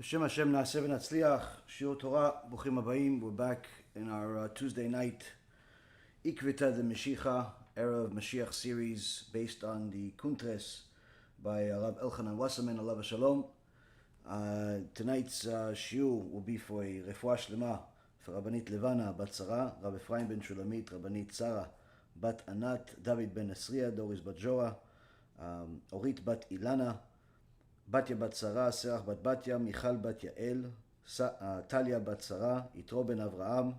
B'Shem Hashem Na'aseh v'Natzliach, Shiur Torah, Bruchim Habayim. We're back in our Tuesday night Ikvita the Mashiach, Era of Mashiach series based on the Kuntres by Rav Elchanan Wasserman, Alav Shalom. Tonight's Shiur will be for a Refuah Shlema for Rabbanit Levana Bat Sarah, Rav Efraim ben Shulamit, Rabbanit Sarah Bat Anat, David ben Esriya, Doris Bat Joa, Orit Bat Ilana, Batya Bat Sarah, Serach Bat Batya, Michal Bat Yael, Talia Bat Sarah, Yitro ben Avraham,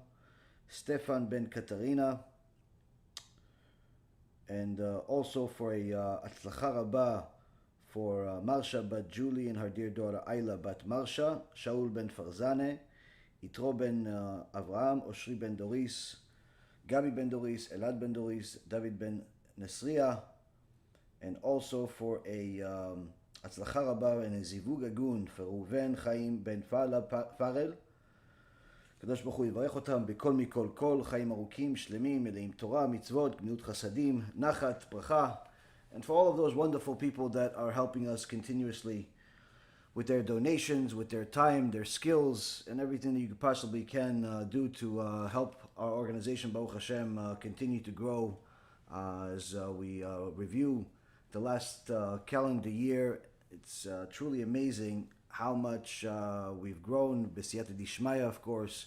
Stefan ben Katarina, and also for a Atzlacha Rabba for Marsha Bat Julie and her dear daughter Ayla Bat Marsha, Shaul ben Farzane, Yitro ben Avraham, Oshri ben Doris, Gabi ben Doris, Elad ben Doris, David ben Nesriya, and also for a Atzlacha Rabba and a Zivug Agun for Reuven Chaim ben Farel. הקדוש ברוך הוא יברך אותם בכל מכל כל, חיים ארוכים, שלמים, מלאים תורה, מצוות, גמילות חסדים, נחת, ברכה, and for all of those wonderful people that are helping us continuously with their donations, with their time, their skills, and everything that you possibly can do to help our organization, Baruch Hashem, continue to grow as we review the last calendar year. It's truly amazing how much we've grown, b'siyata d'ishmaya, of course.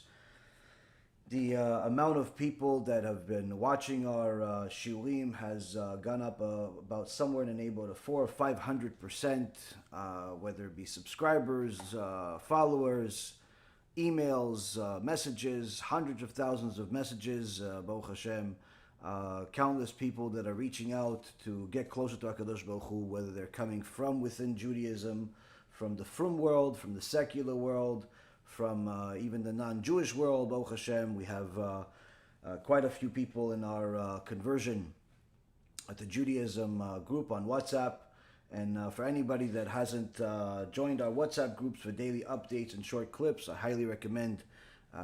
The amount of people that have been watching our shiurim has gone up about somewhere in the neighborhood of 400 or 500%, whether it be subscribers, followers, emails, messages, hundreds of thousands of messages, Baruch Hashem, countless people that are reaching out to get closer to HaKadosh Baruch Hu, whether they're coming from within Judaism, from the frum world, from the secular world, from even the non-Jewish world, Baruch Hashem. We have quite a few people in our conversion at the Judaism group on WhatsApp. And for anybody that hasn't joined our WhatsApp groups for daily updates and short clips, I highly recommend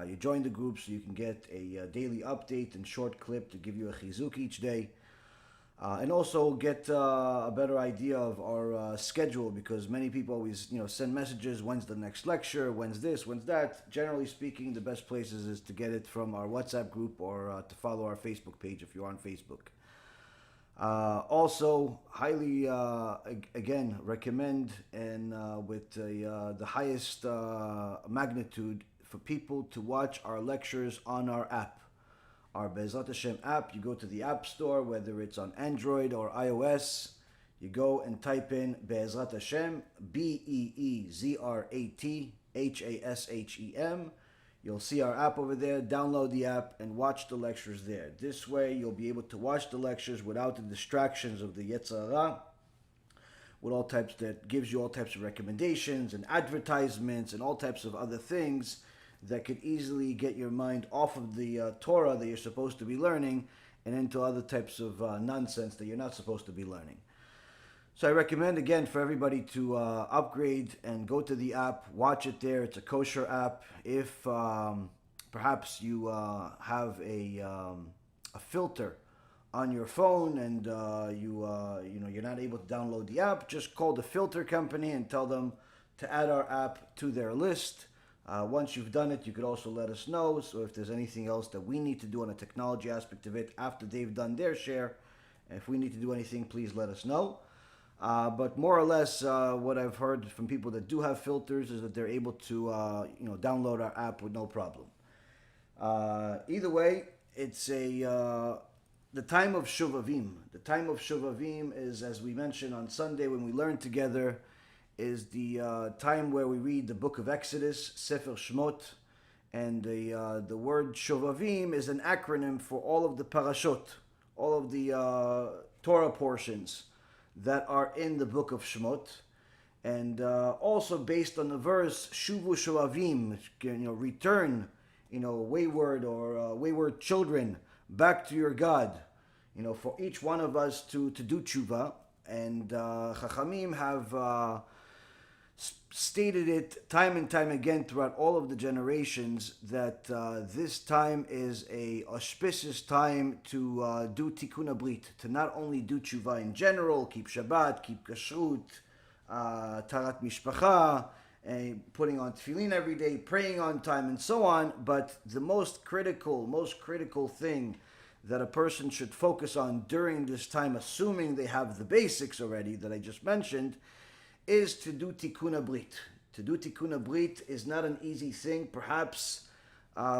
you join the group so you can get a daily update and short clip to give you a chizuk each day. And also get a better idea of our schedule, because many people always, send messages, when's the next lecture, when's this, when's that. Generally speaking, the best places is to get it from our WhatsApp group or to follow our Facebook page if you're on Facebook. Also, highly, again, recommend and with the highest magnitude for people to watch our lectures on our app. Our Be'ezrat Hashem app. You go to the App Store, whether it's on Android or iOS, you go and type in Be'ezrat Hashem, BEEZRAT HASHEM. You'll see our app over there. Download the app and watch the lectures there. This way, you'll be able to watch the lectures without the distractions of the Yetzer Hara, with all types, that gives you all types of recommendations and advertisements and all types of other things that could easily get your mind off of the Torah that you're supposed to be learning and into other types of nonsense that you're not supposed to be learning. So I recommend, again, for everybody to upgrade and go to the app, watch it there. It's a kosher app. If perhaps you have a filter on your phone and you're not able to download the app, just call the filter company and tell them to add our app to their list. Once you've done it, you could also let us know. So if there's anything else that we need to do on the technology aspect of it after they've done their share, if we need to do anything, please let us know. But more or less, what I've heard from people that do have filters is that they're able to, download our app with no problem. Either way, it's the Time of Shovavim. The Time of Shovavim is, as we mentioned on Sunday when we learned together, is the time where we read the book of Exodus, Sefer Shemot, and the word Shovavim is an acronym for all of the parashot, all of the Torah portions that are in the book of Shemot, and also based on the verse Shuvu Shovavim, return, wayward or wayward children back to your God, for each one of us to do tshuva, and Chachamim have stated it time and time again throughout all of the generations that this time is a auspicious time to do Tikkun HaBrit, to not only do tshuva in general, keep Shabbat, keep kashrut, tarat mishpacha, putting on tefillin every day, praying on time, and so on. But the most critical thing that a person should focus on during this time, assuming they have the basics already that I just mentioned, is to do Tikkun HaBrit. To do Tikkun HaBrit is not an easy thing. Perhaps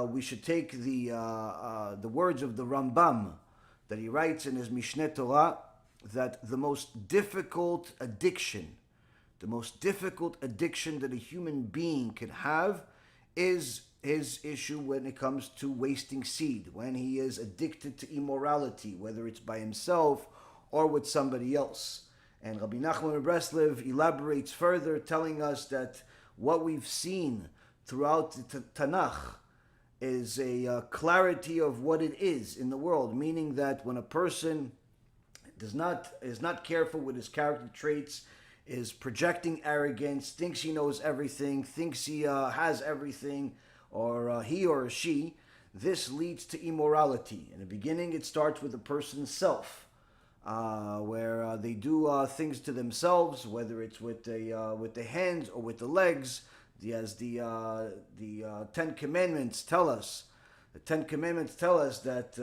we should take the words of the Rambam that he writes in his Mishneh Torah, that the most difficult addiction that a human being can have is his issue when it comes to wasting seed, when he is addicted to immorality, whether it's by himself or with somebody else. And Rabbi Nachman MiBreslev elaborates further, telling us that what we've seen throughout the Tanakh is a clarity of what it is in the world, meaning that when a person is not careful with his character traits, is projecting arrogance, thinks he knows everything, thinks he has everything, or he or she, this leads to immorality. In the beginning, it starts with a person's self, where they do things to themselves, whether it's with the hands or with the legs, as the Ten Commandments tell us. The Ten Commandments tell us that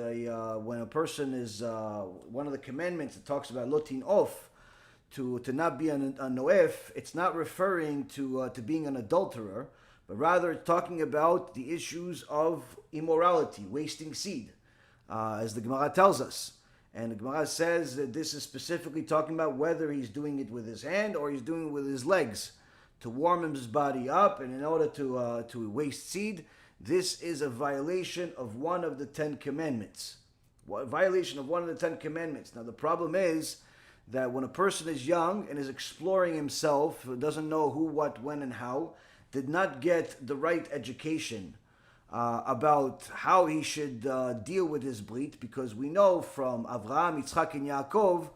when a person is, one of the commandments that talks about lotin off, to not be a noef, it's not referring to being an adulterer, but rather it's talking about the issues of immorality, wasting seed, as the Gemara tells us. And the Gemara says that this is specifically talking about whether he's doing it with his hand or he's doing it with his legs, to warm his body up, and in order to waste seed. This is a violation of one of the Ten Commandments. Violation of one of the Ten Commandments. Now the problem is that when a person is young and is exploring himself, doesn't know who, what, when, and how, did not get the right education about how he should deal with his brit, because we know from Avraham, Yitzchak, and Yaakov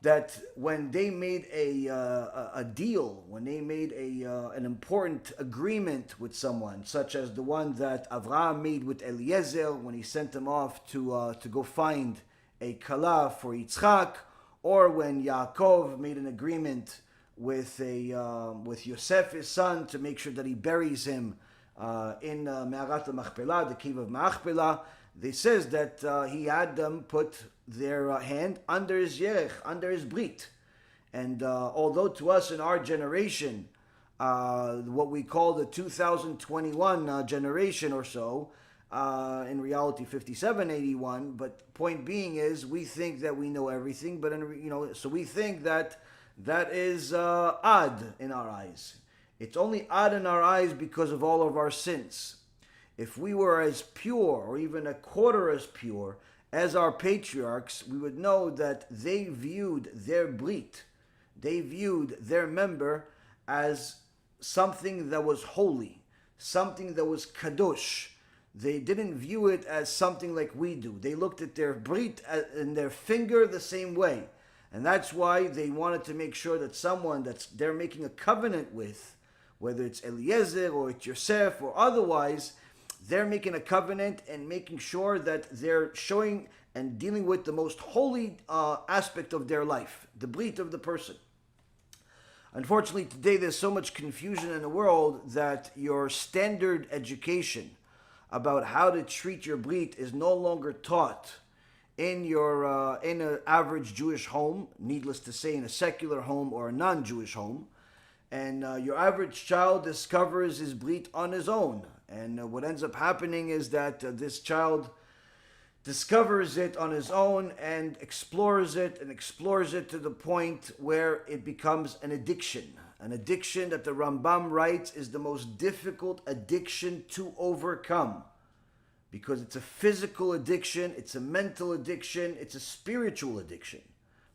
that when they made a deal, when they made an important agreement with someone, such as the one that Avraham made with Eliezer when he sent him off to go find a kala for Yitzchak, or when Yaakov made an agreement with Yosef, his son, to make sure that he buries him in Me'arat Machpelah, the cave of Machpelah. They says that he had them put their hand under his yerech, under his brit. And although to us in our generation, what we call the 2021 generation or so, in reality 5781, but point being is we think that we know everything, but so we think that is odd in our eyes. It's only odd in our eyes because of all of our sins. If we were as pure, or even a quarter as pure, as our patriarchs, we would know that they viewed their brit, they viewed their member as something that was holy, something that was kadosh. They didn't view it as something like we do. They looked at their brit and their finger the same way. And that's why they wanted to make sure that someone that they're making a covenant with, whether it's Eliezer or it's Yosef or otherwise, they're making a covenant and making sure that they're showing and dealing with the most holy aspect of their life, the brit of the person. Unfortunately, today there's so much confusion in the world that your standard education about how to treat your brit is no longer taught in your in an average Jewish home, needless to say, in a secular home or a non-Jewish home. And your average child discovers his brit on his own. And what ends up happening is that this child discovers it on his own and explores it to the point where it becomes an addiction. An addiction that the Rambam writes is the most difficult addiction to overcome. Because it's a physical addiction, it's a mental addiction, it's a spiritual addiction.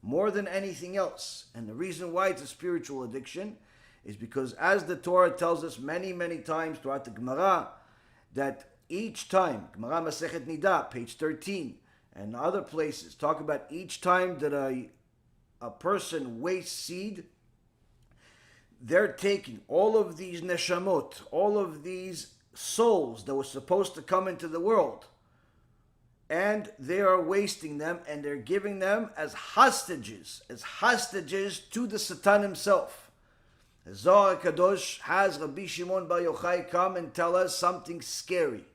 More than anything else. And the reason why it's a spiritual addiction is because, as the Torah tells us many, many times throughout the Gemara, that each time, Gemara Masechet Niddah, page 13, and other places, talk about each time that a person wastes seed, they're taking all of these neshamot, all of these souls that were supposed to come into the world, and they are wasting them, and they're giving them as hostages to the Satan himself. The Zohar HaKadosh has Rabbi Shimon Bar Yochai come and tell us something scary.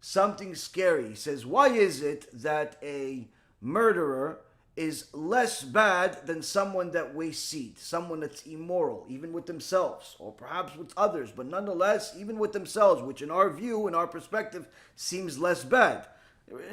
Something scary. He says, why is it that a murderer is less bad than someone that wastes seed, someone that's immoral, even with themselves, or perhaps with others, but nonetheless, even with themselves, which in our view, in our perspective, seems less bad.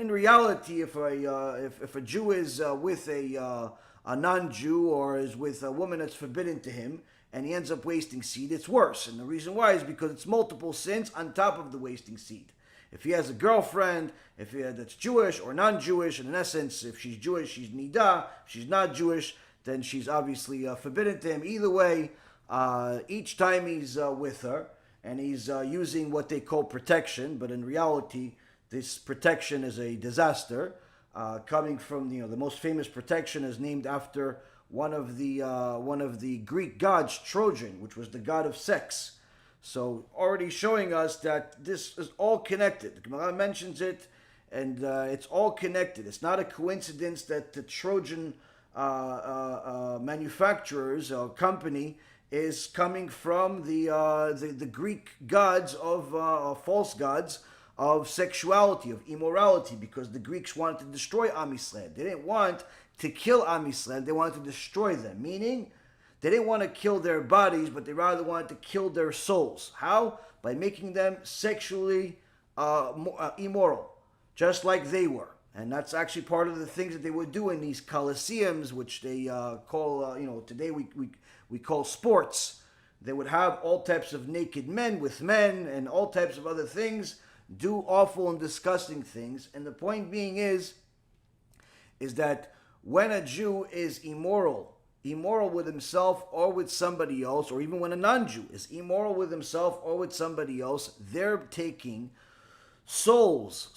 In reality, if a Jew is with a non-Jew or is with a woman that's forbidden to him, and he ends up wasting seed, it's worse. And the reason why is because it's multiple sins on top of the wasting seed. If he has a girlfriend, that's Jewish or non-Jewish, and in essence, if she's Jewish, she's Niddah. If she's not Jewish, then she's obviously forbidden to him. Either way, each time he's with her, and he's using what they call protection, but in reality, this protection is a disaster. Coming from the most famous protection is named after one of the Greek gods, Trojan, which was the god of sex. So already showing us that this is all connected. The Gemara mentions it, and it's all connected. It's not a coincidence that the Trojan manufacturers or company is coming from the Greek gods of false gods of sexuality, of immorality, because the Greeks wanted to destroy Am Yisrael. They didn't want to kill Am Yisrael, they wanted to destroy them, meaning they didn't want to kill their bodies, but they rather wanted to kill their souls. How? By making them sexually immoral, just like they were. And that's actually part of the things that they would do in these coliseums, which they call, today we call sports. They would have all types of naked men with men and all types of other things, do awful and disgusting things. And the point being is that when a Jew is immoral with himself or with somebody else, or even when a non-Jew is immoral with himself or with somebody else, they're taking souls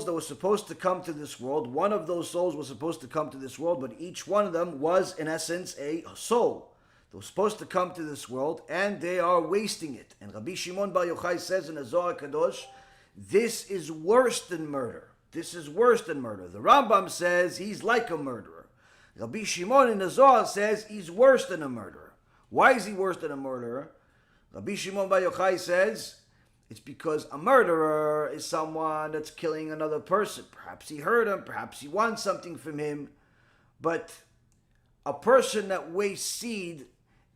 that were supposed to come to this world. One of those souls was supposed to come to this world, but each one of them was, in essence, a soul. They were supposed to come to this world, and they are wasting it. And Rabbi Shimon Bar Yochai says in the Zohar HaKadosh, this is worse than murder. This is worse than murder. The Rambam says he's like a murderer. Rabbi Shimon in the Zohar says he's worse than a murderer. Why is he worse than a murderer? Rabbi Shimon Bar Yochai says it's because a murderer is someone that's killing another person. Perhaps he hurt him, perhaps he wants something from him. But a person that wastes seed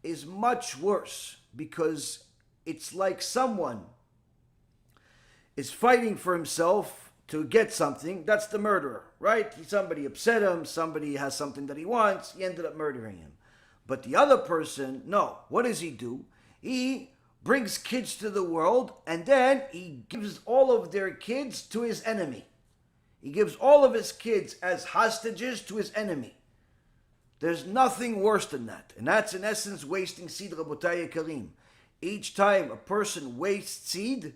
is much worse, because it's like someone is fighting for himself to get something. That's the murderer, right? Somebody upset him, somebody has something that he wants, he ended up murdering him. But the other person, no. What does he do? He brings kids to the world, and then he gives all of their kids to his enemy. He gives all of his kids as hostages to his enemy. There's nothing worse than that. And that's in essence wasting seed, Rabotai Karim. Each time a person wastes seed,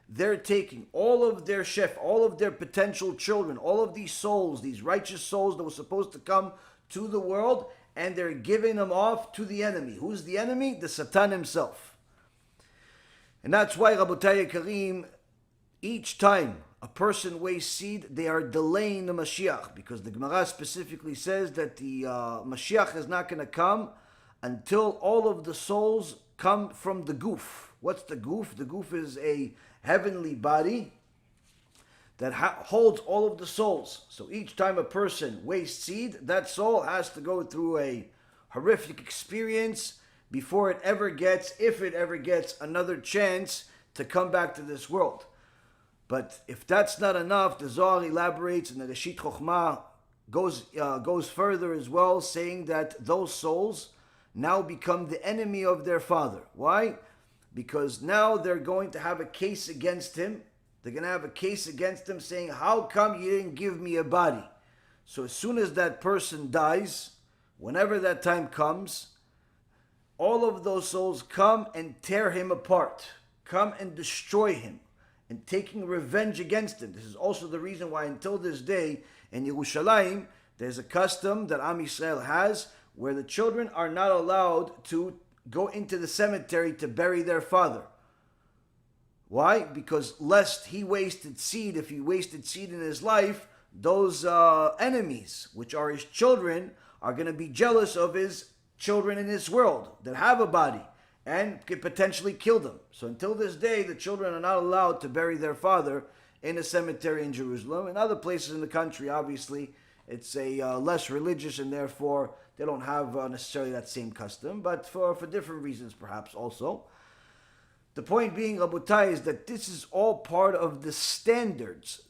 they're taking all of their all of their potential children, all of these souls, these righteous souls that were supposed to come to the world, and they're giving them off to the enemy. Who's the enemy? The Satan himself. And that's why, Rabotai Karim, each time a person wastes seed, they are delaying the Mashiach, because the Gemara specifically says that the Mashiach is not going to come until all of the souls come from the guf. What's the guf? The guf is a heavenly body that holds all of the souls. So each time a person wastes seed, that soul has to go through a horrific experience before it ever gets, if it ever gets, another chance to come back to this world. But if that's not enough, the Zohar elaborates, and the Reshit Chochmah goes further as well, saying that those souls now become the enemy of their father. Why? Because now they're going to have a case against him. They're going to have a case against him saying, how come you didn't give me a body? So as soon as that person dies, whenever that time comes, all of those souls come and tear him apart, come and destroy him, and taking revenge against him. This is also the reason why until this day in Yerushalayim, there's a custom that Am Yisrael has where the children are not allowed to go into the cemetery to bury their father. Why? Because lest he wasted seed, if he wasted seed in his life, those enemies, which are his children, are going to be jealous of his children in this world that have a body. and could potentially kill them. So until this day, the children are not allowed to bury their father in a cemetery in Jerusalem. In other places in the country, obviously, it's a less religious, and therefore they don't have necessarily that same custom, but for different reasons perhaps also. The point being, Rabotai, is that this is all part of the standards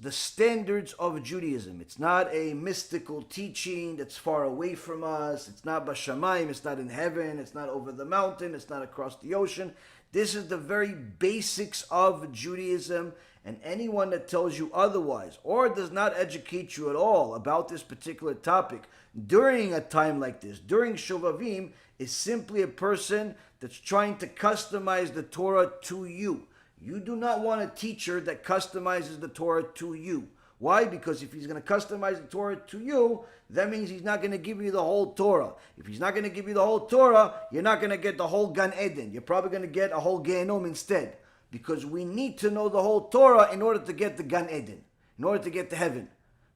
of Judaism. It's not a mystical teaching that's far away from us. It's not Bashamayim, it's not in heaven, it's not over the mountain, it's not across the ocean. This is the very basics of Judaism, and anyone that tells you otherwise or does not educate you at all about this particular topic during a time like this, during Shovavim, is simply a person that's trying to customize the Torah to you. You do not want a teacher that customizes the Torah to you. Why? Because if he's going to customize the Torah to you, that means he's not going to give you the whole Torah. If he's not going to give you the whole Torah, you're not going to get the whole Gan Eden. You're probably going to get a whole Gehinnom instead. Because we need to know the whole Torah in order to get the Gan Eden, in order to get to heaven.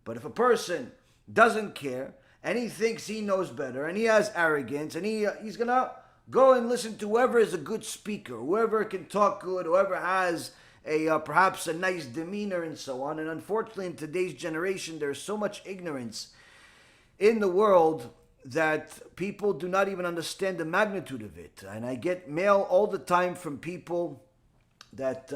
But if a person doesn't care, and he thinks he knows better, and he has arrogance, and he's going to go and listen to whoever is a good speaker, whoever can talk good, whoever has perhaps a nice demeanor and so on. And unfortunately, in today's generation, there's so much ignorance in the world that people do not even understand the magnitude of it. And I get mail all the time from people that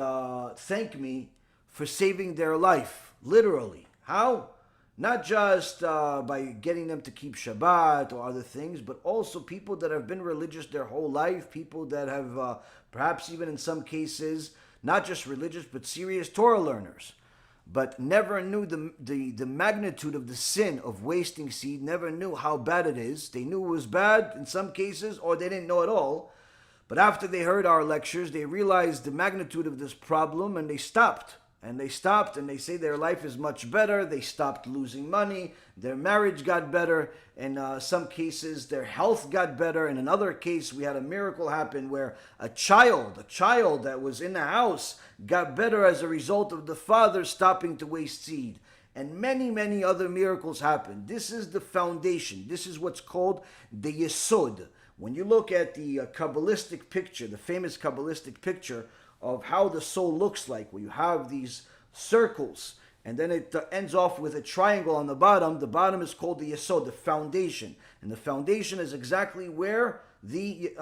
thank me for saving their life, literally. How? Not just by getting them to keep Shabbat or other things, but also people that have been religious their whole life, people that have perhaps even in some cases, not just religious, but serious Torah learners, but never knew the magnitude of the sin of wasting seed, never knew how bad it is. They knew it was bad in some cases, or they didn't know at all. But after they heard our lectures, they realized the magnitude of this problem, and they stopped. And they say their life is much better. They stopped losing money. Their marriage got better. In some cases, their health got better. In another case, we had a miracle happen where a child that was in the house got better as a result of the father stopping to waste seed. And many, many other miracles happened. This is the foundation. This is what's called the Yesod. When you look at the Kabbalistic picture, the famous Kabbalistic picture of how the soul looks like, where you have these circles, and then it ends off with a triangle on the bottom is called the Yesod, the foundation. And the foundation is exactly where the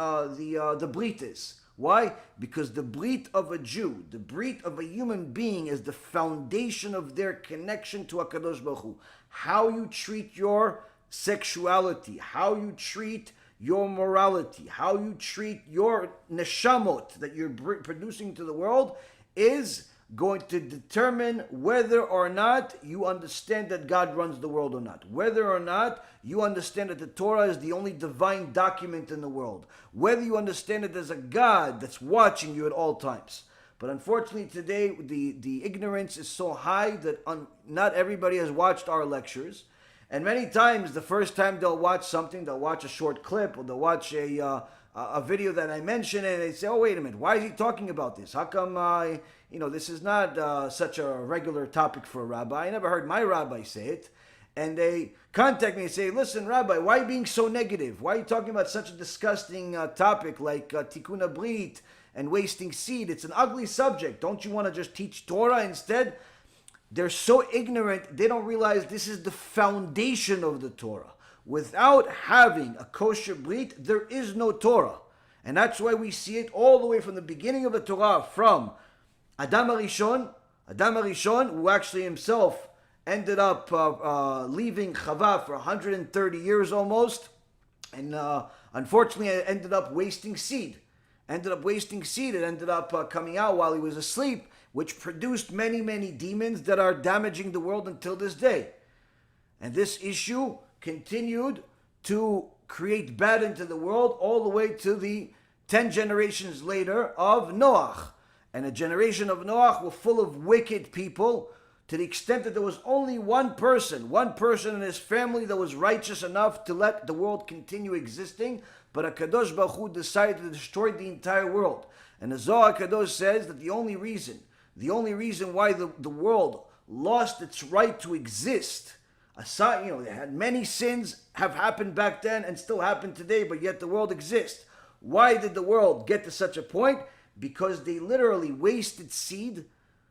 Brit is. Why? Because the Brit of a Jew, the Brit of a human being, is the foundation of their connection to HaKadosh Baruch Hu. How you treat your sexuality, how you treat your morality, how you treat your neshamot that you're producing to the world is going to determine whether or not you understand that God runs the world or not. Whether or not you understand that the Torah is the only divine document in the world. Whether you understand that there's a God that's watching you at all times. But unfortunately today, the ignorance is so high that not everybody has watched our lectures. And many times, the first time they'll watch something, they'll watch a short clip, or they'll watch a video that I mentioned, and they say, oh, wait a minute, why is he talking about this? How come, this is not such a regular topic for a rabbi? I never heard my rabbi say it. And they contact me and say, listen, Rabbi, why are you being so negative? Why are you talking about such a disgusting topic like Tikkun HaBrit and wasting seed? It's an ugly subject. Don't you want to just teach Torah instead? They're so ignorant, they don't realize this is the foundation of the Torah. Without having a kosher Brit, there is no Torah. And that's why we see it all the way from the beginning of the Torah, from Adam HaRishon, who actually himself ended up leaving Chava for 130 years almost, and unfortunately ended up wasting seed. It ended up coming out while he was asleep, which produced many, many demons that are damaging the world until this day. And this issue continued to create bad into the world all the way to the 10 generations later of Noach. And a generation of Noach were full of wicked people, to the extent that there was only one person in his family that was righteous enough to let the world continue existing, but HaKadosh Baruch Hu decided to destroy the entire world. And the Zohar HaKadosh says that the only reason why the world lost its right to exist, they had many sins have happened back then and still happen today, but yet the world exists. Why did the world get to such a point? Because they literally wasted seed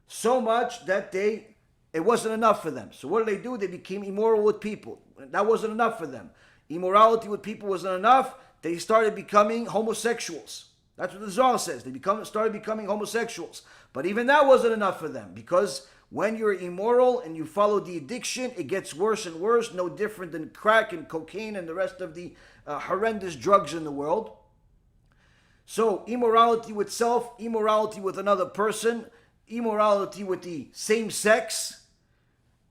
so much that it wasn't enough for them. So what did? They became immoral with people. That wasn't enough for them. Immorality with people wasn't enough. They started becoming homosexuals. That's what the Zohar says. They started becoming homosexuals. But even that wasn't enough for them, because when you're immoral and you follow the addiction, it gets worse and worse, no different than crack and cocaine and the rest of the horrendous drugs in the world. So immorality with self, immorality with another person, immorality with the same sex,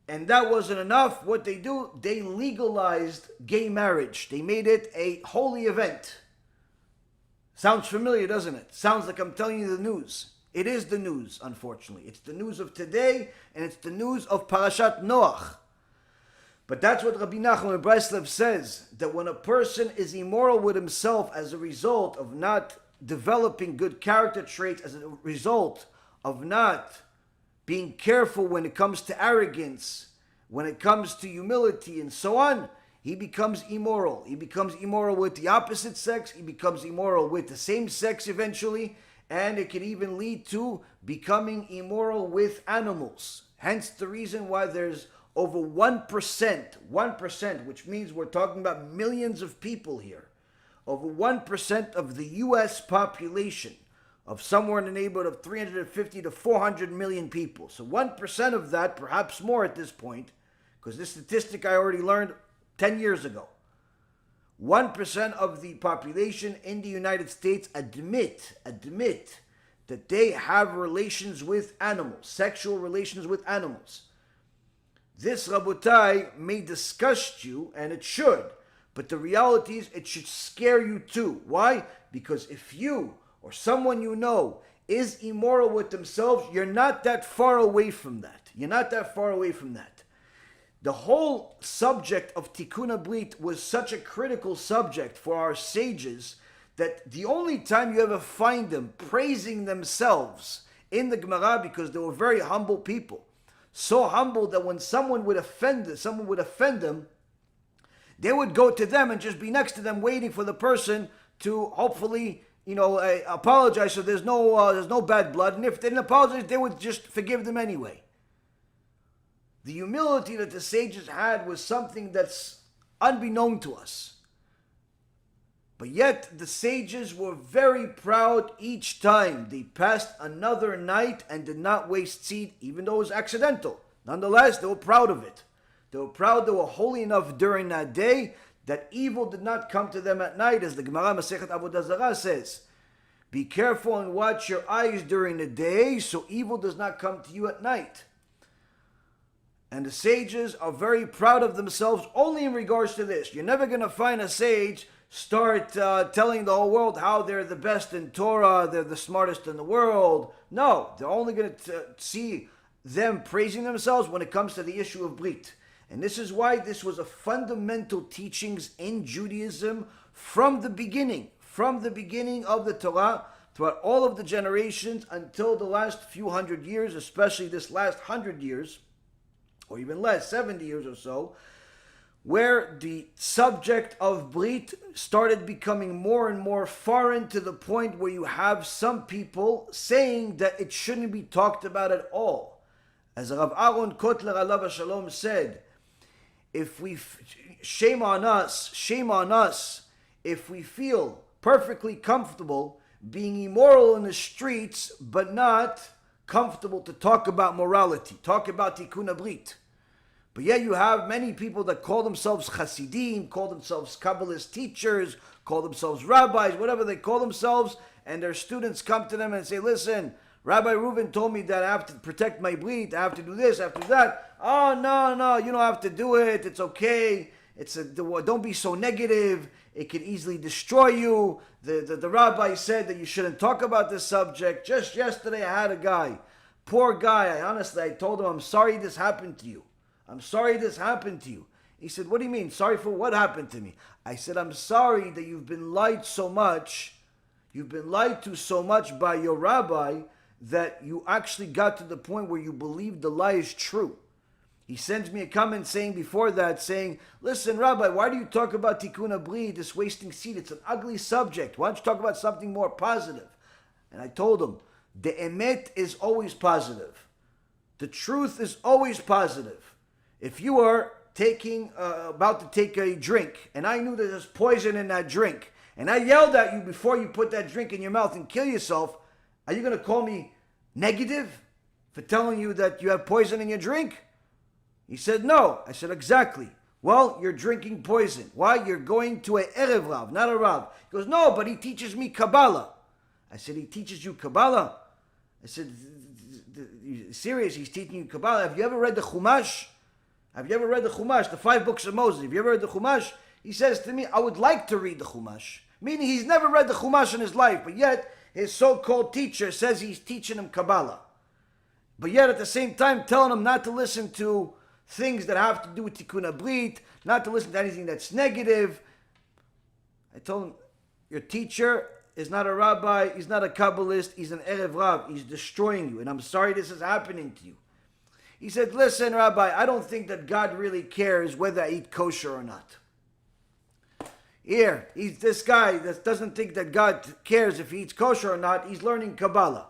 and that wasn't enough. What they do, they legalized gay marriage. They made it a holy event. Sounds familiar, doesn't it? Sounds like I'm telling you the news. It is the news, unfortunately. It's the news of today, and it's the news of Parashat Noach. But that's what Rabbi Nachman MiBreslev says, that when a person is immoral with himself as a result of not developing good character traits, as a result of not being careful when it comes to arrogance, when it comes to humility and so on, he becomes immoral. He becomes immoral with the opposite sex. He becomes immoral with the same sex eventually. And it can even lead to becoming immoral with animals. Hence the reason why there's over 1%, which means we're talking about millions of people here. Over 1% of the U.S. population, of somewhere in the neighborhood of 350 to 400 million people. So 1% of that, perhaps more at this point, because this statistic I already learned 10 years ago. 1% of the population in the United States admit that they have relations with animals, sexual relations with animals. This, Rabotai, may disgust you, and it should, but the reality is it should scare you too. Why? Because if you or someone you know is immoral with themselves, you're not that far away from that. You're not that far away from that. The whole subject of Tikkun HaBrit was such a critical subject for our sages that the only time you ever find them praising themselves in the Gemara, because they were very humble people, so humble that when someone would offend them, they would go to them and just be next to them, waiting for the person to hopefully, apologize. So there's no bad blood, and if they didn't apologize, they would just forgive them anyway. The humility that the sages had was something that's unbeknown to us. But yet the sages were very proud each time they passed another night and did not waste seed, even though it was accidental. Nonetheless, they were proud of it. They were proud they were holy enough during that day that evil did not come to them at night, as the Gemara Masechet Avodah Zarah says. Be careful and watch your eyes during the day, so evil does not come to you at night. And the sages are very proud of themselves only in regards to this. You're never going to find a sage start telling the whole world how they're the best in Torah, they're the smartest in the world. No, they're only going to see them praising themselves when it comes to the issue of Brit. And this is why this was a fundamental teachings in Judaism from the beginning of the Torah, throughout all of the generations until the last few hundred years, especially this last 100 years, or even less, 70 years or so, where the subject of Brit started becoming more and more foreign, to the point where you have some people saying that it shouldn't be talked about at all. As Rav Aharon Kotler alav shalom said, shame on us if we feel perfectly comfortable being immoral in the streets, but not comfortable to talk about morality, talk about Tikkun HaBrit. But yet you have many people that call themselves Hasidim, call themselves Kabbalist teachers, call themselves rabbis, whatever they call themselves, and their students come to them and say, listen, Rabbi Reuven told me that I have to protect my Brit, I have to do this, I have to do that. Oh, no, you don't have to do it, it's okay. Don't be so negative, it can easily destroy you. The rabbi said that you shouldn't talk about this subject. Just yesterday I had a guy, poor guy, I told him, I'm sorry this happened to you. I'm sorry this happened to you. He said, what do you mean? Sorry for what happened to me? I said, I'm sorry that you've been lied so much. You've been lied to so much by your rabbi that you actually got to the point where you believe the lie is true. He sends me a comment saying before that, saying, listen, Rabbi, why do you talk about Tikkun HaBrit, this wasting seed? It's an ugly subject. Why don't you talk about something more positive? And I told him, the emet is always positive. The truth is always positive. If you are about to take a drink, and I knew that there's poison in that drink, and I yelled at you before you put that drink in your mouth and kill yourself, are you going to call me negative for telling you that you have poison in your drink? He said, no. I said, exactly. Well, you're drinking poison. Why? You're going to a Erev Rav, not a Rav. He goes, no, but he teaches me Kabbalah. I said, he teaches you Kabbalah? I said, serious, he's teaching you Kabbalah. Have you ever read the Chumash? Have you ever read the Chumash, the 5 books of Moses? Have you ever read the Chumash? He says to me, I would like to read the Chumash. Meaning he's never read the Chumash in his life, but yet his so-called teacher says he's teaching him Kabbalah. But yet at the same time telling him not to listen to things that have to do with Tikkun HaBrit, not to listen to anything that's negative. I told him, your teacher is not a rabbi, he's not a Kabbalist, he's an Erev Rav, he's destroying you, and I'm sorry this is happening to you. He said, listen, Rabbi, I don't think that God really cares whether I eat kosher or not. Here, he's this guy that doesn't think that God cares if he eats kosher or not, he's learning Kabbalah.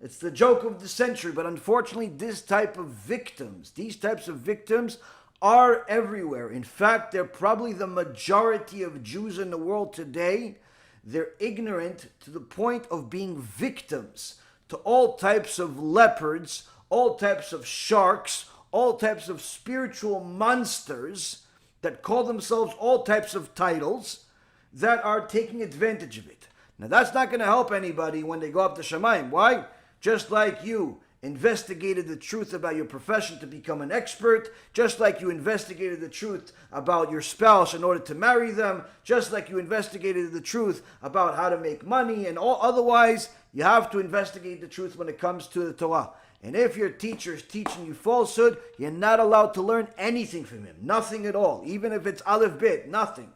It's the joke of the century, but unfortunately these types of victims are everywhere. In fact, they're probably the majority of Jews in the world today. They're ignorant to the point of being victims to all types of leopards, all types of sharks, all types of spiritual monsters that call themselves all types of titles that are taking advantage of it. Now that's not going to help anybody when they go up to Shamayim. Why? Just like you investigated the truth about your profession to become an expert, just like you investigated the truth about your spouse in order to marry them, just like you investigated the truth about how to make money and all otherwise, you have to investigate the truth when it comes to the Torah. And if your teacher is teaching you falsehood, you're not allowed to learn anything from him. Nothing at all. Even if it's Aleph Bet, nothing.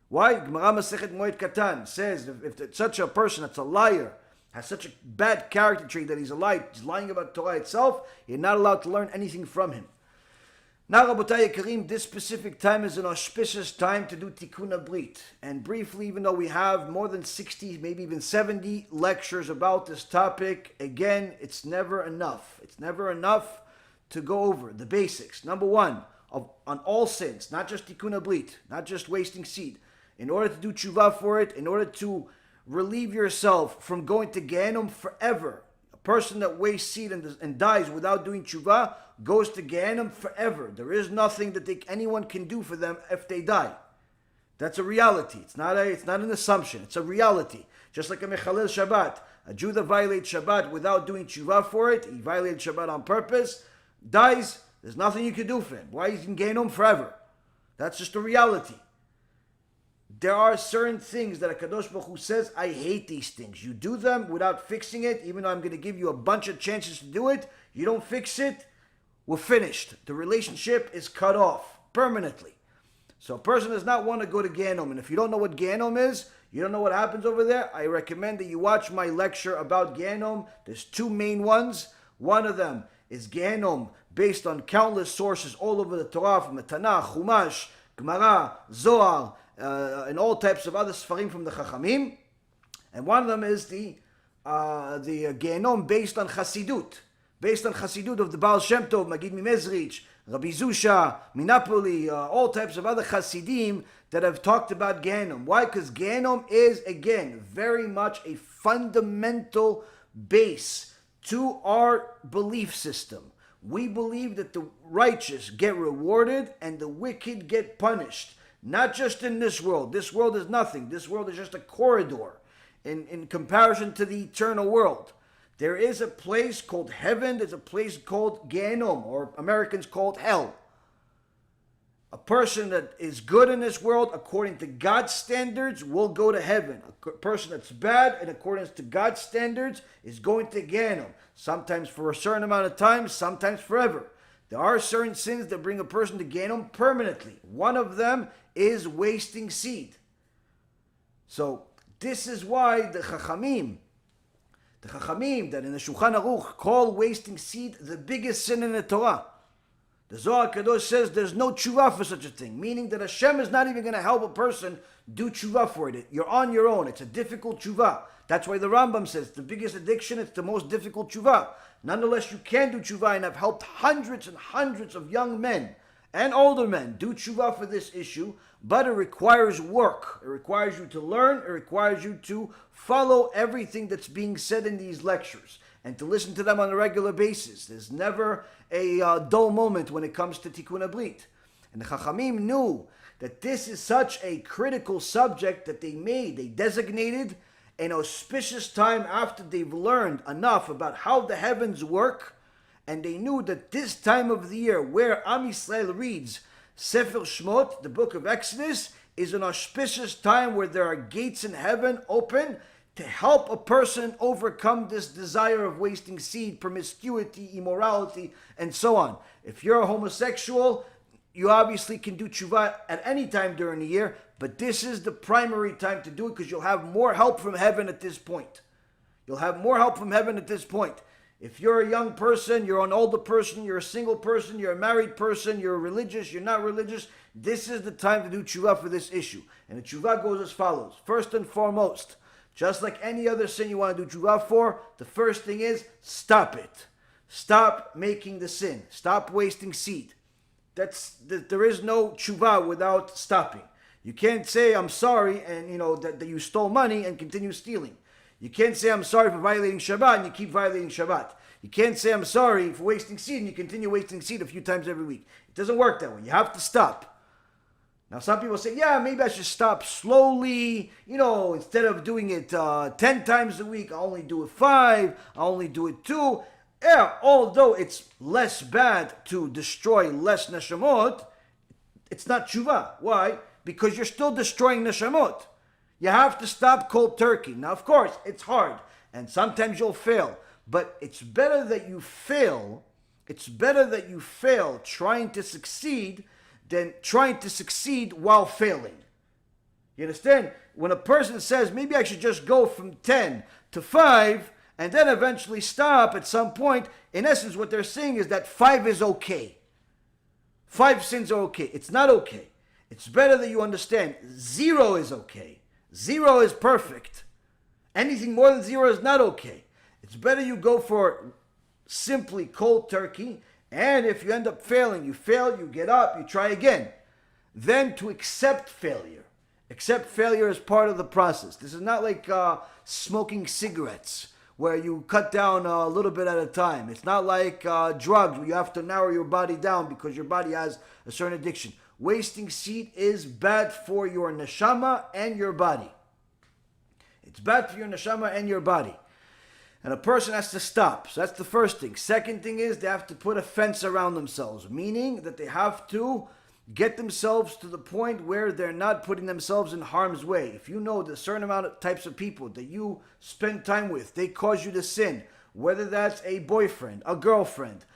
Why? Gemara Masechet Moed Katan says if such a person that's a liar, has such a bad character trait that he's lying about Torah itself, you're not allowed to learn anything from him. Now, Rabotai Karim, this specific time is an auspicious time to do Tikkun HaBrit. And briefly, even though we have more than 60, maybe even 70 lectures about this topic, again, it's never enough. It's never enough to go over the basics. Number one, on all sins, not just Tikkun HaBrit, not just wasting seed. In order to do tshuva for it, in order to relieve yourself from going to Gehinnom forever. A person that wastes seed and dies without doing tshuva goes to Gehinnom forever. There is nothing that anyone can do for them if they die. That's a reality. It's not an assumption. It's a reality. Just like a Mechalel Shabbat. A Jew that violates Shabbat without doing tshuva for it, he violated Shabbat on purpose, dies, there's nothing you can do for him. Why? He's in Gehinnom forever. That's just a reality. There are certain things that HaKadosh Baruch Hu says, I hate these things. You do them without fixing it, even though I'm going to give you a bunch of chances to do it. You don't fix it, we're finished. The relationship is cut off permanently. So a person does not want to go to Gehinnom. And if you don't know what Gehinnom is, you don't know what happens over there, I recommend that you watch my lecture about Gehinnom. There's 2 main ones. One of them is Gehinnom based on countless sources all over the Torah, from the Tanakh, Chumash, Gemara, Zohar, and all types of other Sfarim from the Chachamim. And one of them is the Gehinnom based on Chassidut. Based on Chassidut of the Baal Shem Tov, Magid Mimezrich, Rabbi Zusha, Minapoli, all types of other Chassidim that have talked about Gehinnom. Why? Because Gehinnom is, again, very much a fundamental base to our belief system. We believe that the righteous get rewarded and the wicked get punished. Not just in this world. This world is nothing. This world is just a corridor in comparison to the eternal world. There is a place called heaven. There's a place called Gehinnom, or Americans call it hell. A person that is good in this world, according to God's standards, will go to heaven. A person that's bad, in accordance to God's standards, is going to Gehinnom. Sometimes for a certain amount of time, sometimes forever. There are certain sins that bring a person to Gehinnom permanently. One of them is wasting seed. So this is why the Chachamim that in the Shulchan Aruch call wasting seed the biggest sin in the Torah. The Zohar HaKadosh says there's no tshuva for such a thing, meaning that Hashem is not even going to help a person do tshuva for it. You're on your own. It's a difficult tshuva. That's why the Rambam says the biggest addiction, it's the most difficult tshuva. Nonetheless, you can do tshuva, and I've helped hundreds and hundreds of young men and older men do tshuva for this issue, but it requires work. It requires you to learn. It requires you to follow everything that's being said in these lectures and to listen to them on a regular basis. There's never a dull moment when it comes to Tikkun HaBrit. And the Chachamim knew that this is such a critical subject that they designated an auspicious time after they've learned enough about how the heavens work, and they knew that this time of the year where Am Yisrael reads Sefer Shemot, the book of Exodus, is an auspicious time where there are gates in heaven open to help a person overcome this desire of wasting seed, promiscuity, immorality, and so on. If you're a homosexual, you obviously can do tshuva at any time during the year, but this is the primary time to do it because you'll have more help from heaven at this point. You'll have more help from heaven at this point. If you're a young person, you're an older person, you're a single person, you're a married person, you're religious, you're not religious, this is the time to do tshuva for this issue. And the tshuva goes as follows. First and foremost, just like any other sin you want to do tshuva for, the first thing is stop it. Stop making the sin. Stop wasting seed. There is no tshuva without stopping. You can't say I'm sorry and that you stole money and continue stealing. You can't say I'm sorry for violating Shabbat and you keep violating Shabbat. You can't say I'm sorry for wasting seed and you continue wasting seed a few times every week. It doesn't work that way. You have to stop. Now some people say, yeah, maybe I should stop slowly. Instead of doing it 10 times a week, I'll only do it 5. I'll only do it 2. Yeah, although it's less bad to destroy less neshamot, it's not tshuva. Why? Because you're still destroying neshamot. You have to stop cold turkey. Now, of course, it's hard, and sometimes you'll fail. But it's better that you fail. It's better that you fail trying to succeed than trying to succeed while failing. You understand? When a person says, maybe I should just go from 10 to 5, and then eventually stop at some point, in essence, what they're saying is that 5 is okay. 5 sins are okay. It's not okay. It's better that you understand 0 is okay. 0 is perfect. Anything more than 0 is not okay. It's better you go for simply cold turkey, and if you end up failing, you fail, you get up, you try again. Then to accept failure. Accept failure as part of the process. This is not like smoking cigarettes, where you cut down a little bit at a time. It's not like drugs, where you have to narrow your body down because your body has a certain addiction. Wasting seed is bad for your neshama and your body. It's bad for your neshama and your body. And a person has to stop. So that's the first thing. Second thing is they have to put a fence around themselves, meaning that they have to get themselves to the point where they're not putting themselves in harm's way. If you know the certain amount of types of people that you spend time with, they cause you to sin, whether that's a boyfriend, a girlfriend,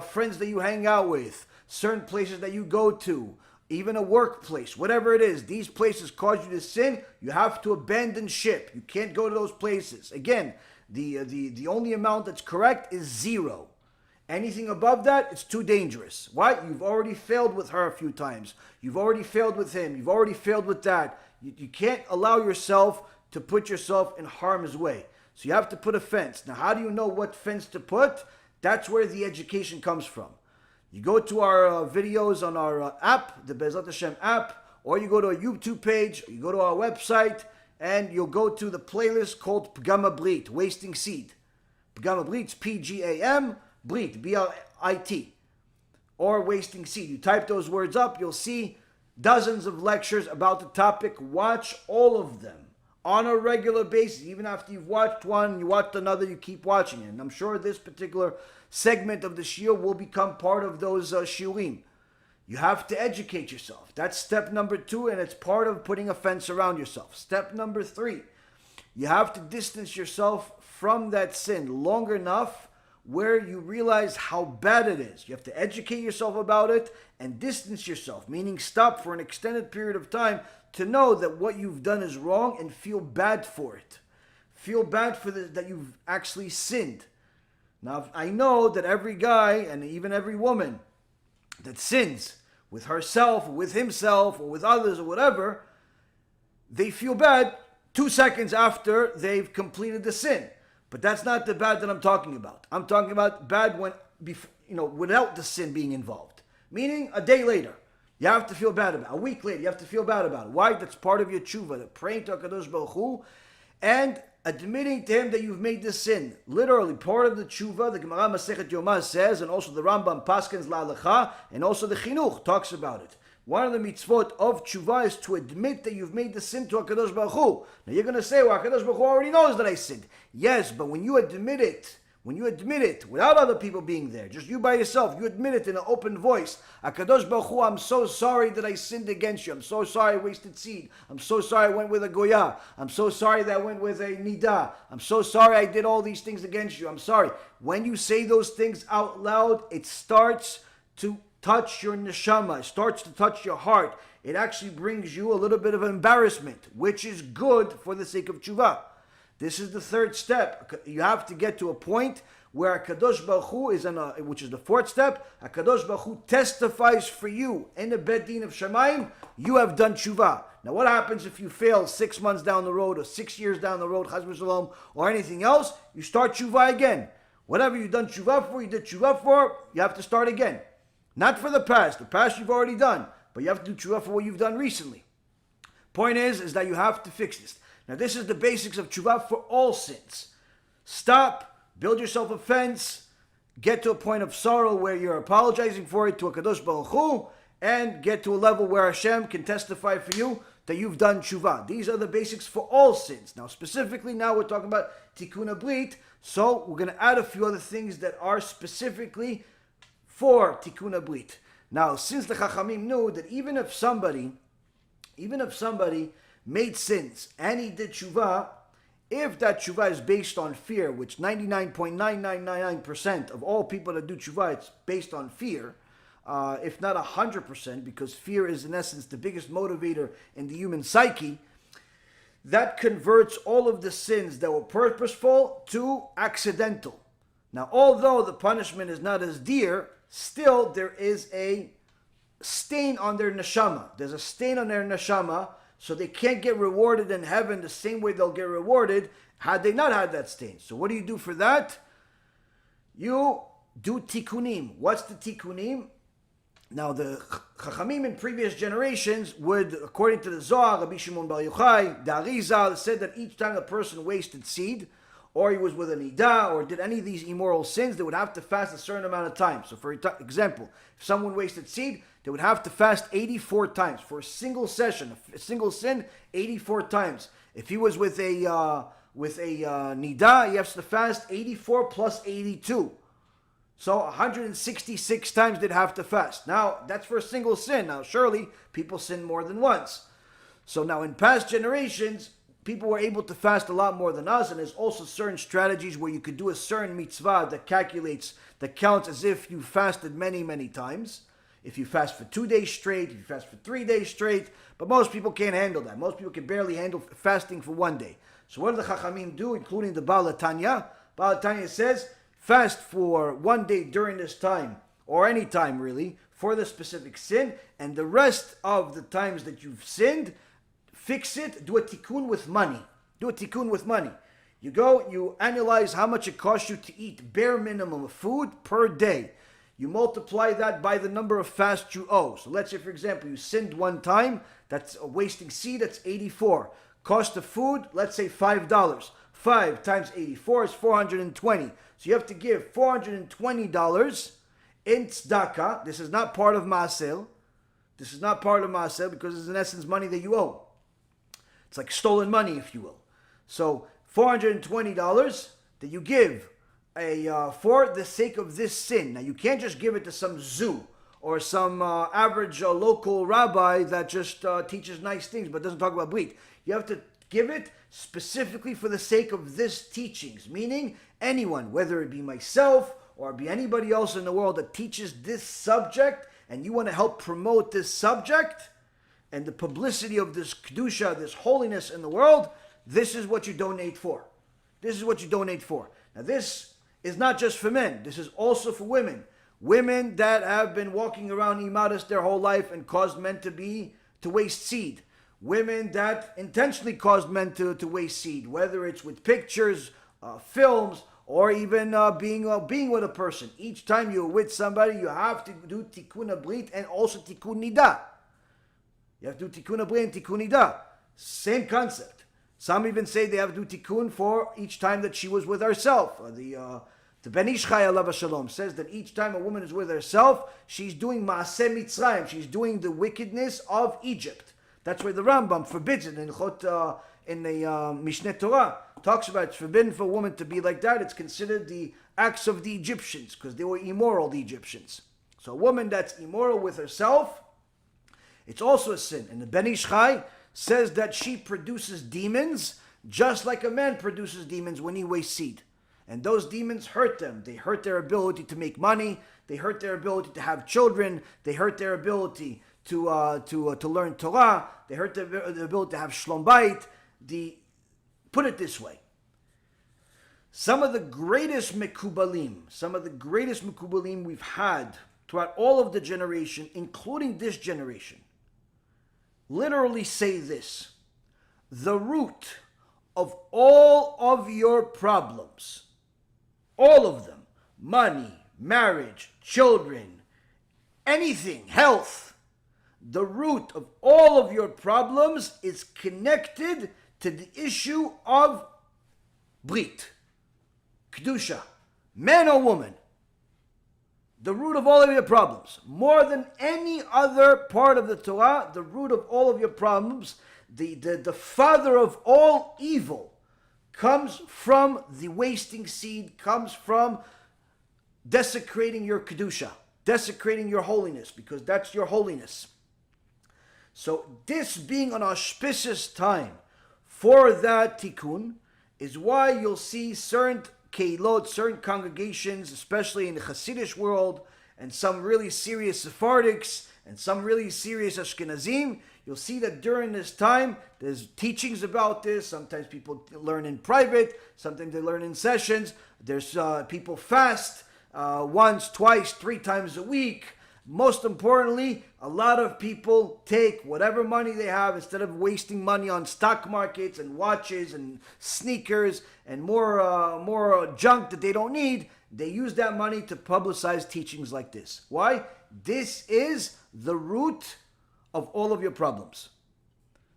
friends that you hang out with, certain places that you go to, even a workplace, whatever it is, these places cause you to sin, you have to abandon ship. You can't go to those places. Again, the only amount that's correct is 0. Anything above that, it's too dangerous. Why? You've already failed with her a few times. You've already failed with him. You've already failed with that. You can't allow yourself to put yourself in harm's way. So you have to put a fence. Now, how do you know what fence to put? That's where the education comes from. You go to our videos on our app, the Bezrat Hashem app, or you go to a YouTube page, or you go to our website, and you'll go to the playlist called Pgam Brit, Wasting Seed. Pgam Brit, P-G-A-M, Brit, B-R-I-T, or Wasting Seed. You type those words up, you'll see dozens of lectures about the topic. Watch all of them on a regular basis. Even after you've watched one, you watched another, you keep watching it. And I'm sure this particular segment of the shiur will become part of those shiurim. You have to educate yourself. That's step number 2, and it's part of putting a fence around yourself. Step number 3, you have to distance yourself from that sin long enough where you realize how bad it is. You have to educate yourself about it and distance yourself, meaning stop for an extended period of time to know that what you've done is wrong and feel bad for it. Feel bad for that you've actually sinned. Now, I know that every guy and even every woman that sins with herself, or with himself, or with others, or whatever, they feel bad 2 seconds after they've completed the sin. But that's not the bad that I'm talking about. I'm talking about bad when, without the sin being involved. Meaning, a day later, you have to feel bad about it. A week later, you have to feel bad about it. Why? That's part of your tshuva, that praying to HaKadosh Baruch Hu, and admitting to him that you've made this sin. Literally, part of the tshuva, the Gemara Masechet Yomah says, and also the Rambam Paskins La'alecha, and also the Chinuch talks about it. One of the mitzvot of tshuva is to admit that you've made the sin to HaKadosh Baruch Hu. Now you're going to say, well, HaKadosh Baruch Hu already knows that I sinned. Yes, but when you admit it, without other people being there, just you by yourself, you admit it in an open voice. HaKadosh Baruch Hu, I'm so sorry that I sinned against you. I'm so sorry I wasted seed. I'm so sorry I went with a goyah. I'm so sorry that I went with a niddah. I'm so sorry I did all these things against you. I'm sorry. When you say those things out loud, it starts to touch your neshama. It starts to touch your heart. It actually brings you a little bit of embarrassment, which is good for the sake of tshuva. This is the third step. You have to get to a point where HaKadosh Baruch Hu is which is the fourth step. HaKadosh Baruch Hu testifies for you in the bet din of Shamayim, you have done tshuva. Now what happens if you fail 6 months down the road, or 6 years down the road, Chas v'shalom, or anything else? You start tshuva again. Whatever you've done tshuva for, you did tshuva for, you have to start again. Not for the past. The past you've already done, but you have to do tshuva for what you've done recently. Point is that you have to fix this. Now this is the basics of tshuva for all sins. Stop, build yourself a fence, get to a point of sorrow where you're apologizing for it to HaKadosh Baruch Hu, and get to a level where Hashem can testify for you that you've done tshuva. These are the basics for all sins. Now specifically, now we're talking about Tikkun HaBrit, so we're going to add a few other things that are specifically for Tikkun HaBrit. Now, since the Chachamim knew that even if somebody made sins and he did tshuva, if that tshuva is based on fear, which 99.9999% of all people that do tshuva, it's based on fear, if not 100%, because fear is in essence the biggest motivator in the human psyche, that converts all of the sins that were purposeful to accidental. Now, although the punishment is not as dear, still there is a stain on their neshama. There's a stain on their neshama, so they can't get rewarded in heaven the same way they'll get rewarded had they not had that stain. So what do you do for that? You do tikkunim. What's the tikkunim? Now the Chachamim in previous generations would, according to the Zohar, Rabbi Shimon Bar Yochai, the Arizal, said that each time a person wasted seed, or he was with a Niddah, or did any of these immoral sins, they would have to fast a certain amount of time. So for example, if someone wasted seed, they would have to fast 84 times for a single session, a single sin, 84 times. If he was with a Niddah, he has to fast 84 plus 82. So 166 times they'd have to fast. Now, that's for a single sin. Now, surely people sin more than once. So now in past generations, people were able to fast a lot more than us, and there's also certain strategies where you could do a certain mitzvah that counts as if you fasted many, many times. If you fast for 2 days straight, if you fast for 3 days straight, but most people can't handle that. Most people can barely handle fasting for 1 day. So what do the Chachamim do, including the Baal HaTanya? Baal HaTanya says, fast for 1 day during this time, or any time really, for the specific sin, and the rest of the times that you've sinned, fix it, do a tikkun with money. Do a tikkun with money. You go, you analyze how much it costs you to eat bare minimum of food per day. You multiply that by the number of fasts you owe. So let's say, for example, you sinned 1 time, that's wasting seed, that's 84. Cost of food, let's say $5. 5 times 84 is 420. So you have to give $420 in tzedakah. This is not part of Maasel. This is not part of Maasel because it's in essence money that you owe. It's like stolen money, if you will. So $420 that you give for the sake of this sin. Now you can't just give it to some zoo or some average local rabbi that just teaches nice things but doesn't talk about Brit. You have to give it specifically for the sake of this teachings, meaning anyone, whether it be myself or be anybody else in the world that teaches this subject, and you want to help promote this subject and the publicity of this kedusha, this holiness in the world, this is what you donate for. This is what you donate for. Now this is not just for men. This is also for women. Women that have been walking around immodest their whole life and caused men to waste seed. Women that intentionally caused men to waste seed, whether it's with pictures, films, or even being with a person. Each time you're with somebody, you have to do Tikkun HaBrit and also Tikkun Niddah. You have to do Tikkun HaBrit and Tikkun Niddah. Same concept. Some even say they have to do Tikkun for each time that she was with herself. The Ben Ish Chai Alav Shalom says that each time a woman is with herself, she's doing Maaseh Mitzrayim. She's doing the wickedness of Egypt. That's why the Rambam forbids it in the Mishneh Torah. Talks about it's forbidden for a woman to be like that. It's considered the acts of the Egyptians because they were immoral, the Egyptians. So a woman that's immoral with herself, it's also a sin. And the Ben Ish Chai says that she produces demons just like a man produces demons when he wastes seed. And those demons hurt them. They hurt their ability to make money. They hurt their ability to have children. They hurt their ability to learn Torah. They hurt their ability to have Shlom Bayit. Put it this way. Some of the greatest mekubalim we've had throughout all of the generation, including this generation, literally say this: the root of all of your problems, all of them, money, marriage, children, anything, health, the root of all of your problems is connected to the issue of Brit, Kedusha, man or woman. The root of all of your problems, more than any other part of the Torah, the root of all of your problems, the father of all evil, comes from the wasting seed, comes from desecrating your Kedusha, desecrating your holiness, because that's your holiness. So this being an auspicious time for that tikkun is why you'll see certain keilot, certain congregations, especially in the Hasidic world, and some really serious Sephardics, and some really serious Ashkenazim, you'll see that during this time, there's teachings about this. Sometimes people learn in private, sometimes they learn in sessions. There's people fast once, twice, 3 times a week. Most importantly, a lot of people take whatever money they have, instead of wasting money on stock markets and watches and sneakers and more junk that they don't need, they use that money to publicize teachings like this. Why? This is the root of all of your problems.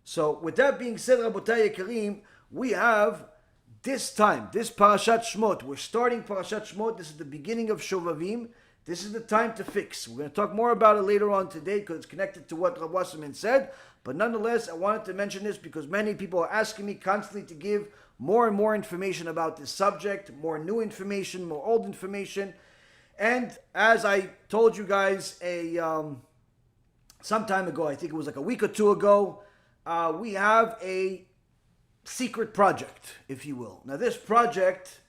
So with that being said, Rabotai Yekarim, we have this time, this Parashat Shemot. We're starting Parashat Shemot. This is the beginning of Shovavim. This is the time to fix. We're going to talk more about it later on today because it's connected to what Rav Wasserman said. But nonetheless, I wanted to mention this because many people are asking me constantly to give more and more information about this subject, more new information, more old information. And as I told you guys some time ago, I think it was like a week or 2 ago, we have a secret project, if you will. Now this project,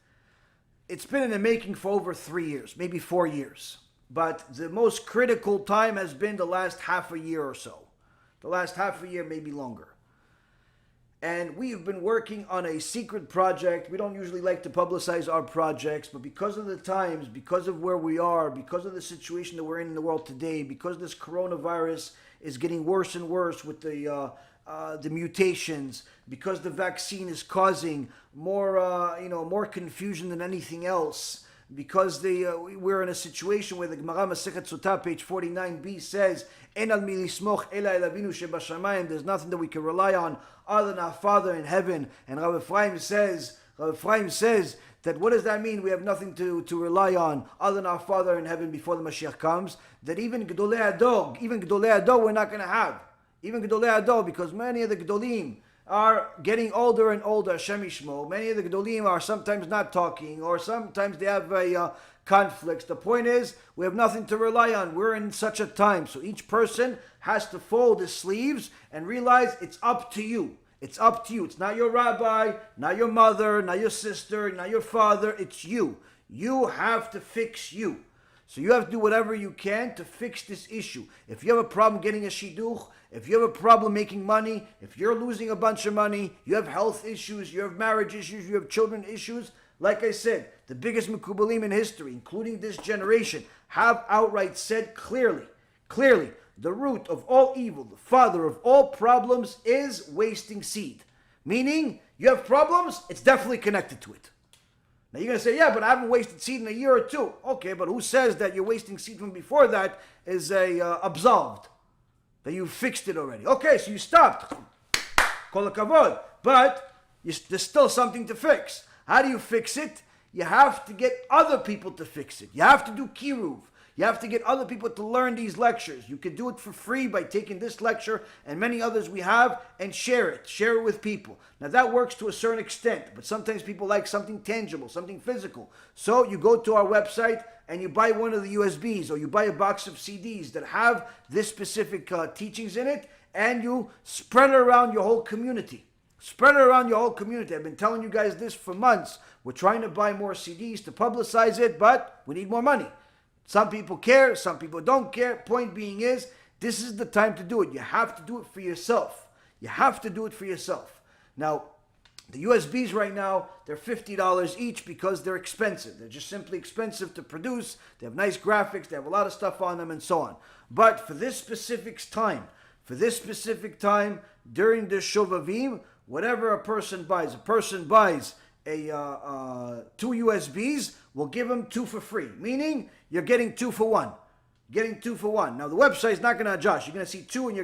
it's been in the making for over 3 years, maybe 4 years. But the most critical time has been the last half a year or so. The last half a year, maybe longer. And we've been working on a secret project. We don't usually like to publicize our projects, but because of the times, because of where we are, because of the situation that we're in the world today, because this coronavirus is getting worse and worse with the mutations, because the vaccine is causing more confusion than anything else, because we're in a situation where the Gemara Masechet Sotah, page 49b, says, "En al mi lismoch ela el Avinu shebashamayim." There's nothing that we can rely on other than our Father in heaven. And Rav Efraim says that what does that mean? We have nothing to rely on other than our Father in heaven before the Mashiach comes. That even Gedolei Ador we're not going to have. Even Gedolei Ador, because many of the Gedolim are getting older and older, Hashem Yishmo. Many of the Gedolim are sometimes not talking, or sometimes they have conflicts. The point is, we have nothing to rely on. We're in such a time. So each person has to fold his sleeves and realize it's up to you. It's up to you. It's not your rabbi, not your mother, not your sister, not your father. It's you. You have to fix you. So you have to do whatever you can to fix this issue. If you have a problem getting a shidduch, if you have a problem making money, if you're losing a bunch of money, you have health issues, you have marriage issues, you have children issues, like I said, the biggest mekubalim in history, including this generation, have outright said clearly, the root of all evil, the father of all problems is wasting seed. Meaning, you have problems, it's definitely connected to it. Now you're going to say, yeah, but I haven't wasted seed in a year or two. Okay, but who says that you're wasting seed from before that is absolved? That you fixed it already. Okay, so you stopped. Kol hakavod. But there's still something to fix. How do you fix it? You have to get other people to fix it. You have to do kiruv. You have to get other people to learn these lectures. You can do it for free by taking this lecture and many others we have and share it. Share it with people. Now that works to a certain extent, but sometimes people like something tangible, something physical. So you go to our website and you buy one of the USBs or you buy a box of CDs that have this specific teachings in it, and you spread it around your whole community. Spread it around your whole community. I've been telling you guys this for months. We're trying to buy more CDs to publicize it, but we need more money. Some people care, some people don't care. Point being is, this is the time to do it. You have to do it for yourself. You have to do it for yourself. Now, the USBs right now, they're $50 each because they're expensive. They're just simply expensive to produce. They have nice graphics. They have a lot of stuff on them and so on. But for this specific time, during the Shovavim, whatever a person buys a 2 USBs, we'll give them 2 for free. Meaning, you're getting 2 for 1. Now, the website's not going to adjust. You're going to see 2 and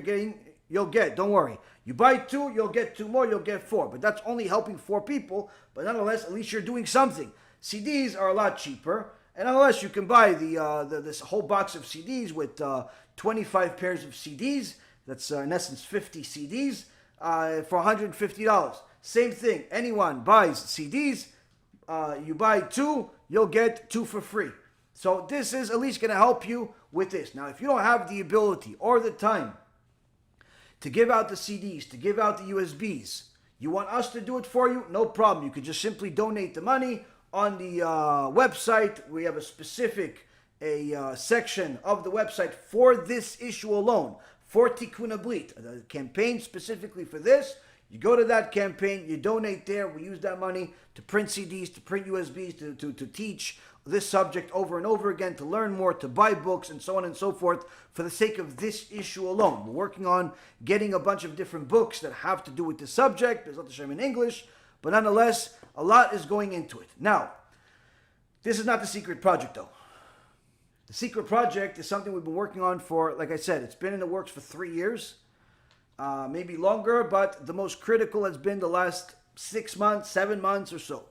you'll get, don't worry. You buy 2, you'll get 2 more, you'll get 4. But that's only helping 4 people. But nonetheless, at least you're doing something. CDs are a lot cheaper. And nonetheless, you can buy this whole box of CDs with 25 pairs of CDs. That's in essence 50 CDs for $150. Same thing. Anyone buys CDs, you buy 2, you'll get 2 for free. So this is at least going to help you with this. Now, if you don't have the ability or the time to give out the CDs, to give out the USBs, you want us to do it for you? No problem. You could just simply donate the money on the website. We have a specific section of the website for this issue alone, for Tikkun HaBrit, a campaign specifically for this. You go to that campaign, you donate there. We use that money to print CDs, to print USBs, to teach this subject over and over again, to learn more, to buy books, and so on and so forth, for the sake of this issue alone. We're working on getting a bunch of different books that have to do with this subject. There's B'ezrat Hashem in English, but nonetheless, a lot is going into it. Now, this is not the secret project, though. The secret project is something we've been working on for, like I said, it's been in the works for 3 years. Maybe longer, but the most critical has been the last 6 months, 7 months or so.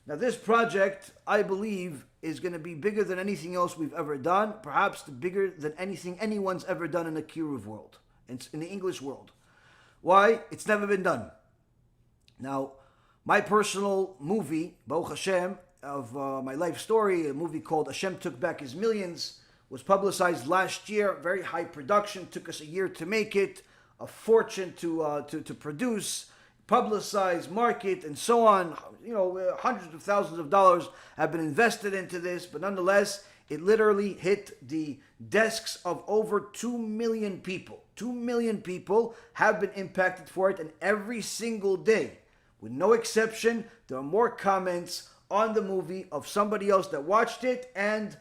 Now this project, I believe, is going to be bigger than anything else we've ever done, perhaps bigger than anything anyone's ever done in the Kiruv world, in the English world. Why? It's never been done. Now, my personal movie, Baruch Hashem, of my life story, a movie called Hashem Took Back His Millions, was publicized last year, very high production, took us a year to make it, a fortune to produce, publicize, market, and so on. You know, hundreds of thousands of dollars have been invested into this, but nonetheless, it literally hit the desks of over 2 million people. 2 million people have been impacted for it, and every single day, with no exception, there are more comments on the movie of somebody else that watched it and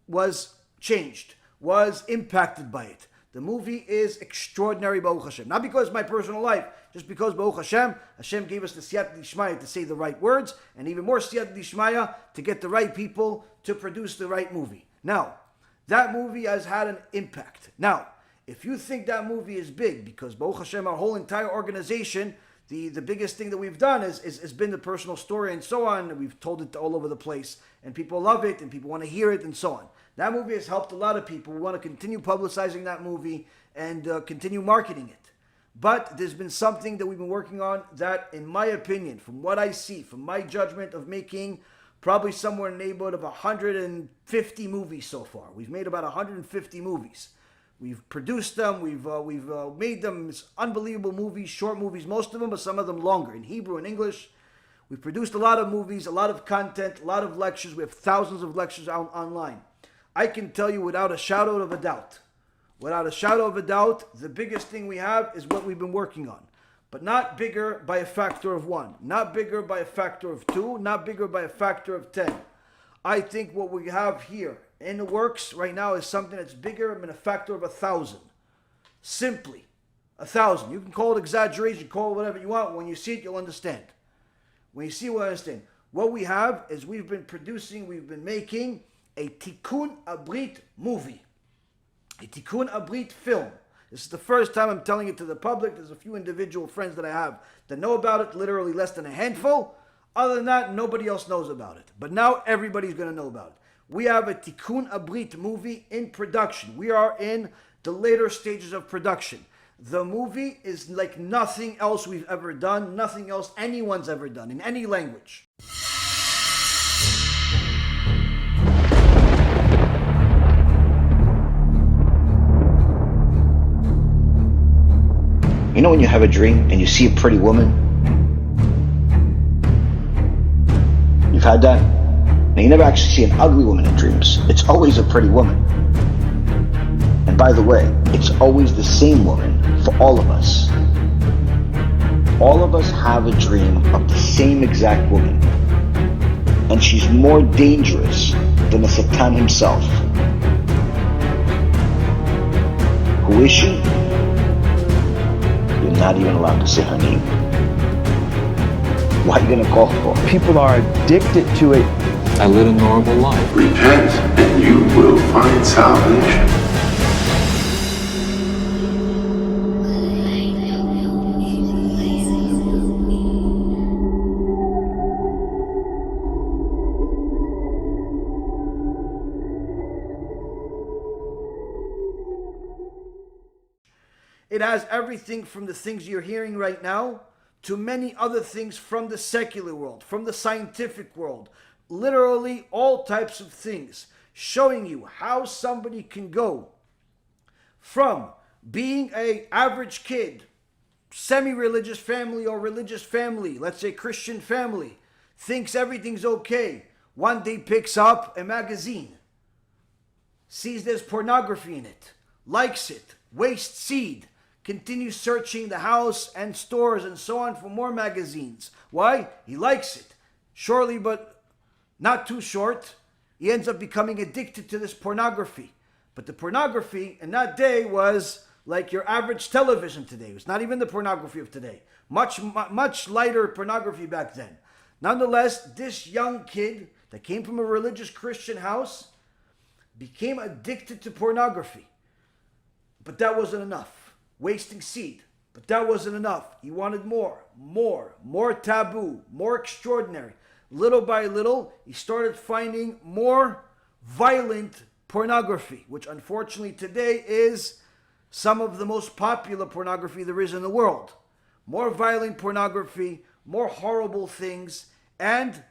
was changed, was impacted by it. The movie is extraordinary, Baruch Hashem. Not because of my personal life, just because Baruch Hashem, Hashem gave us the siyata d'ishmaya to say the right words, and even more siyata d'ishmaya to get the right people to produce the right movie. Now, that movie has had an impact. Now, if you think that movie is big, because Baruch Hashem, our whole entire organization, the biggest thing that we've done is been the personal story and so on. We've told it all over the place, and people love it, and people want to hear it, and so on. That movie has helped a lot of people. We want to continue publicizing that movie and continue marketing it. But there's been something that we've been working on that, in my opinion, from what I see, from my judgment of making probably somewhere in the neighborhood of 150 movies so far. We've made about 150 movies. We've produced them, we've made them. It's unbelievable movies, short movies, most of them, but some of them longer, in Hebrew and English. We've produced a lot of movies, a lot of content, a lot of lectures. We have thousands of lectures out online. I can tell you without a shadow of a doubt, the biggest thing we have is what we've been working on. But not bigger by a factor of 1, not bigger by a factor of 2, not bigger by a factor of 10. I think what we have here in the works right now is something that's bigger than a factor of 1,000. Simply 1,000. You can call it exaggeration, call it whatever you want. When you see it, you'll understand. When you see it, you'll understand. What we have is we've been making a Tikkun HaBrit movie. A Tikkun HaBrit film. This is the first time I'm telling it to the public. There's a few individual friends that I have that know about it, literally less than a handful. Other than that, nobody else knows about it. But now everybody's going to know about it. We have a Tikkun HaBrit movie in production. We are in the later stages of production. The movie is like nothing else we've ever done, nothing else anyone's ever done in any language. You know when you have a dream and you see a pretty woman? You've had that? Now you never actually see an ugly woman in dreams. It's always a pretty woman. And by the way, it's always the same woman for all of us. All of us have a dream of the same exact woman. And she's more dangerous than the Satan himself. Who is she? You're not even allowed to say her name. What are you going to call her for? People are addicted to it. I live a normal life. Repent and you will find salvation. It has everything from the things you're hearing right now to many other things from the secular world, from the scientific world. Literally all types of things, showing you how somebody can go from being an average kid, semi-religious family or religious family, let's say Christian family, thinks everything's okay. One day picks up a magazine, sees there's pornography in it, likes it, wastes seed, continues searching the house and stores and so on for more magazines. Why? He likes it. Surely, but not too short, he ends up becoming addicted to this pornography. But the pornography in that day was like your average television today. It was not even the pornography of today. Much lighter pornography back then. Nonetheless, this young kid that came from a religious Christian house became addicted to pornography. But that wasn't enough. Wasting seed. But that wasn't enough. He wanted more taboo, more extraordinary. Little by little, he started finding more violent pornography, which unfortunately today is some of the most popular pornography there is in the world. More violent pornography, more horrible things, and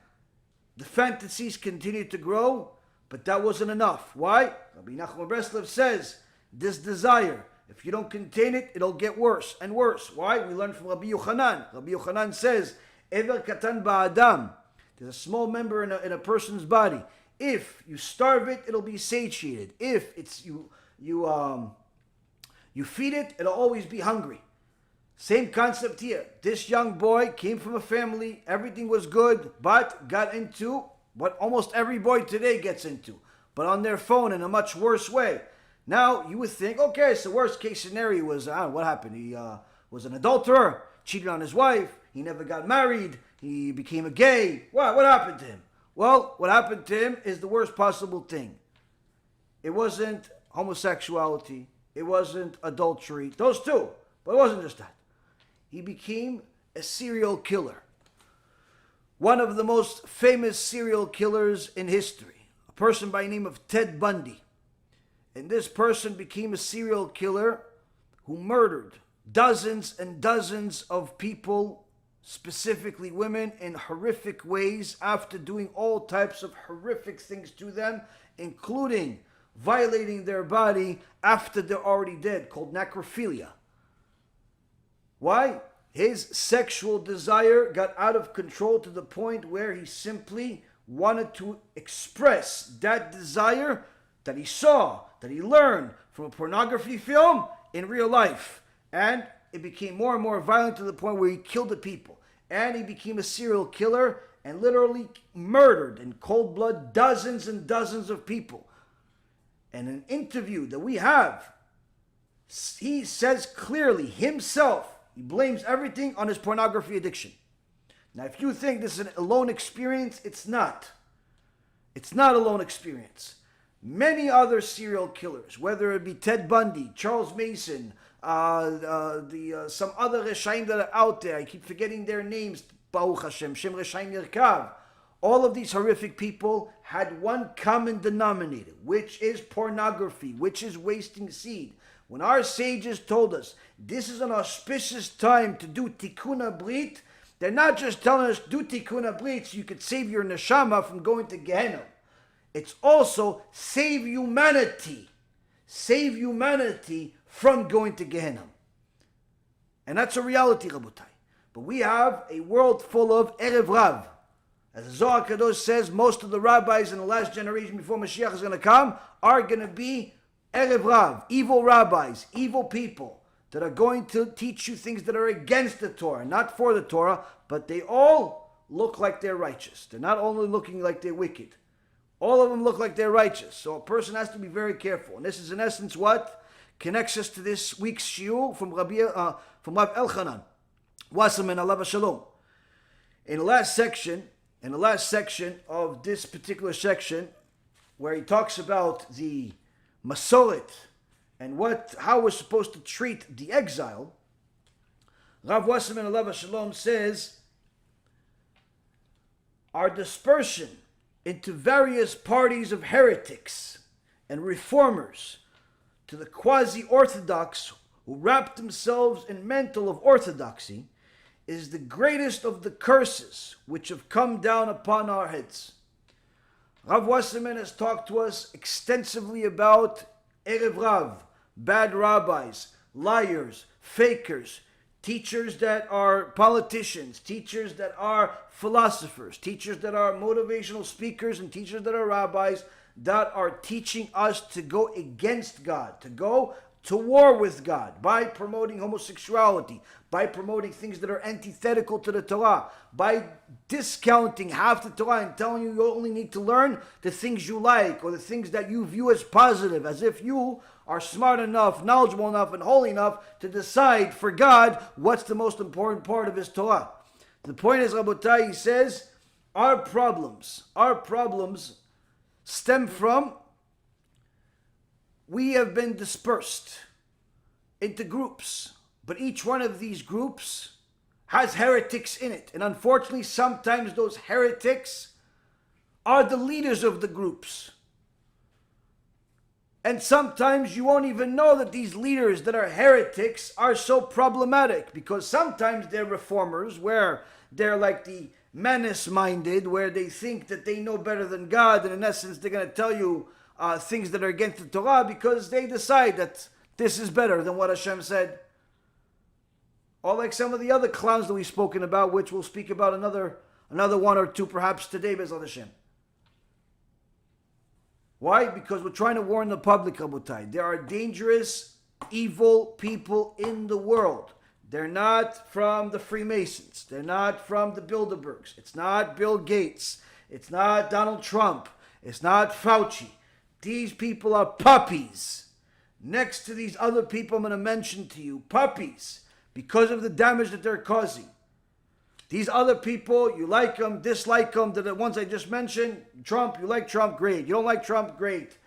the fantasies continued to grow, but that wasn't enough. Why? Rabbi Nachman MiBreslev says, this desire, if you don't contain it, it'll get worse and worse. Why? We learn from Rabbi Yochanan. Rabbi Yochanan says, Ever katan ba'adam, there's a small member in a person's body. If you starve it, it'll be satiated. If it's you feed it, it'll always be hungry. Same concept here. This young boy came from a family, everything was good, but got into what almost every boy today gets into, but on their phone in a much worse way. Now, you would think, okay, so worst case scenario was, what happened? He was an adulterer, cheated on his wife, he never got married, he became a gay. What happened to him? Well, what happened to him is the worst possible thing. It wasn't homosexuality, it wasn't adultery, those two, but it wasn't just that. He became a serial killer. One of the most famous serial killers in history, a person by the name of Ted Bundy. And this person became a serial killer who murdered dozens and dozens of people, specifically women, in horrific ways after doing all types of horrific things to them, including violating their body after they're already dead, called necrophilia. Why? His sexual desire got out of control to the point where he simply wanted to express that desire that he saw, that he learned from a pornography film in real life. And it became more and more violent to the point where he killed the people. And he became a serial killer and literally murdered in cold blood dozens and dozens of people. And an interview that we have, he says clearly himself, he blames everything on his pornography addiction. Now, if you think this is an alone experience, it's not. It's not a lone experience. Many other serial killers, whether it be Ted Bundy, Charles Mason, some other Reshaim that are out there, I keep forgetting their names, Baruch Hashem, Shem Reshaim Yerkav. All of these horrific people had one common denominator, which is pornography, which is wasting seed. When our sages told us this is an auspicious time to do Tikkun HaBrit, they're not just telling us do Tikkun HaBrit so you could save your neshama from going to Gehinnom. It's also save humanity. Save humanity from going to Gehinnom. And that's a reality, Rabotai. But we have a world full of Erev Rav. As the Zohar HaKadosh says, most of the rabbis in the last generation before Mashiach is going to come are going to be Erev Rav, evil rabbis, evil people that are going to teach you things that are against the Torah, not for the Torah, but they all look like they're righteous. They're not only looking like they're wicked. All of them look like they're righteous. So a person has to be very careful. And this is in essence what connects us to this week's shiur from Rav Elchanan Wasserman Alav Shalom. In the last section of this particular section, where he talks about the Masoret and how we're supposed to treat the exile, Rav Wasserman Alav Shalom says, our dispersion into various parties of heretics and reformers, to the quasi-orthodox who wrap themselves in mantle of orthodoxy, is the greatest of the curses which have come down upon our heads. Rav Wasserman has talked to us extensively about Erev Rav, bad rabbis, liars, fakers, teachers that are politicians, teachers that are philosophers, teachers that are motivational speakers, and teachers that are rabbis that are teaching us to go against God, to go to war with God by promoting homosexuality, by promoting things that are antithetical to the Torah, by discounting half the Torah and telling you only need to learn the things you like or the things that you view as positive, as if you are smart enough, knowledgeable enough, and holy enough to decide for God what's the most important part of His Torah. The point is, Rabotai, he says, our problems stem from we have been dispersed into groups, but each one of these groups has heretics in it. And unfortunately, sometimes those heretics are the leaders of the groups. And sometimes you won't even know that these leaders that are heretics are so problematic, because sometimes they're reformers, where they're like the menace-minded, where they think that they know better than God, and in essence they're going to tell you things that are against the Torah because they decide that this is better than what Hashem said. Or like some of the other clowns that we've spoken about, which we'll speak about another one or two perhaps today, Be'ezrat Hashem. Why? Because we're trying to warn the public, Rabotai. There are dangerous, evil people in the world. They're not from the Freemasons. They're not from the Bilderbergs. It's not Bill Gates. It's not Donald Trump. It's not Fauci. These people are puppies. Next to these other people I'm going to mention to you, puppies, because of the damage that they're causing. These other people, you like them, dislike them, the ones I just mentioned. Trump, you like Trump, great. You don't like Trump, great.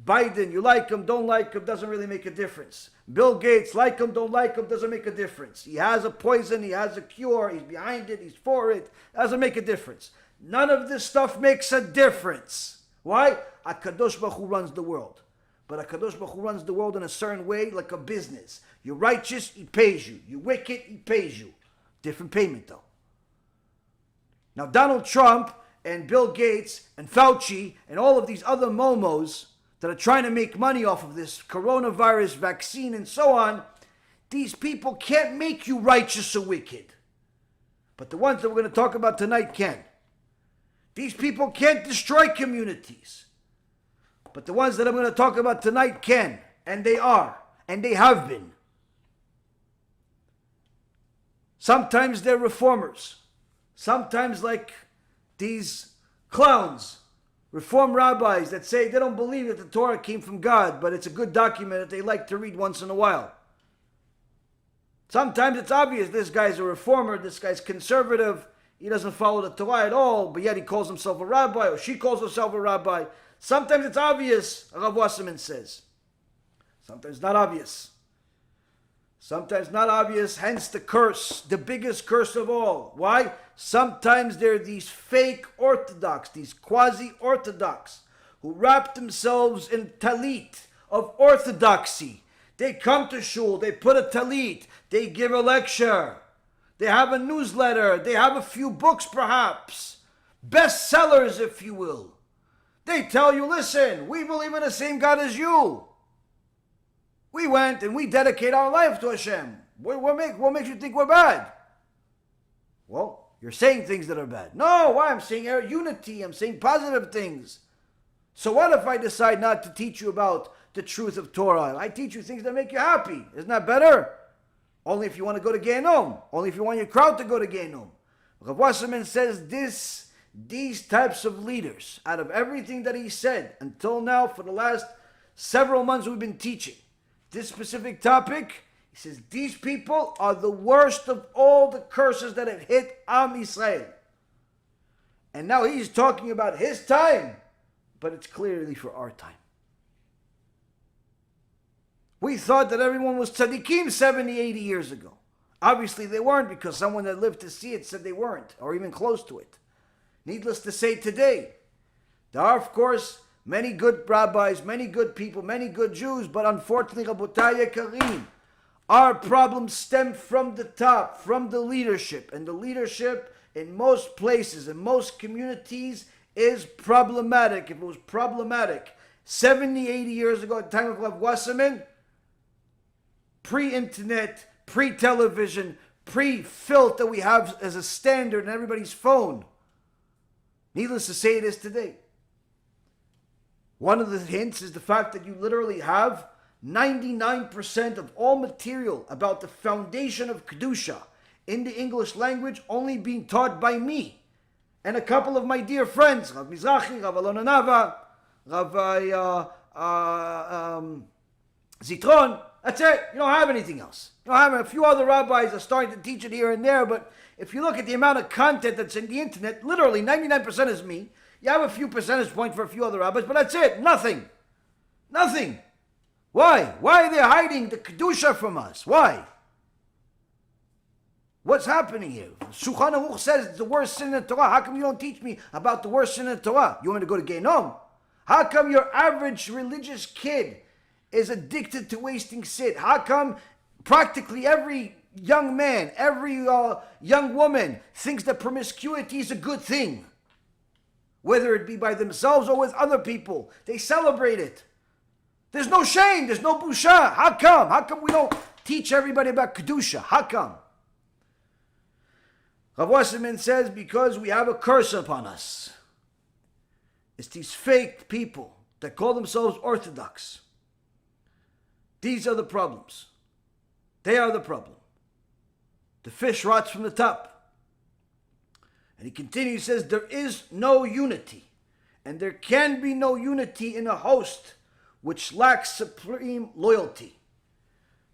Biden, you like him, don't like him, doesn't really make a difference. Bill Gates, like him, don't like him, doesn't make a difference. He has a poison, he has a cure, he's behind it, he's for it, doesn't make a difference. None of this stuff makes a difference. Why? HaKadosh Baruch Hu runs the world. But HaKadosh Baruch Hu runs the world in a certain way, like a business. You're righteous, He pays you. You're wicked, He pays you. Different payment though. Now Donald Trump and Bill Gates and Fauci and all of these other momos that are trying to make money off of this coronavirus vaccine and so on, these people can't make you righteous or wicked. But the ones that we're going to talk about tonight can. These people can't destroy communities. But the ones that I'm going to talk about tonight can. And they are. And they have been. Sometimes they're reformers. Sometimes like these clowns, Reform rabbis that say they don't believe that the Torah came from God, but it's a good document that they like to read once in a while. Sometimes it's obvious this guy's a reformer, this guy's conservative, he doesn't follow the Torah at all, but yet he calls himself a rabbi, or she calls herself a rabbi. Sometimes it's obvious, Rav Wasserman says. Sometimes not obvious. Sometimes not obvious, hence the curse, the biggest curse of all. Why? Sometimes there are these fake Orthodox, these quasi-Orthodox, who wrap themselves in talit of orthodoxy. They come to shul, they put a talit, they give a lecture, they have a newsletter, they have a few books perhaps, bestsellers if you will. They tell you, listen, we believe in the same God as you. We went and we dedicate our life to Hashem. What makes you think we're bad? Well, you're saying things that are bad. No, why? I'm saying unity. I'm saying positive things. So what if I decide not to teach you about the truth of Torah? I teach you things that make you happy. Isn't that better? Only if you want to go to Gehinnom. Only if you want your crowd to go to Gehinnom. Rav Wasserman says these types of leaders, out of everything that he said until now, for the last several months we've been teaching this specific topic, he says these people are the worst of all the curses that have hit Am Yisrael. And now he's talking about his time, but it's clearly for our time. We thought that everyone was tzaddikim 70, 80 years ago. Obviously they weren't, because someone that lived to see it said they weren't, or even close to it. Needless to say, today, there are, of course, many good rabbis, many good people, many good Jews, but unfortunately, Rabotai Yekarim, our problems stem from the top, from the leadership. And the leadership in most places, in most communities, is problematic. If it was problematic 70, 80 years ago at the time of Rav Wasserman, pre-internet, pre-television, pre-filth that we have as a standard in everybody's phone, needless to say, it is today. One of the hints is the fact that you literally have 99% of all material about the foundation of Kedusha in the English language only being taught by me and a couple of my dear friends, Rav Mizrahi, Rav Alonanava, Rav Zitron. That's it. You don't have anything else. You don't have a few other rabbis are starting to teach it here and there, but if you look at the amount of content that's in the internet, literally 99% is me. You have a few percentage points for a few other rabbis, but that's it. Nothing. Nothing. Why? Why are they hiding the Kedusha from us? Why? What's happening here? Shulchan Aruch says it's the worst sin in the Torah. How come you don't teach me about the worst sin in the Torah? You want me to go to Gehinnom? How come your average religious kid is addicted to wasting sid? How come practically every young man, every young woman thinks that promiscuity is a good thing? Whether it be by themselves or with other people. They celebrate it. There's no shame. There's no busha. How come? How come we don't teach everybody about Kedusha? How come? Rav Wasserman says because we have a curse upon us. It's these fake people that call themselves Orthodox. These are the problems. They are the problem. The fish rots from the top. And he continues, says, there is no unity. And there can be no unity in a host which lacks supreme loyalty.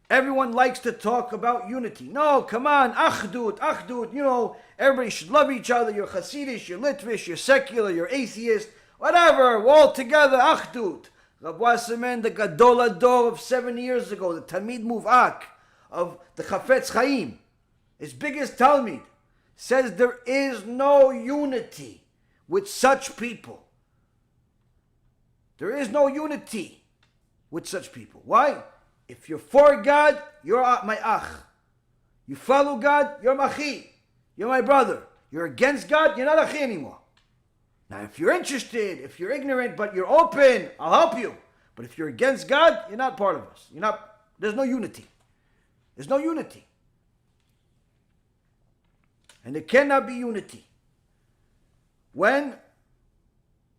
Everyone likes to talk about unity. No, come on, achdut, you know, everybody should love each other. You're Hasidish, you're Litvish, you're secular, you're atheist, whatever, we're all together, achdut. Rav Wasserman, the Gadol Ador of 7 years ago, the Talmid Muv'ak of the Chafetz Chaim, his biggest Talmid, says there is no unity with such people. There is no unity with such people. Why? If you're for God, you're my ach. You follow God, you're machi. You're my brother. You're against God, you're not achi anymore. Now, if you're interested, if you're ignorant, but you're open, I'll help you. But if you're against God, you're not part of us. There's no unity. There's no unity. And there cannot be unity when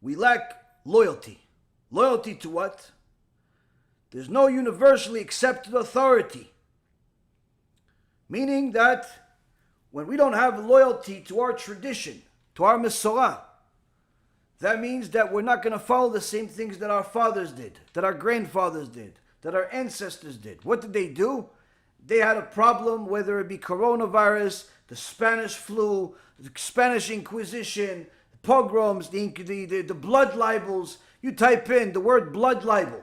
we lack loyalty. Loyalty to what? There's no universally accepted authority. Meaning that when we don't have loyalty to our tradition, to our Mesorah, That means that we're not going to follow the same things that our fathers did, that our grandfathers did, that our ancestors did. What did they do? They had a problem, whether it be coronavirus, the Spanish flu, the Spanish Inquisition, the pogroms, the blood libels. You type in the word blood libel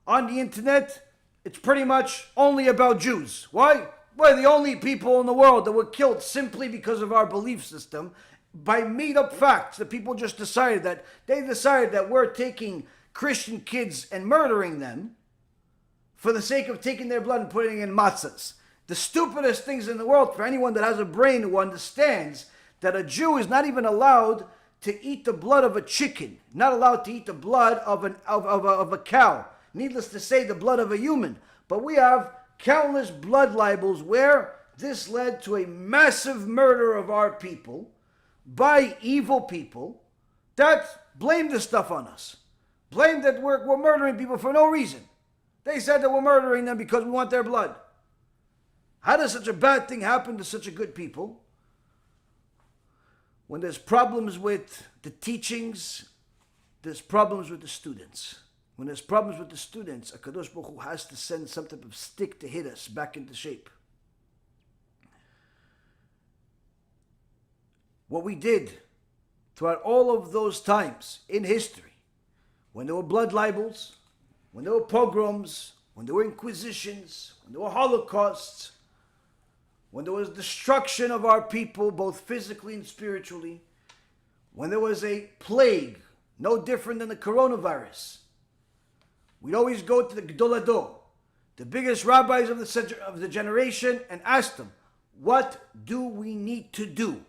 on the internet, it's pretty much only about Jews. Why? We're the only people in the world that were killed simply because of our belief system, by made-up facts that people just decided that. They decided that we're taking Christian kids and murdering them for the sake of taking their blood and putting it in matzahs. The stupidest things in the world for anyone that has a brain who understands that a Jew is not even allowed to eat the blood of a chicken, not allowed to eat the blood of a cow. Needless to say, the blood of a human. But we have countless blood libels where this led to a massive murder of our people by evil people that blame this stuff on us. Blame that we're murdering people for no reason. They said that we're murdering them because we want their blood. How does such a bad thing happen to such a good people? When there's problems with the teachings, there's problems with the students. When there's problems with the students, HaKadosh Baruch Hu has to send some type of stick to hit us back into shape. What we did throughout all of those times in history, when there were blood libels, when there were pogroms, when there were inquisitions, when there were holocausts, when there was destruction of our people, both physically and spiritually, when there was a plague, no different than the coronavirus, we'd always go to the Gedol Hador, the biggest rabbis of the generation, and ask them, what do we need to do?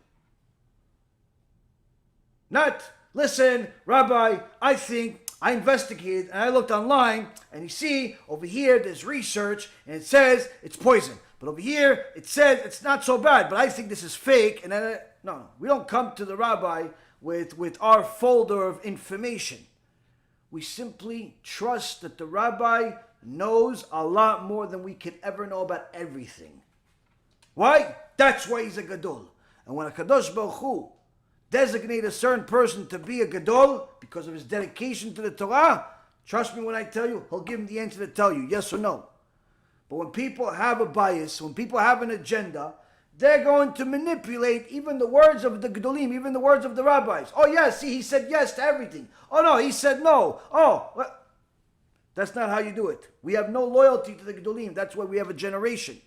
Not, listen, Rabbi, I think I investigated and I looked online and you see over here there's research and it says it's poison. But over here it says it's not so bad, but I think this is fake. And then, no, we don't come to the rabbi with our folder of information. We simply trust that the rabbi knows a lot more than we can ever know about everything. Why? That's why he's a gadol. And when a Kadosh Baruch Hu designate a certain person to be a gadol because of his dedication to the Torah, trust me when I tell you, he'll give him the answer to tell you, yes or no. But when people have a bias, when people have an agenda, they're going to manipulate even the words of the gedolim, even the words of the rabbis. Oh yeah, see, he said yes to everything. Oh no, he said no. Oh, well, that's not how you do it. We have no loyalty to the gedolim. That's why we have a generation.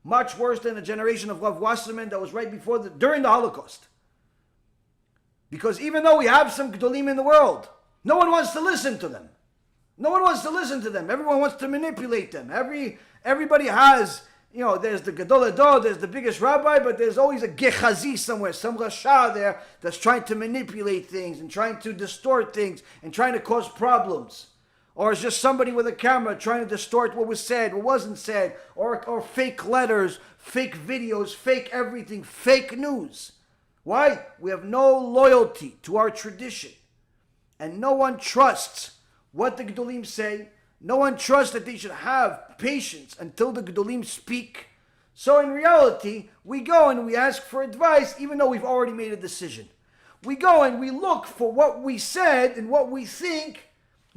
Much worse than a generation of Rav Wasserman that was right during the Holocaust. Because even though we have some Gedolim in the world, no one wants to listen to them. No one wants to listen to them. Everyone wants to manipulate them. Everybody has, there's the Gedol Hador, there's the biggest rabbi, but there's always a Gehazi somewhere, some Rasha there that's trying to manipulate things and trying to distort things and trying to cause problems. Or it's just somebody with a camera trying to distort what was said, what wasn't said, or fake letters, fake videos, fake everything, fake news. Why? We have no loyalty to our tradition. And no one trusts what the Gedolim say. No one trusts that they should have patience until the Gedolim speak. So in reality, we go and we ask for advice even though we've already made a decision. We go and we look for what we said and what we think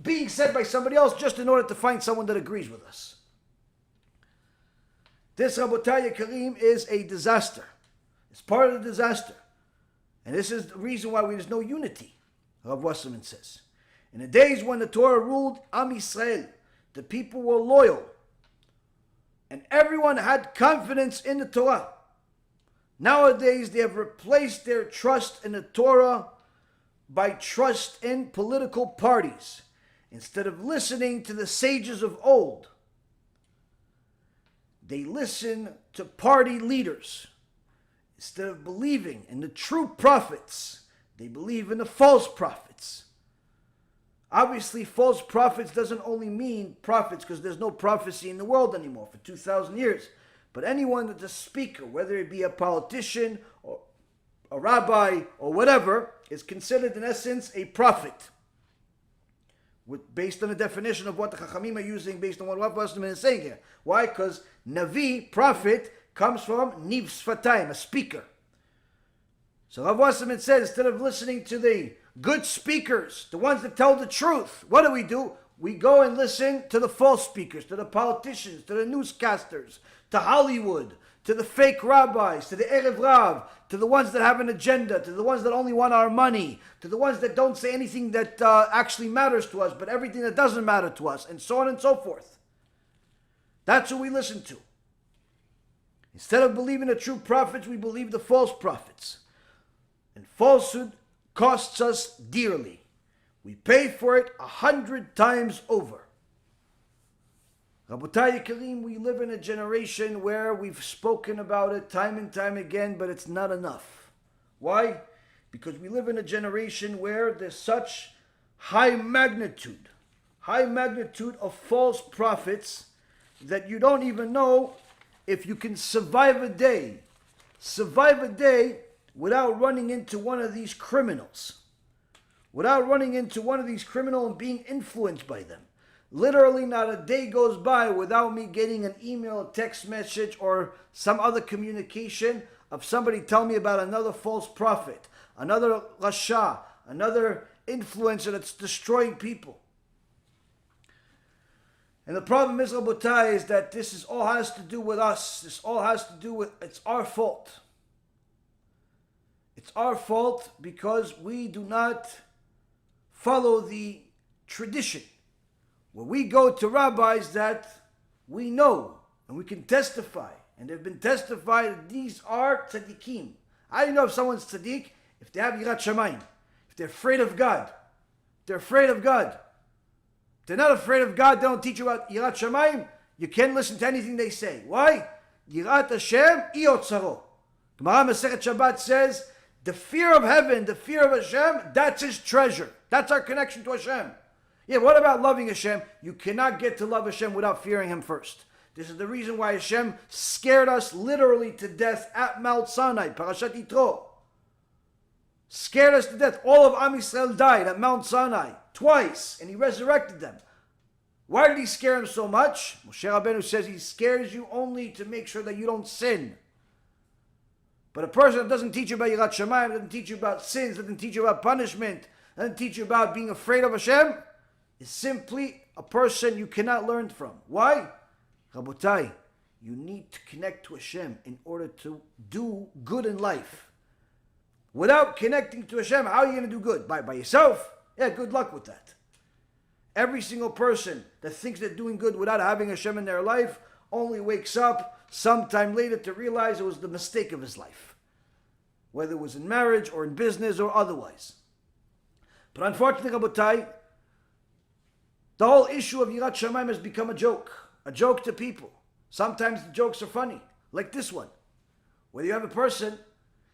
being said by somebody else just in order to find someone that agrees with us. This, Rabotai Karim, is a disaster. It's part of the disaster. And this is the reason why there's no unity, Rav Wasserman says. In the days when the Torah ruled Am Yisrael, the people were loyal. And everyone had confidence in the Torah. Nowadays, they have replaced their trust in the Torah by trust in political parties. Instead of listening to the sages of old, they listen to party leaders. Instead of believing in the true prophets, they believe in the false prophets. Obviously, false prophets doesn't only mean prophets because there's no prophecy in the world anymore for 2,000 years. But anyone that's a speaker, whether it be a politician or a rabbi or whatever, is considered in essence a prophet. Based on the definition of what the Chachamim are using, based on what Rav Wasserman is saying here. Why? Because Navi, prophet, comes from Niv Sfatayim, a speaker. So Rav Wasserman says, instead of listening to the good speakers, the ones that tell the truth, what do? We go and listen to the false speakers, to the politicians, to the newscasters, to Hollywood, to the fake rabbis, to the Erev Rav, to the ones that have an agenda, to the ones that only want our money, to the ones that don't say anything that actually matters to us, but everything that doesn't matter to us, and so on and so forth. That's who we listen to. Instead of believing the true prophets, we believe the false prophets. And falsehood costs us dearly. We pay for it 100 times over. Rabotai Yekarim, we live in a generation where we've spoken about it time and time again, but it's not enough. Why? Because we live in a generation where there's such high magnitude of false prophets that you don't even know if you can survive a day without running into one of these criminals. Without running into one of these criminals and being influenced by them. Literally not a day goes by without me getting an email, a text message, or some other communication of somebody telling me about another false prophet, another rasha, another influencer that's destroying people. And the problem is, Rabotai, is that this all has to do with us. This all has to do with, it's our fault. It's our fault because we do not follow the tradition, where we go to rabbis that we know and we can testify, and they've been testified that these are tzaddikim. How do you know if someone's tzaddik? If they have yirat shamayim, if they're afraid of God. They're afraid of God. If they're not afraid of God, they don't teach you about yirat shamayim, you can't listen to anything they say. Why? Yirat Hashem iotzaro. Gemara Masechet Shabbat says, the fear of heaven, the fear of Hashem, that's his treasure. That's our connection to Hashem. Yeah, what about loving Hashem? You cannot get to love Hashem without fearing Him first. This is the reason why Hashem scared us literally to death at Mount Sinai, Parashat Yitro. Scared us to death. All of Am Yisrael died at Mount Sinai twice, and He resurrected them. Why did He scare them so much? Moshe Rabbeinu says He scares you only to make sure that you don't sin. But a person that doesn't teach you about Yirat Shamayim, doesn't teach you about sins, doesn't teach you about punishment, doesn't teach you about being afraid of Hashem, is simply a person you cannot learn from. Why? Rabotai, you need to connect to Hashem in order to do good in life. Without connecting to Hashem, how are you going to do good? By yourself? Yeah, good luck with that. Every single person that thinks they're doing good without having Hashem in their life only wakes up sometime later to realize it was the mistake of his life. Whether it was in marriage or in business or otherwise. But unfortunately, Rabotai, the whole issue of Yirat Shamayim has become a joke to people. Sometimes the jokes are funny, like this one. Where you have a person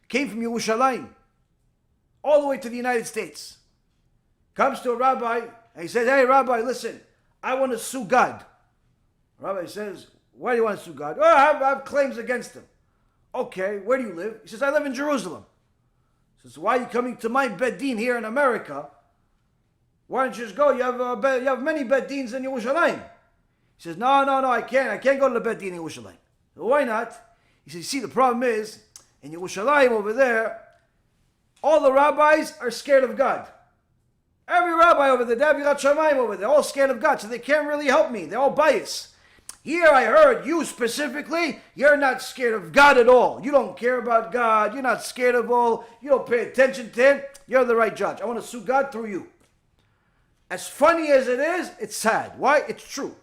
came from Yerushalayim all the way to the United States. Comes to a rabbi and he says, hey rabbi, listen, I want to sue God. The rabbi says, why do you want to sue God? Oh, I have claims against him. Okay, where do you live? He says, I live in Jerusalem. He says, why are you coming to my Beit Din here in America? Why don't you just go? You have many Beit Dins in Yerushalayim. He says, no, I can't go to the Beit Din in Yerushalayim. So why not? He says, see, the problem is, in Yerushalayim over there, all the rabbis are scared of God. Every rabbi over there, they have Yirat Shamayim over there, all scared of God, so they can't really help me. They're all biased. Here I heard you specifically, you're not scared of God at all. You don't care about God. You're not scared of all. You don't pay attention to Him. You're the right judge. I want to sue God through you. As funny as it is, it's sad. Why? It's true.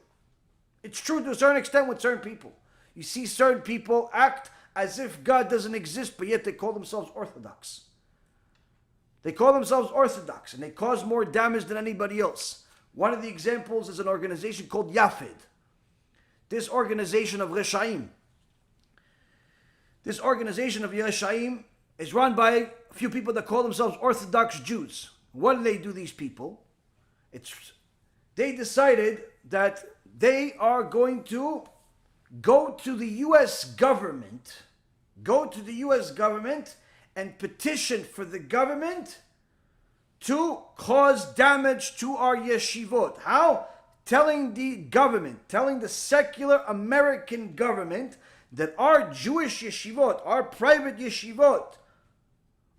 It's true to a certain extent with certain people. You see certain people act as if God doesn't exist, but yet they call themselves Orthodox. They call themselves Orthodox, and they cause more damage than anybody else. One of the examples is an organization called Yafid. This organization of Reshaim. This organization of Reshaim is run by a few people that call themselves Orthodox Jews. What do, these people? They decided that they are going to go to the U.S. government, and petition for the government to cause damage to our yeshivot. How? Telling the secular American government that our Jewish yeshivot, our private yeshivot,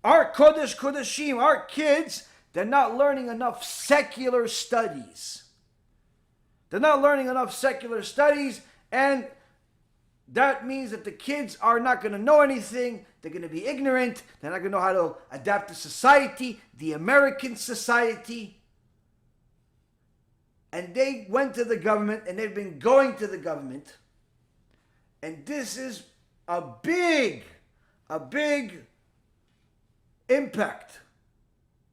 Our Kodesh Kodeshim, our kids, they're not learning enough secular studies. They're not learning enough secular studies, and that means that the kids are not going to know anything. They're going to be ignorant. They're not going to know how to adapt to society, the American society. And they went to the government, and they've been going to the government. And this is a big impact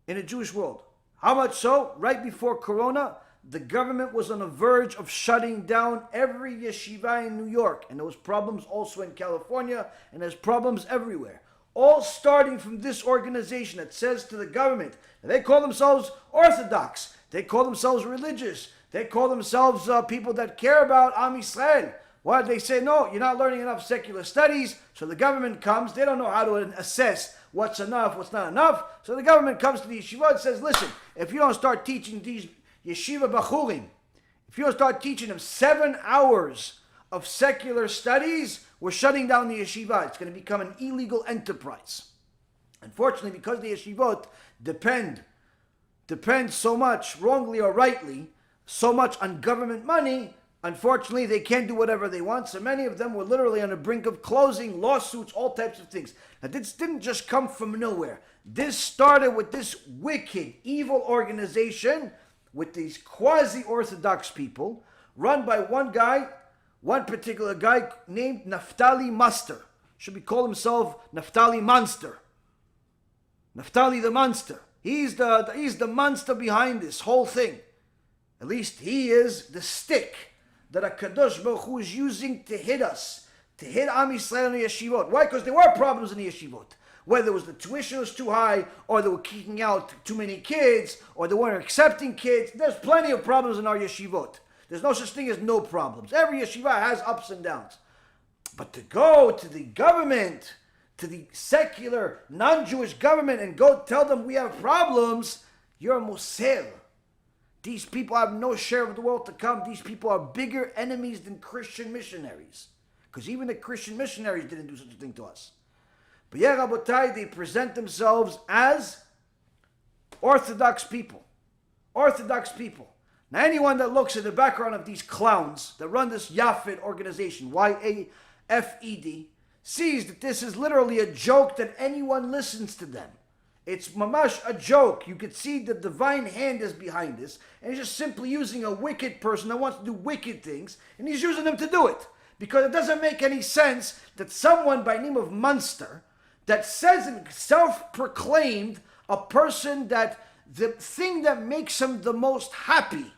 in the Jewish world. How much so? Right before Corona, the government was on the verge of shutting down every yeshiva in New York. And there was problems also in California, and there's problems everywhere. All starting from this organization that says to the government, they call themselves Orthodox, they call themselves religious, they call themselves people that care about Am Yisrael. Why? They say, no, you're not learning enough secular studies. So the government comes, they don't know how to assess what's enough, what's not enough. So the government comes to the yeshiva and says, listen, if you don't start teaching these yeshiva bachurim, if you don't start teaching them 7 hours of secular studies, we're shutting down the yeshiva. It's going to become an illegal enterprise. Unfortunately, because the yeshivot depend so much, wrongly or rightly, so much on government money, unfortunately, they can't do whatever they want. So many of them were literally on the brink of closing, lawsuits, all types of things. Now, this didn't just come from nowhere. This started with this wicked, evil organization with these quasi-Orthodox people run by one particular guy named Naftali Monster. Should be called himself Naftali Monster. Naftali the Monster. He's the monster behind this whole thing. At least he is the stick that HaKadosh Baruch Hu is using to hit us, to hit Am Yisrael and the yeshivot. Why? Because there were problems in the yeshivot. Whether it was the tuition was too high, or they were kicking out too many kids, or they weren't accepting kids. There's plenty of problems in our yeshivot. There's no such thing as no problems. Every yeshiva has ups and downs. But to go to the government, to the secular, non-Jewish government, and go tell them we have problems, you're a moser. These people have no share of the world to come. These people are bigger enemies than Christian missionaries. Because even the Christian missionaries didn't do such a thing to us. But yeah, Rabotai, they present themselves as Orthodox people. Orthodox people. Now anyone that looks at the background of these clowns that run this Yafed organization, Y-A-F-E-D, sees that this is literally a joke that anyone listens to them. It's mamash a joke. You could see the divine hand is behind this, and he's just simply using a wicked person that wants to do wicked things, and he's using them to do it. Because it doesn't make any sense that someone by name of Munster, that says self-proclaimed a person that the thing that makes him the most happy,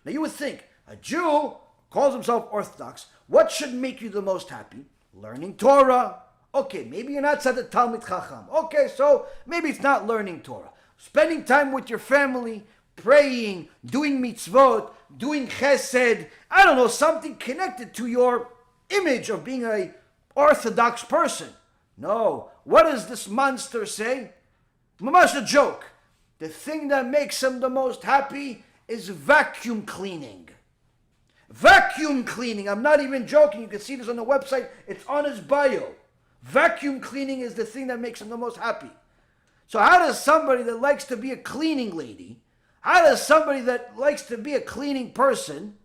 now you would think, a Jew calls himself Orthodox, what should make you the most happy? Learning Torah. Okay, maybe you're not such a Talmid Chacham. Okay, so maybe it's not learning Torah. Spending time with your family, praying, doing mitzvot, doing chesed, I don't know, something connected to your image of being a Orthodox person. No, what does this monster say? Mamash a joke. The thing that makes him the most happy is vacuum cleaning. Vacuum cleaning, I'm not even joking, you can see this on the website, it's on his bio. Vacuum cleaning is the thing that makes him the most happy. So how does somebody that likes to be a cleaning lady, how does somebody that likes to be a cleaning person,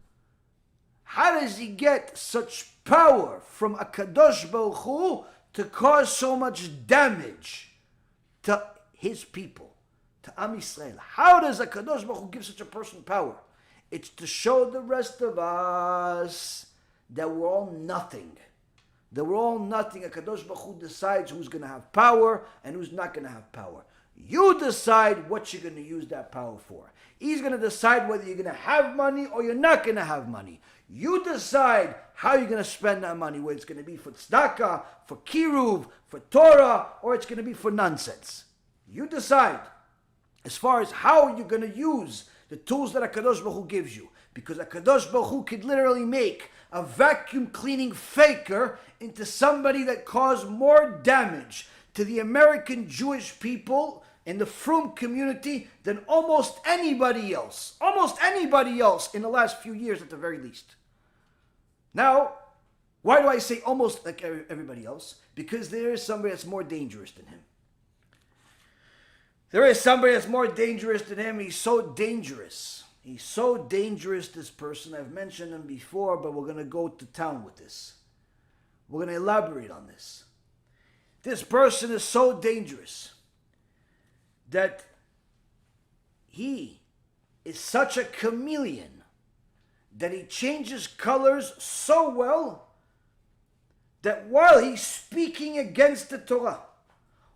how does he get such power from HaKadosh Baruch Hu to cause so much damage to his people, to Am Yisrael? How does HaKadosh Baruch Hu give such a person power? It's to show the rest of us that we're all nothing. That we're all nothing. HaKadosh Baruch Hu decides who's going to have power and who's not going to have power. You decide what you're going to use that power for. He's going to decide whether you're going to have money or you're not going to have money. You decide how you're going to spend that money, whether it's going to be for tzedakah, for kiruv, for Torah, or it's going to be for nonsense. You decide as far as how you're going to use the tools that HaKadosh Baruch Hu gives you. Because HaKadosh Baruch Hu could literally make a vacuum cleaning faker into somebody that caused more damage to the American Jewish people in the Frum community than almost anybody else. Almost anybody else in the last few years at the very least. Now, Why do I say almost like everybody else? Because there is somebody that's more dangerous than him. There is somebody that's more dangerous than him. He's so dangerous. He's so dangerous, this person. I've mentioned him before, but we're going to go to town with this. We're going to elaborate on this. This person is so dangerous that he is such a chameleon that he changes colors so well that while he's speaking against the Torah,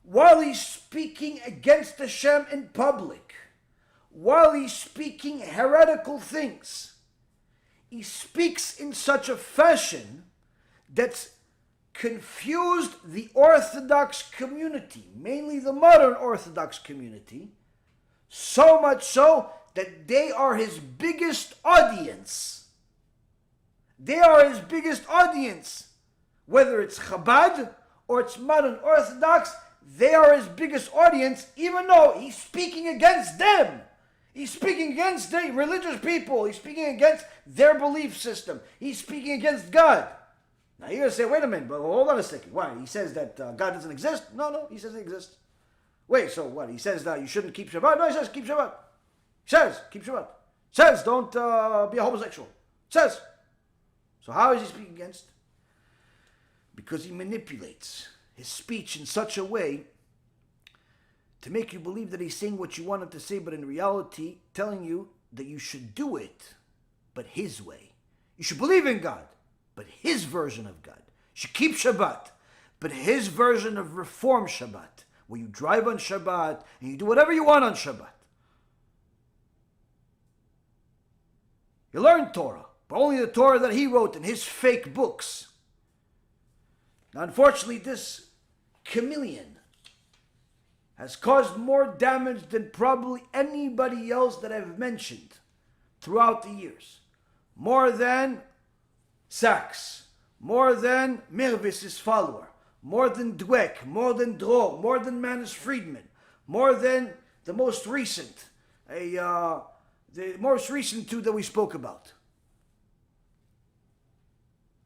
while he's speaking against Hashem in public, while he's speaking heretical things, he speaks in such a fashion that's confused the Orthodox community, mainly the modern Orthodox community, so much so that they are his biggest audience. They are his biggest audience. Whether it's Chabad or it's modern Orthodox, they are his biggest audience, even though he's speaking against them. He's speaking against the religious people. He's speaking against their belief system. He's speaking against God. Now you're going to say, wait a minute, but hold on a second. Why? He says that God doesn't exist? No, he says he exists. Wait, so what? He says that you shouldn't keep Shabbat? No, he says keep Shabbat. He says keep Shabbat. He says don't be a homosexual. He says. So how is he speaking against? Because he manipulates his speech in such a way to make you believe that he's saying what you want him to say, but in reality telling you that you should do it, but his way. You should believe in God, but his version of God. You should keep Shabbat, but his version of Reform Shabbat, where you drive on Shabbat and you do whatever you want on Shabbat. You learn Torah, but only the Torah that he wrote in his fake books. Now, unfortunately, this chameleon has caused more damage than probably anybody else that I've mentioned throughout the years. More than Sachs, more than Mirvis, his follower, more than Dweck, more than Dror, more than Manus Friedman, more than the most recent, the most recent two that we spoke about.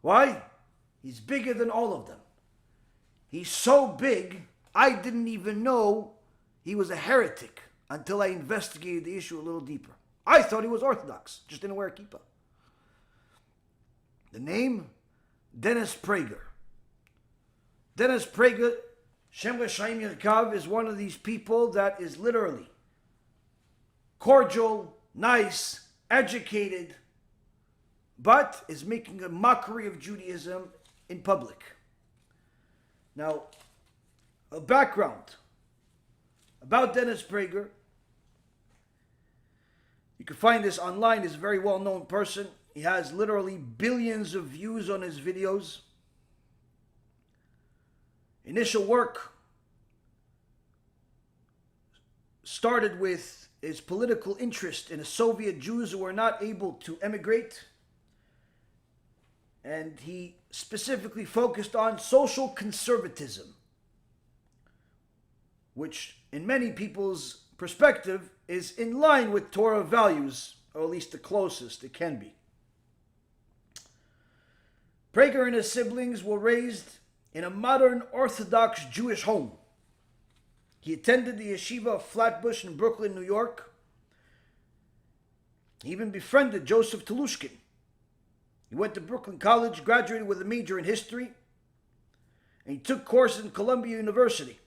Why? He's bigger than all of them. He's so big, I didn't even know he was a heretic until I investigated the issue a little deeper. I thought he was Orthodox, just didn't wear a kippah. The name? Dennis Prager. Dennis Prager, Shem Reshaim Yerkav, is one of these people that is literally cordial, nice, educated, but is making a mockery of Judaism in public. Now, a background about Dennis Prager. You can find this online. He's a very well-known person. He has literally billions of views on his videos. Initial work started with his political interest in the Soviet Jews who were not able to emigrate. And he specifically focused on social conservatism, which in many people's perspective is in line with Torah values, or at least the closest it can be. Prager and his siblings were raised in a modern Orthodox Jewish home. He attended the yeshiva of Flatbush in Brooklyn, New York. He even befriended Joseph Telushkin. He went to Brooklyn College, graduated with a major in history, and he took courses in Columbia University.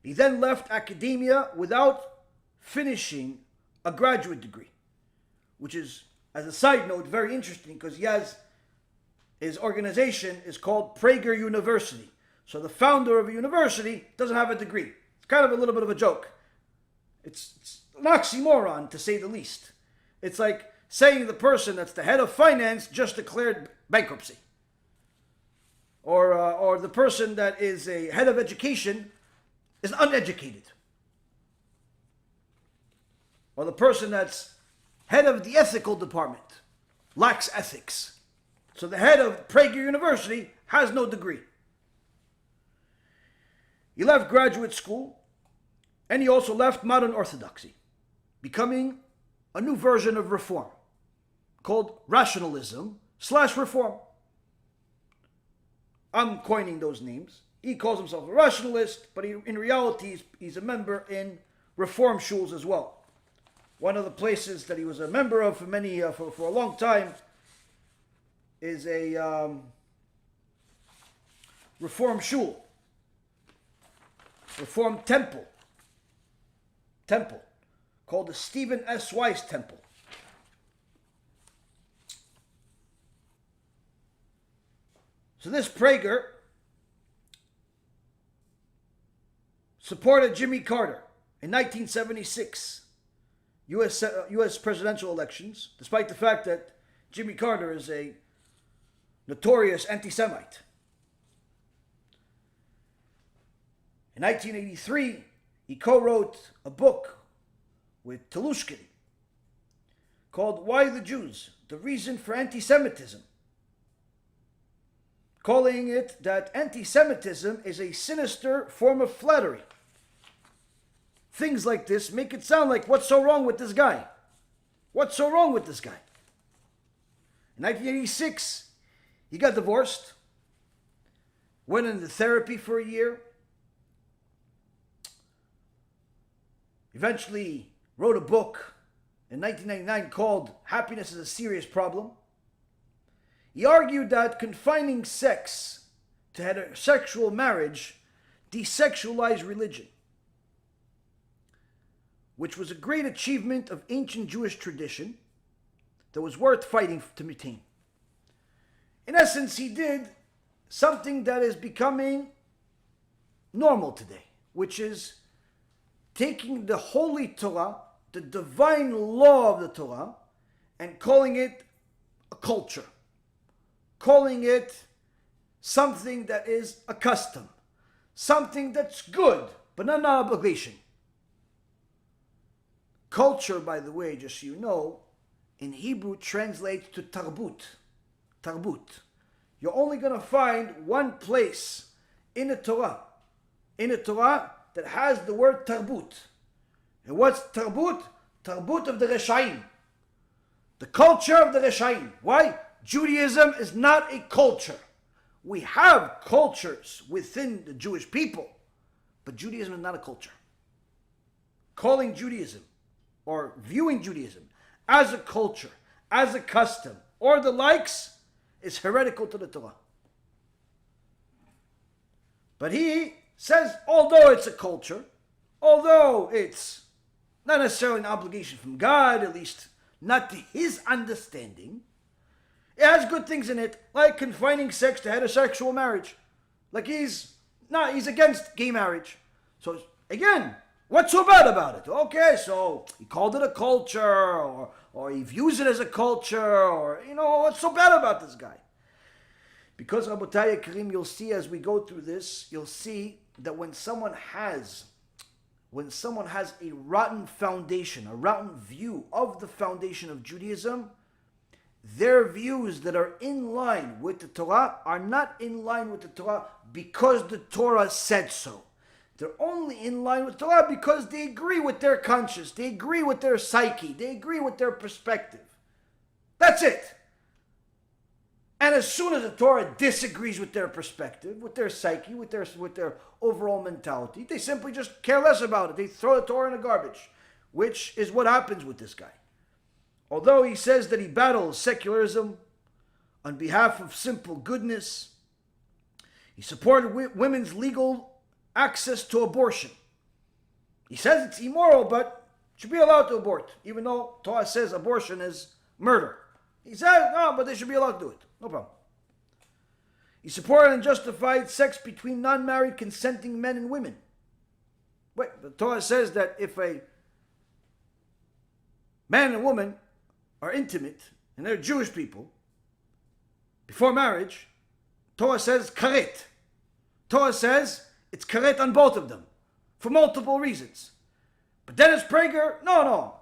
He then left academia without finishing a graduate degree, which is, as a side note, very interesting because his organization is called Prager University. So the founder of a university doesn't have a degree. It's kind of a little bit of a joke. It's an oxymoron, to say the least. It's like saying the person that's the head of finance just declared bankruptcy. Or the person that is a head of education is uneducated. Or the person that's head of the ethical department lacks ethics. So the head of Prager University has no degree. He left graduate school, and he also left modern Orthodoxy, becoming a new version of Reform, called Rationalism/Reform. I'm coining those names. He calls himself a rationalist, but in reality, he's a member in Reform shuls as well. One of the places that he was a member of for a long time is a Reform shul, Reform temple, called the Stephen S. Weiss Temple. So this Prager supported Jimmy Carter in 1976 U.S. presidential elections, despite the fact that Jimmy Carter is a notorious anti-Semite. In 1983, he co-wrote a book with Telushkin called Why the Jews? The Reason for Anti-Semitism, calling it that anti-Semitism is a sinister form of flattery. Things like this make it sound like, what's so wrong with this guy? What's so wrong with this guy? In 1986, he got divorced, went into therapy for a year, eventually wrote a book in 1999 called Happiness is a Serious Problem. He argued that confining sex to heterosexual marriage desexualized religion, which was a great achievement of ancient Jewish tradition that was worth fighting to maintain. In essence, he did something that is becoming normal today, which is taking the holy Torah, the divine law of the Torah, and calling it a culture, calling it something that is a custom, something that's good, but not an obligation. Culture, by the way, just so you know, in Hebrew translates to tarbut. Tarbut. You're only going to find one place in the Torah that has the word tarbut. And what's tarbut? Tarbut of the Reshaim. The culture of the Reshaim. Why? Judaism is not a culture. We have cultures within the Jewish people, but Judaism is not a culture. Calling Judaism or viewing Judaism as a culture, as a custom, or the likes, is heretical to the Torah. But he says, although it's a culture, although it's not necessarily an obligation from God, at least not to his understanding, it has good things in it, like confining sex to heterosexual marriage. Like he's against gay marriage. So again, what's so bad about it? Okay, so he called it a culture, or he views it as a culture, or, what's so bad about this guy? Because, Rabotai Karim, you'll see as we go through this, you'll see that when someone has a rotten foundation, a rotten view of the foundation of Judaism, their views that are in line with the Torah are not in line with the Torah because the Torah said so. They're only in line with Torah because they agree with their conscience, they agree with their psyche, they agree with their perspective. That's it. And as soon as the Torah disagrees with their perspective, with their psyche, with their overall mentality, they simply just care less about it. They throw the Torah in the garbage, which is what happens with this guy. Although he says that he battles secularism on behalf of simple goodness, he supported women's legal access to abortion. He says it's immoral, but should be allowed to abort, even though Torah says abortion is murder. He says, no, but they should be allowed to do it. No problem. He supported and justified sex between non-married consenting men and women. Wait, the Torah says that if a man and woman are intimate, and they're Jewish people, before marriage, Torah says karet. Torah says it's karet on both of them, for multiple reasons. But Dennis Prager, no.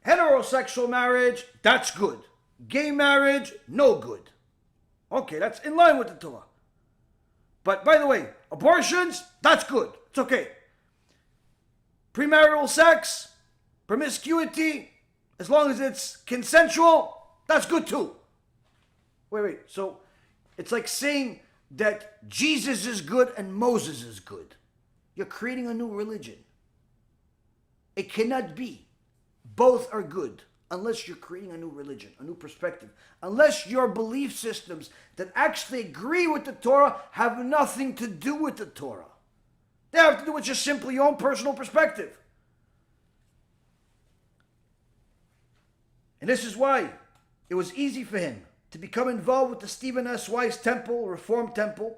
Heterosexual marriage, that's good. Gay marriage, no good. Okay, that's in line with the Torah. But by the way, abortions, that's good. It's okay. Premarital sex, promiscuity, as long as it's consensual, that's good too. Wait. So it's like saying that Jesus is good and Moses is good. You're creating a new religion. It cannot be. Both are good unless you're creating a new religion, a new perspective. Unless your belief systems that actually agree with the Torah have nothing to do with the Torah. They have to do with just simply your own personal perspective. And this is why it was easy for him to become involved with the Stephen S. Weiss Temple, Reform Temple.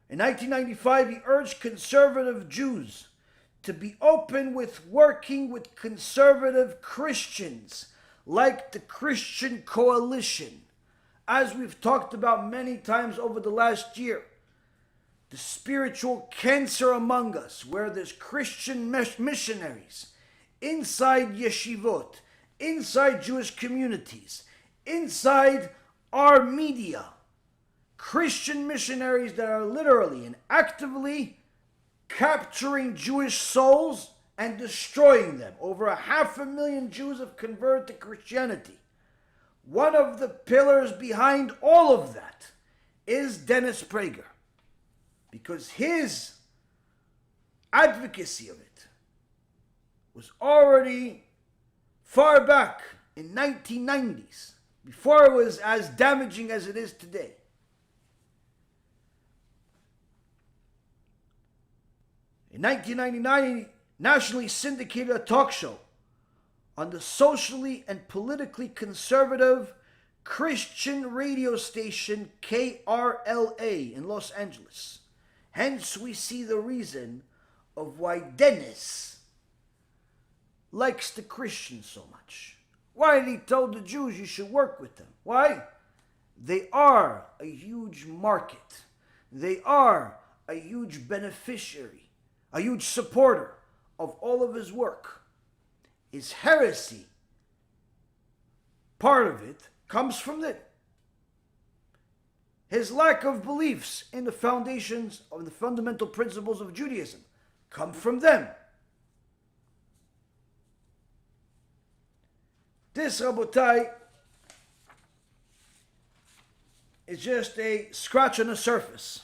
In 1995, he urged conservative Jews to be open with working with conservative Christians, like the Christian Coalition. As we've talked about many times over the last year, the spiritual cancer among us, where there's Christian missionaries inside yeshivot, inside Jewish communities, inside our media, Christian missionaries that are literally and actively capturing Jewish souls and destroying them. Over 500,000 Jews have converted to Christianity. One of the pillars behind all of that is Dennis Prager, because his advocacy of it was already far back in 1990s, before it was as damaging as it is today. In 1999, he nationally syndicated a talk show on the socially and politically conservative Christian radio station KRLA in Los Angeles. Hence, we see the reason of why Dennis likes the Christians so much. Why did he tell the Jews you should work with them? Why? They are a huge market. They are a huge beneficiary, a huge supporter of all of his work. His heresy, part of it, comes from it. His lack of beliefs in the foundations of the fundamental principles of Judaism come from them. This, Rabotai, is just a scratch on the surface.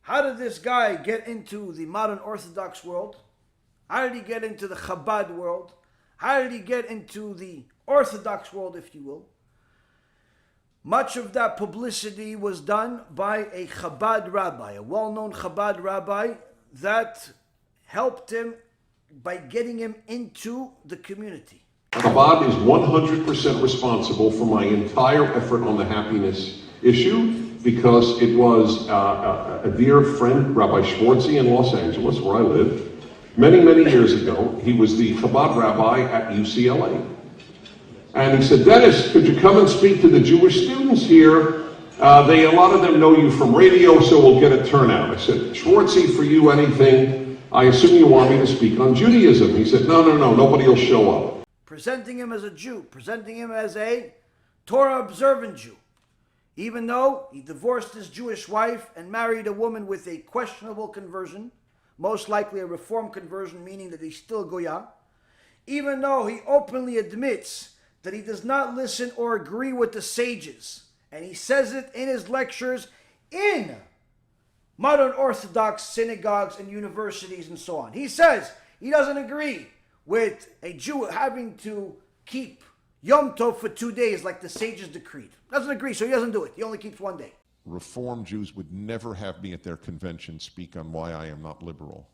How did this guy get into the modern Orthodox world? How did he get into the Chabad world? How did he get into the Orthodox world, if you will? Much of that publicity was done by a Chabad rabbi, a well-known Chabad rabbi that helped him by getting him into the community. Chabad is 100% responsible for my entire effort on the happiness issue, because it was a dear friend, Rabbi Schwartzy in Los Angeles, where I live, many, many years ago. He was the Chabad rabbi at UCLA. And he said, Dennis, could you come and speak to the Jewish students here? A lot of them know you from radio, so we'll get a turnout. I said, Schwartzy, for you, anything. I assume you want me to speak on Judaism. He said, no, nobody will show up. Presenting him as a Jew, presenting him as a Torah-observant Jew. Even though he divorced his Jewish wife and married a woman with a questionable conversion, most likely a reform conversion, meaning that he's still Goya. Even though he openly admits that he does not listen or agree with the sages, and he says it in his lectures in modern Orthodox synagogues and universities and so on. He says he doesn't agree with a Jew having to keep Yom Tov for 2 days like the sages decreed. Doesn't agree, so he doesn't do it. He only keeps 1 day. Reform Jews would never have me at their convention speak on why I am not liberal.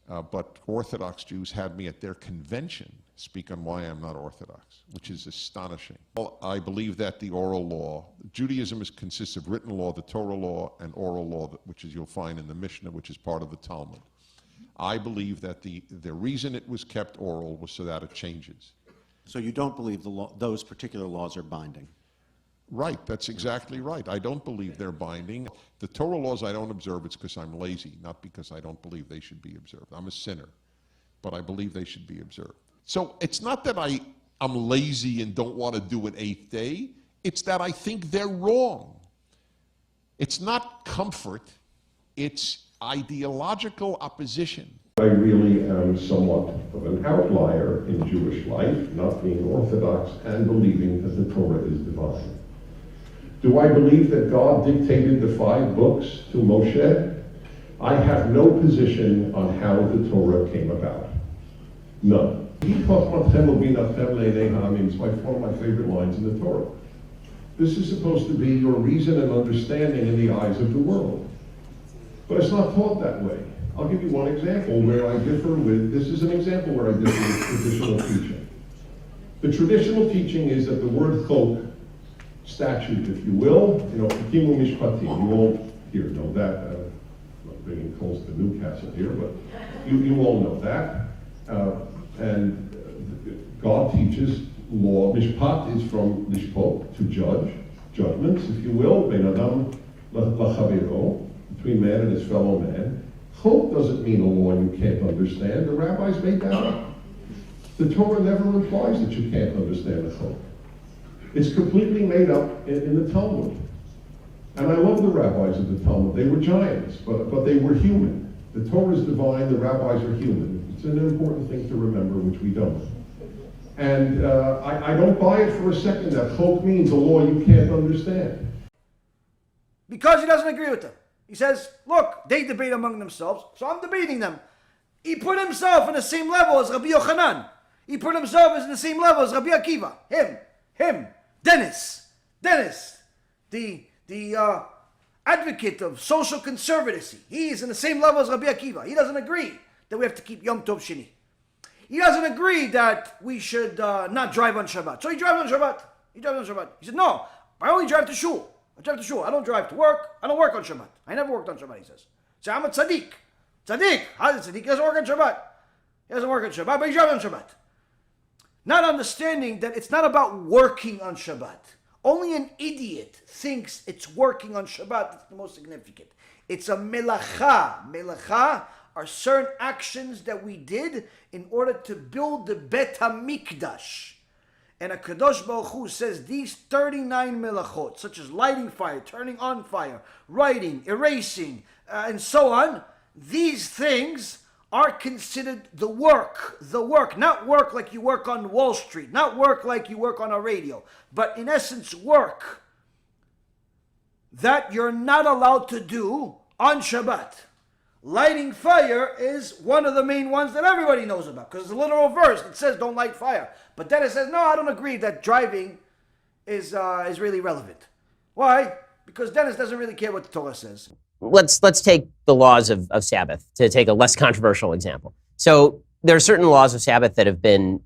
But Orthodox Jews had me at their convention speak on why I'm not Orthodox, which is astonishing. Well, I believe that the oral law, Judaism consists of written law, the Torah law, and oral law, which is you'll find in the Mishnah, which is part of the Talmud. I believe that the reason it was kept oral was so that it changes. So you don't believe those particular laws are binding? Right, that's exactly right. I don't believe they're binding. The Torah laws I don't observe, it's because I'm lazy, not because I don't believe they should be observed. I'm a sinner, but I believe they should be observed. So it's not that I'm lazy and don't want to do an eighth day. It's that I think they're wrong. It's not comfort. It's ideological opposition. I really am somewhat of an outlier in Jewish life, not being Orthodox and believing that the Torah is divine. Do I believe that God dictated the 5 books to Moshe? I have no position on how the Torah came about. None. It's one of my favorite lines in the Torah. This is supposed to be your reason and understanding in the eyes of the world. But it's not taught that way. I'll give you one example where I differ with, this is an example where I differ with traditional teaching. The traditional teaching is that the word chok, statute, if you will, Kimu Mishpatim, you all here know that. I'm not bringing coals to Newcastle here, but you all know that. And God teaches law. Mishpat is from lishpot, to judge, judgments, if you will, ben adam lachaviro, between man and his fellow man. Chok doesn't mean a law you can't understand. The rabbis made that up. The Torah never implies that you can't understand a chok. It's completely made up in the Talmud. And I love the rabbis of the Talmud. They were giants, but they were human. The Torah is divine, the rabbis are human. It's an important thing to remember, which we don't. And I don't buy it for a second that chok means a law you can't understand. Because he doesn't agree with them. He says, look, they debate among themselves, so I'm debating them. He put himself on the same level as Rabbi Yochanan. He put himself on the same level as Rabbi Akiva. Him, Dennis, the advocate of social conservatism. He is in the same level as Rabbi Akiva. He doesn't agree that we have to keep Yom Tov Shini. He doesn't agree that we should not drive on Shabbat. So he drives on Shabbat. He said, no, I only drive to shul. I drive to shul. I don't drive to work. I don't work on Shabbat. I never worked on Shabbat, he says. So I'm a tzaddik. Tzaddik. How is it tzaddik? He doesn't work on Shabbat. He doesn't work on Shabbat, but he drives on Shabbat. Not understanding that it's not about working on Shabbat. Only an idiot thinks it's working on Shabbat that's the most significant. It's a melacha. Melacha are certain actions that we did in order to build the Bet HaMikdash. And HaKadosh Baruch Hu says these 39 melachot, such as lighting fire, turning on fire, writing, erasing, and so on, these things are considered the work, not work like you work on Wall Street, not work like you work on a radio, but in essence work that you're not allowed to do on Shabbat. Lighting fire is one of the main ones that everybody knows about, because it's a literal verse that says don't light fire. But then it says, no, I don't agree that driving is really relevant. Why? Because Dennis doesn't really care what the Torah says. Let's take the laws of Sabbath to take a less controversial example. So there are certain laws of Sabbath that have been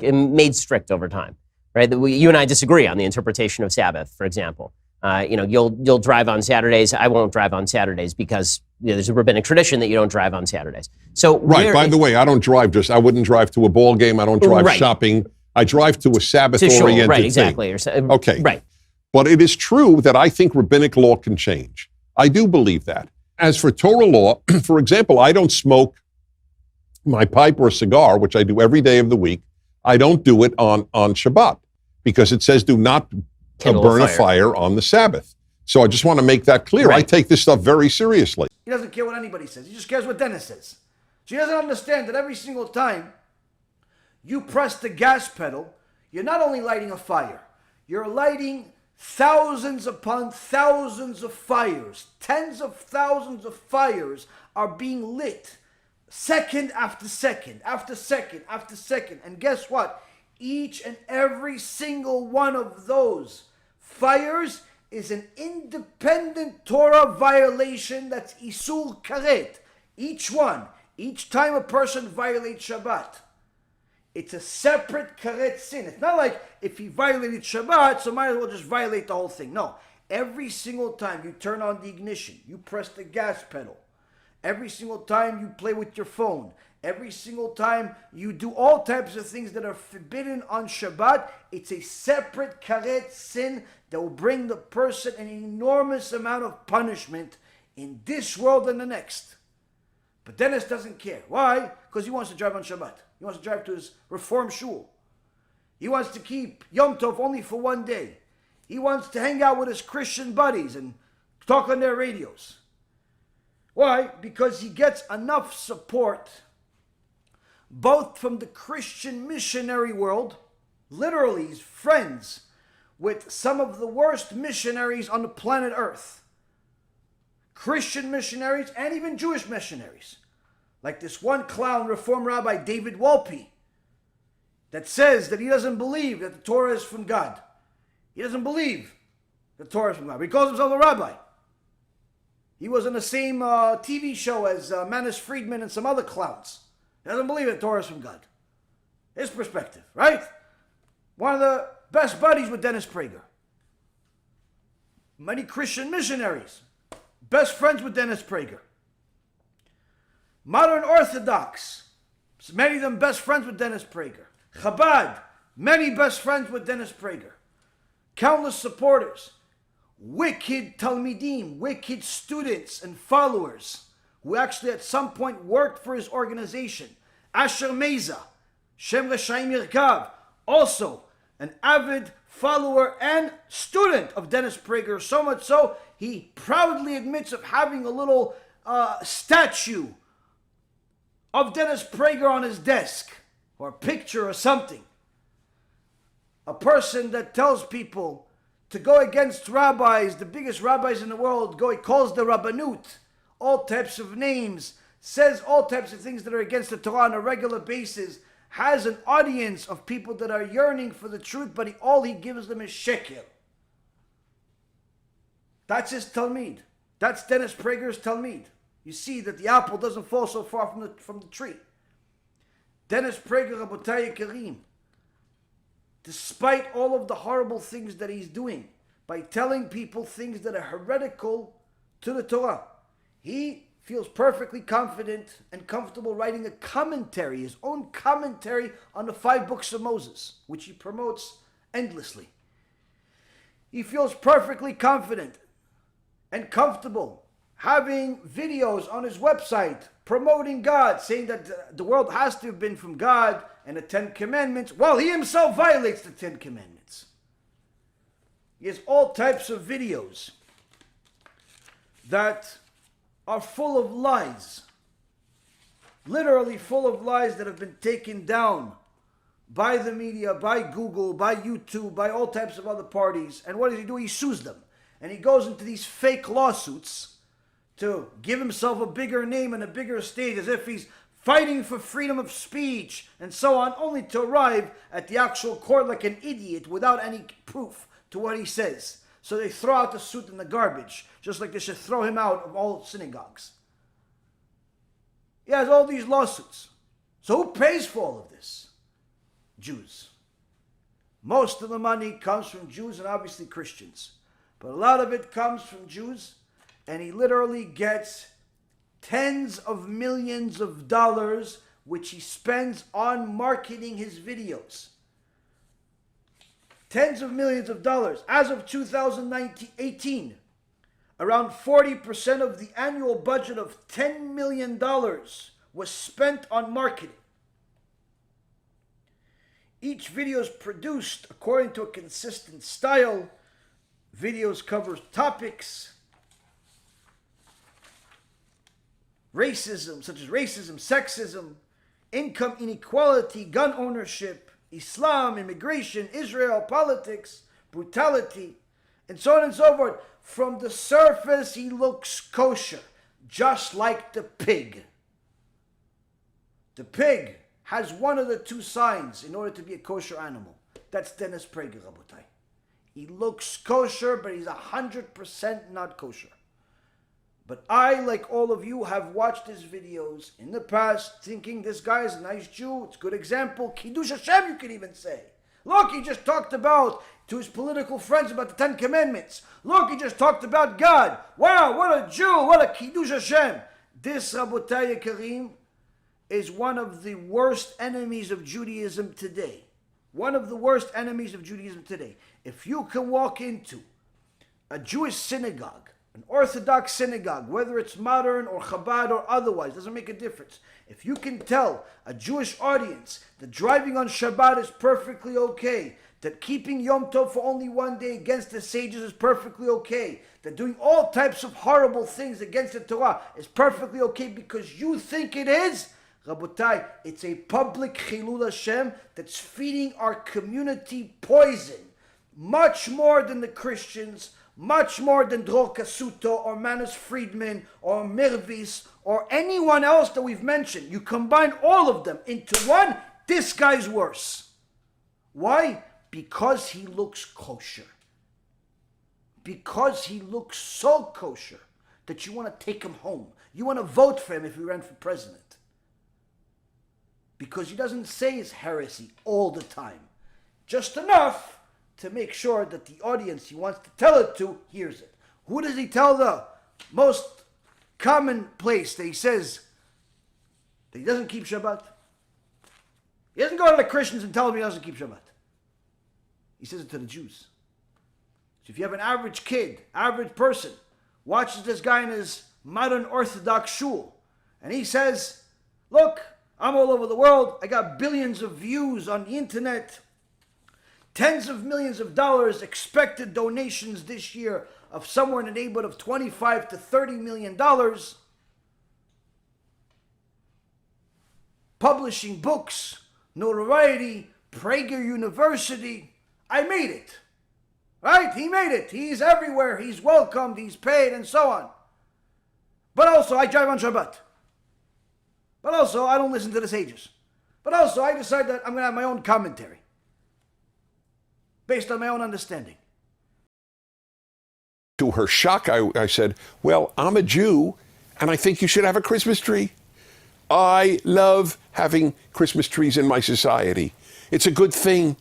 made strict over time, right? You and I disagree on the interpretation of Sabbath, for example. You'll drive on Saturdays. I won't drive on Saturdays because there's a rabbinic tradition that you don't drive on Saturdays. So right. By the way, I don't drive. I wouldn't drive to a ball game. I don't drive shopping. I drive to a Sabbath-oriented right, exactly. thing. Okay. Right. But it is true that I think rabbinic law can change. I do believe that. As for Torah law, for example, I don't smoke my pipe or cigar, which I do every day of the week. I don't do it on Shabbat because it says do not burn a fire on the Sabbath. So I just want to make that clear. Right. I take this stuff very seriously. He doesn't care what anybody says. He just cares what Dennis says. So he doesn't understand that every single time you press the gas pedal, you're not only lighting a fire, you're lighting thousands upon thousands of fires. Tens of thousands of fires are being lit second after second, after second, after second. And guess what? Each and every single one of those fires is an independent Torah violation. That's Isur Karet. Each one. Each time a person violates Shabbat, it's a separate Karet sin. It's not like if he violated Shabbat, so might as well just violate the whole thing. No. Every single time you turn on the ignition, you press the gas pedal. Every single time you play with your phone. Every single time you do all types of things that are forbidden on Shabbat, it's a separate karet sin that will bring the person an enormous amount of punishment in this world and the next. But Dennis doesn't care. Why? Because he wants to drive on Shabbat. He wants to drive to his Reform shul. He wants to keep Yom Tov only for one day. He wants to hang out with his Christian buddies and talk on their radios. Why? Because he gets enough support both from the Christian missionary world, literally his friends, with some of the worst missionaries on the planet Earth. Christian missionaries and even Jewish missionaries. Like this one clown, Reform Rabbi David Wolpe, that says that he doesn't believe that the Torah is from God. He doesn't believe the Torah is from God. But he calls himself a rabbi. He was on the same TV show as Manis Friedman and some other clowns. He doesn't believe that Torah is from God. His perspective, right? One of the best buddies with Dennis Prager. Many Christian missionaries, best friends with Dennis Prager. Modern Orthodox, many of them best friends with Dennis Prager. Chabad, many best friends with Dennis Prager. Countless supporters. Wicked Talmidim, wicked students and followers who actually at some point worked for his organization. Asher Meza, Shem Reshaim Yirkav, also an avid follower and student of Dennis Prager, so much so he proudly admits of having a little statue of Dennis Prager on his desk, or a picture or something. A person that tells people to go against rabbis, the biggest rabbis in the world, he calls the Rabbanut, all types of names, says all types of things that are against the Torah on a regular basis, has an audience of people that are yearning for the truth, but all he gives them is shekel. That's his Talmid. That's Dennis Prager's Talmid. You see that the apple doesn't fall so far from the tree. Dennis Prager, Rabotai Karim, despite all of the horrible things that he's doing, by telling people things that are heretical to the Torah, he feels perfectly confident and comfortable writing a commentary, his own commentary on the 5 books of Moses, which he promotes endlessly. He feels perfectly confident and comfortable having videos on his website promoting God, saying that the world has to have been from God and the 10 Commandments, while he himself violates the 10 Commandments. He has all types of videos that are full of lies, literally full of lies that have been taken down by the media, by Google, by YouTube, by all types of other parties. And what does he do? He sues them. And he goes into these fake lawsuits to give himself a bigger name and a bigger stage, as if he's fighting for freedom of speech and so on, only to arrive at the actual court like an idiot without any proof to what he says. So they throw out the suit in the garbage, just like they should throw him out of all synagogues. He has all these lawsuits. So who pays for all of this? Jews. Most of the money comes from Jews and obviously Christians. But a lot of it comes from Jews, and he literally gets tens of millions of dollars which he spends on marketing his videos. Tens of millions of dollars. As of 2018, around 40% of the annual budget of $10 million was spent on marketing. Each video is produced according to a consistent style. Videos cover topics, racism, such as racism, sexism, income inequality, gun ownership, Islam, immigration, Israel, politics, brutality, and so on and so forth. From the surface, he looks kosher, just like the pig. The pig has one of the 2 signs in order to be a kosher animal. That's Dennis Prager, Rabotai. He looks kosher, but he's 100% not kosher. But I, like all of you, have watched his videos in the past, thinking this guy is a nice Jew. It's a good example. Kiddush Hashem, you could even say. Look, he just talked about, to his political friends, about the 10 Commandments. Look, he just talked about God. Wow, what a Jew, what a Kiddush Hashem. This, Rabotai Karim, is one of the worst enemies of Judaism today. One of the worst enemies of Judaism today. If you can walk into a Jewish synagogue, an Orthodox synagogue, whether it's modern or Chabad or otherwise, doesn't make a difference. If you can tell a Jewish audience that driving on Shabbat is perfectly okay, that keeping Yom Tov for only one day against the sages is perfectly okay, that doing all types of horrible things against the Torah is perfectly okay because you think it is, Rabotai, it's a public Chilul Hashem that's feeding our community poison. much more than the Christians, much more than Dror Kasuto or Manus Friedman or Mirvis or anyone else that we've mentioned. You combine all of them into one, this guy's worse. Why? Because he looks kosher. Because he looks so kosher that you want to take him home. You want to vote for him if he ran for president. Because he doesn't say his heresy all the time. Just enough to make sure that the audience he wants to tell it to hears it. Who does he tell the most common place that he says that he doesn't keep Shabbat? He doesn't go to the Christians and tell them he doesn't keep Shabbat. He says it to the Jews. So if you have an average kid, average person, watches this guy in his modern Orthodox shul, and he says, look, I'm all over the world, I got billions of views on the internet, tens of millions of dollars expected donations this year of somewhere in the neighborhood of $25 to $30 million, publishing books, notoriety, Prager University. I made it. Right? He made it. He's everywhere. He's welcomed. He's paid and so on. But also, I drive on Shabbat. But also, I don't listen to the sages. But also, I decide that I'm going to have my own commentary based on my own understanding. To her shock, I said, well, I'm a Jew, and I think you should have a Christmas tree. I love having Christmas trees in my society. It's a good thing.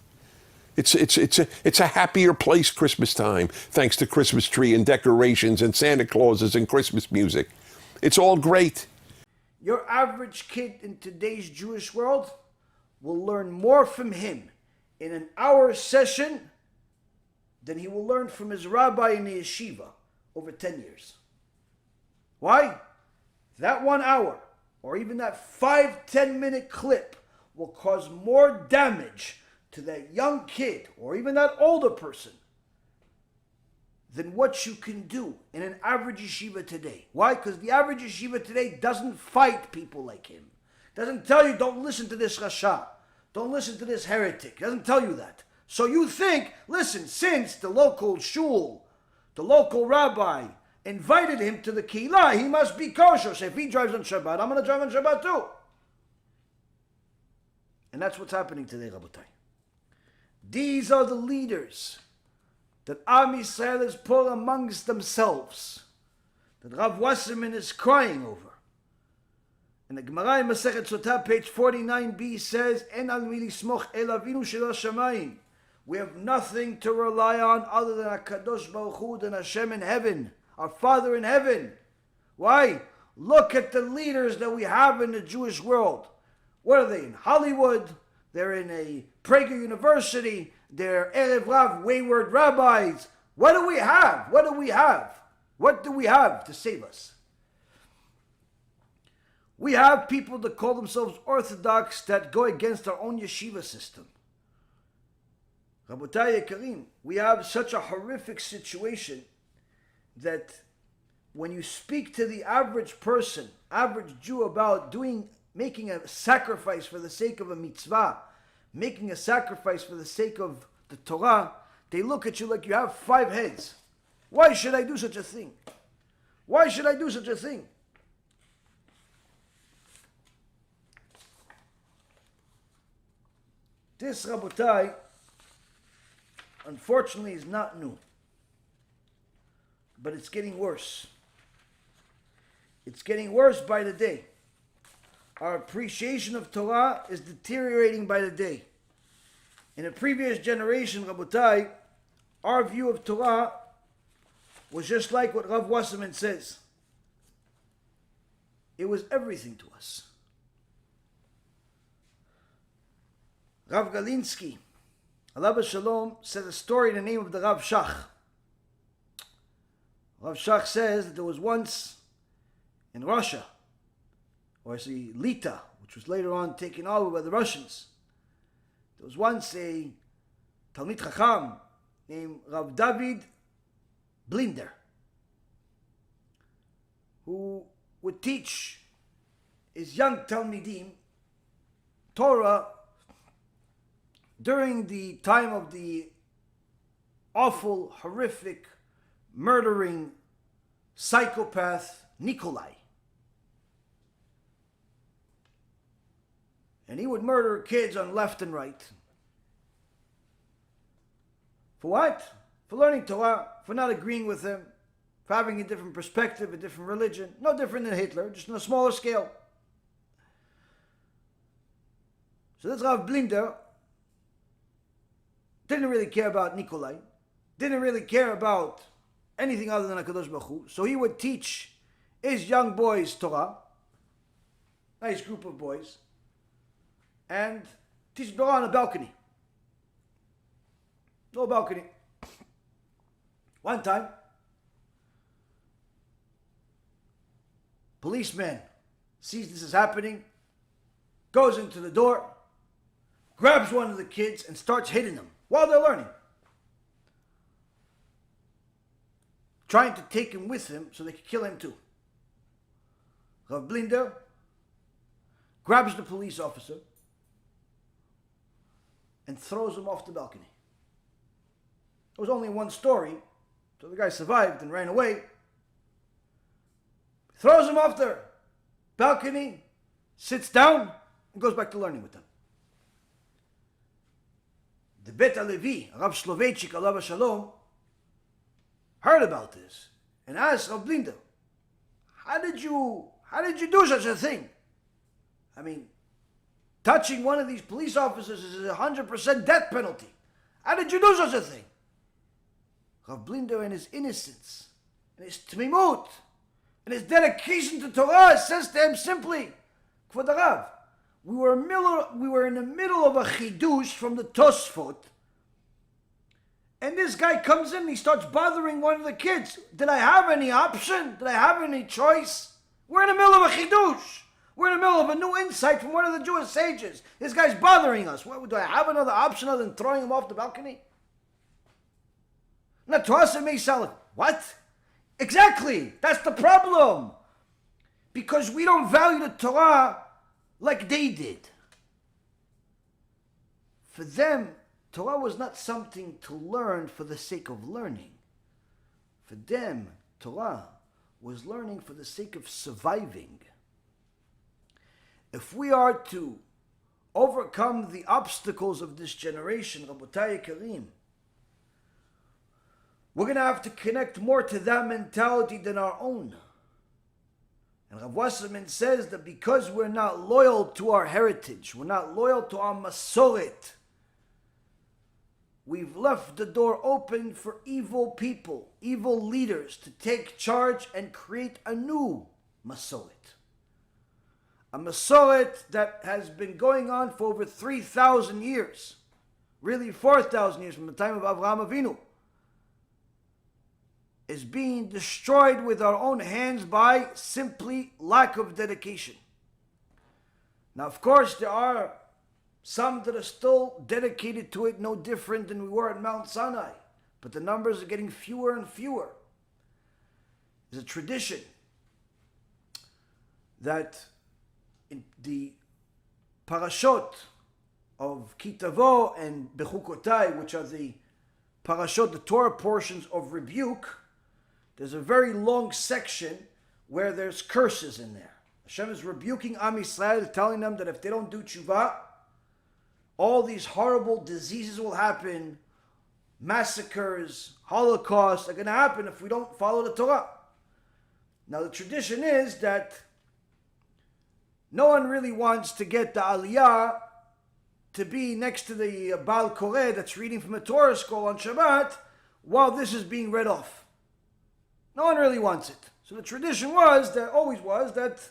It's a happier place Christmas time, thanks to Christmas tree and decorations and Santa Clauses and Christmas music. It's all great. Your average kid in today's Jewish world will learn more from him in an hour session than he will learn from his rabbi in the yeshiva over 10 years. Why? That 1 hour, or even that 5-10 minute clip, will cause more damage to that young kid or even that older person than what you can do in an average yeshiva today. Why? Because the average yeshiva today doesn't fight people like him. Doesn't tell you, don't listen to this rasha. Don't listen to this heretic. Doesn't tell you that. So you think, listen, since the local shul, the local rabbi invited him to the keilah, he must be kosher. So if he drives on Shabbat, I'm going to drive on Shabbat too. And that's what's happening today, Rabotai. These are the leaders that Am Yisrael has put amongst themselves, that Rav Wasserman is crying over. And the Gemara in Masechet Sotah, page 49b says, En al mi lismoch el avinu shel Shamayim. We have nothing to rely on other than HaKadosh Baruch Hu, than Hashem in heaven, our Father in heaven. Why? Look at the leaders that we have in the Jewish world. What are they? In Hollywood? They're in a Prager University. They're Erev Rav, wayward rabbis. What do we have? What do we have? What do we have to save us? We have people that call themselves Orthodox that go against our own yeshiva system. Rabotai Yekarim, we have such a horrific situation that when you speak to the average person, average Jew, about making a sacrifice for the sake of a mitzvah, making a sacrifice for the sake of the Torah, they look at you like you have 5 heads. Why should I do such a thing? Why should I do such a thing? This, Rabotai, unfortunately is not new. But it's getting worse. It's getting worse by the day. Our appreciation of Torah is deteriorating by the day. In a previous generation, Rabotai, our view of Torah was just like what Rav Wasserman says. It was everything to us. Rav Galinsky, alav shalom, said a story in the name of the Rav Shach. Rav Shach says that there was once in Russia, or actually Lita, which was later on taken over by the Russians, there was once a Talmid Chacham named Rav David Blinder, who would teach his young Talmidim Torah during the time of the awful, horrific, murdering psychopath Nikolai. And he would murder kids on left and right. For what? For learning Torah, for not agreeing with him, for having a different perspective, a different religion. No different than Hitler, just on a smaller scale. So this Rav Blinder didn't really care about Nikolai, didn't really care about anything other than HaKadosh Baruch Hu. So he would teach his young boys Torah, nice group of boys, and teach Torah on a balcony. No balcony. One time, policeman sees this is happening, goes into the door, grabs one of the kids and starts hitting them while they're learning. Trying to take him with him so they could kill him too. Rav Blinder grabs the police officer and throws him off the balcony. It was only one story, so the guy survived and ran away. Throws him off the balcony, sits down, and goes back to learning with them. The Bet HaLevi, Rav Shloveitchik alav Shalom, heard about this and asked Rav Blinder, how did you do such a thing? I mean, touching one of these police officers is a 100% death penalty. How did you do such a thing? Rav Blinder, in his innocence, in his tmimut, in his dedication to Torah, says to him simply, Kvod Harav, we were in the middle of a chidush from the Tosfot, and this guy comes in and he starts bothering one of the kids. Did I have any option? Did I have any choice? We're in the middle of a chidush. We're in the middle of a new insight from one of the Jewish sages. This guy's bothering us. Do I have another option other than throwing him off the balcony? Now, to us it may sound like, what? Exactly. That's the problem. Because we don't value the Torah like they did. For them, Torah was not something to learn for the sake of learning. For them, Torah was learning for the sake of surviving. If we are to overcome the obstacles of this generation, Rabotai Karim, we're going to have to connect more to that mentality than our own. And Rav Wasserman says that because we're not loyal to our heritage, we're not loyal to our masoret, we've left the door open for evil people, evil leaders to take charge and create a new masoret. A masoret that has been going on for over 3,000 years, really 4,000 years from the time of Avraham Avinu, is being destroyed with our own hands by simply lack of dedication. Now, of course, there are some that are still dedicated to it, no different than we were at Mount Sinai, but the numbers are getting fewer and fewer. There's a tradition that in the parashot of Kitavo and Bechukotai, which are the parashot, the Torah portions of rebuke, there's a very long section where there's curses in there. Hashem is rebuking Am Yisrael, telling them that if they don't do tshuva, all these horrible diseases will happen, massacres, holocausts are going to happen if we don't follow the Torah. Now the tradition is that no one really wants to get the aliyah to be next to the Baal Koreh that's reading from a Torah scroll on Shabbat while this is being read off. No one really wants it. So the tradition always was that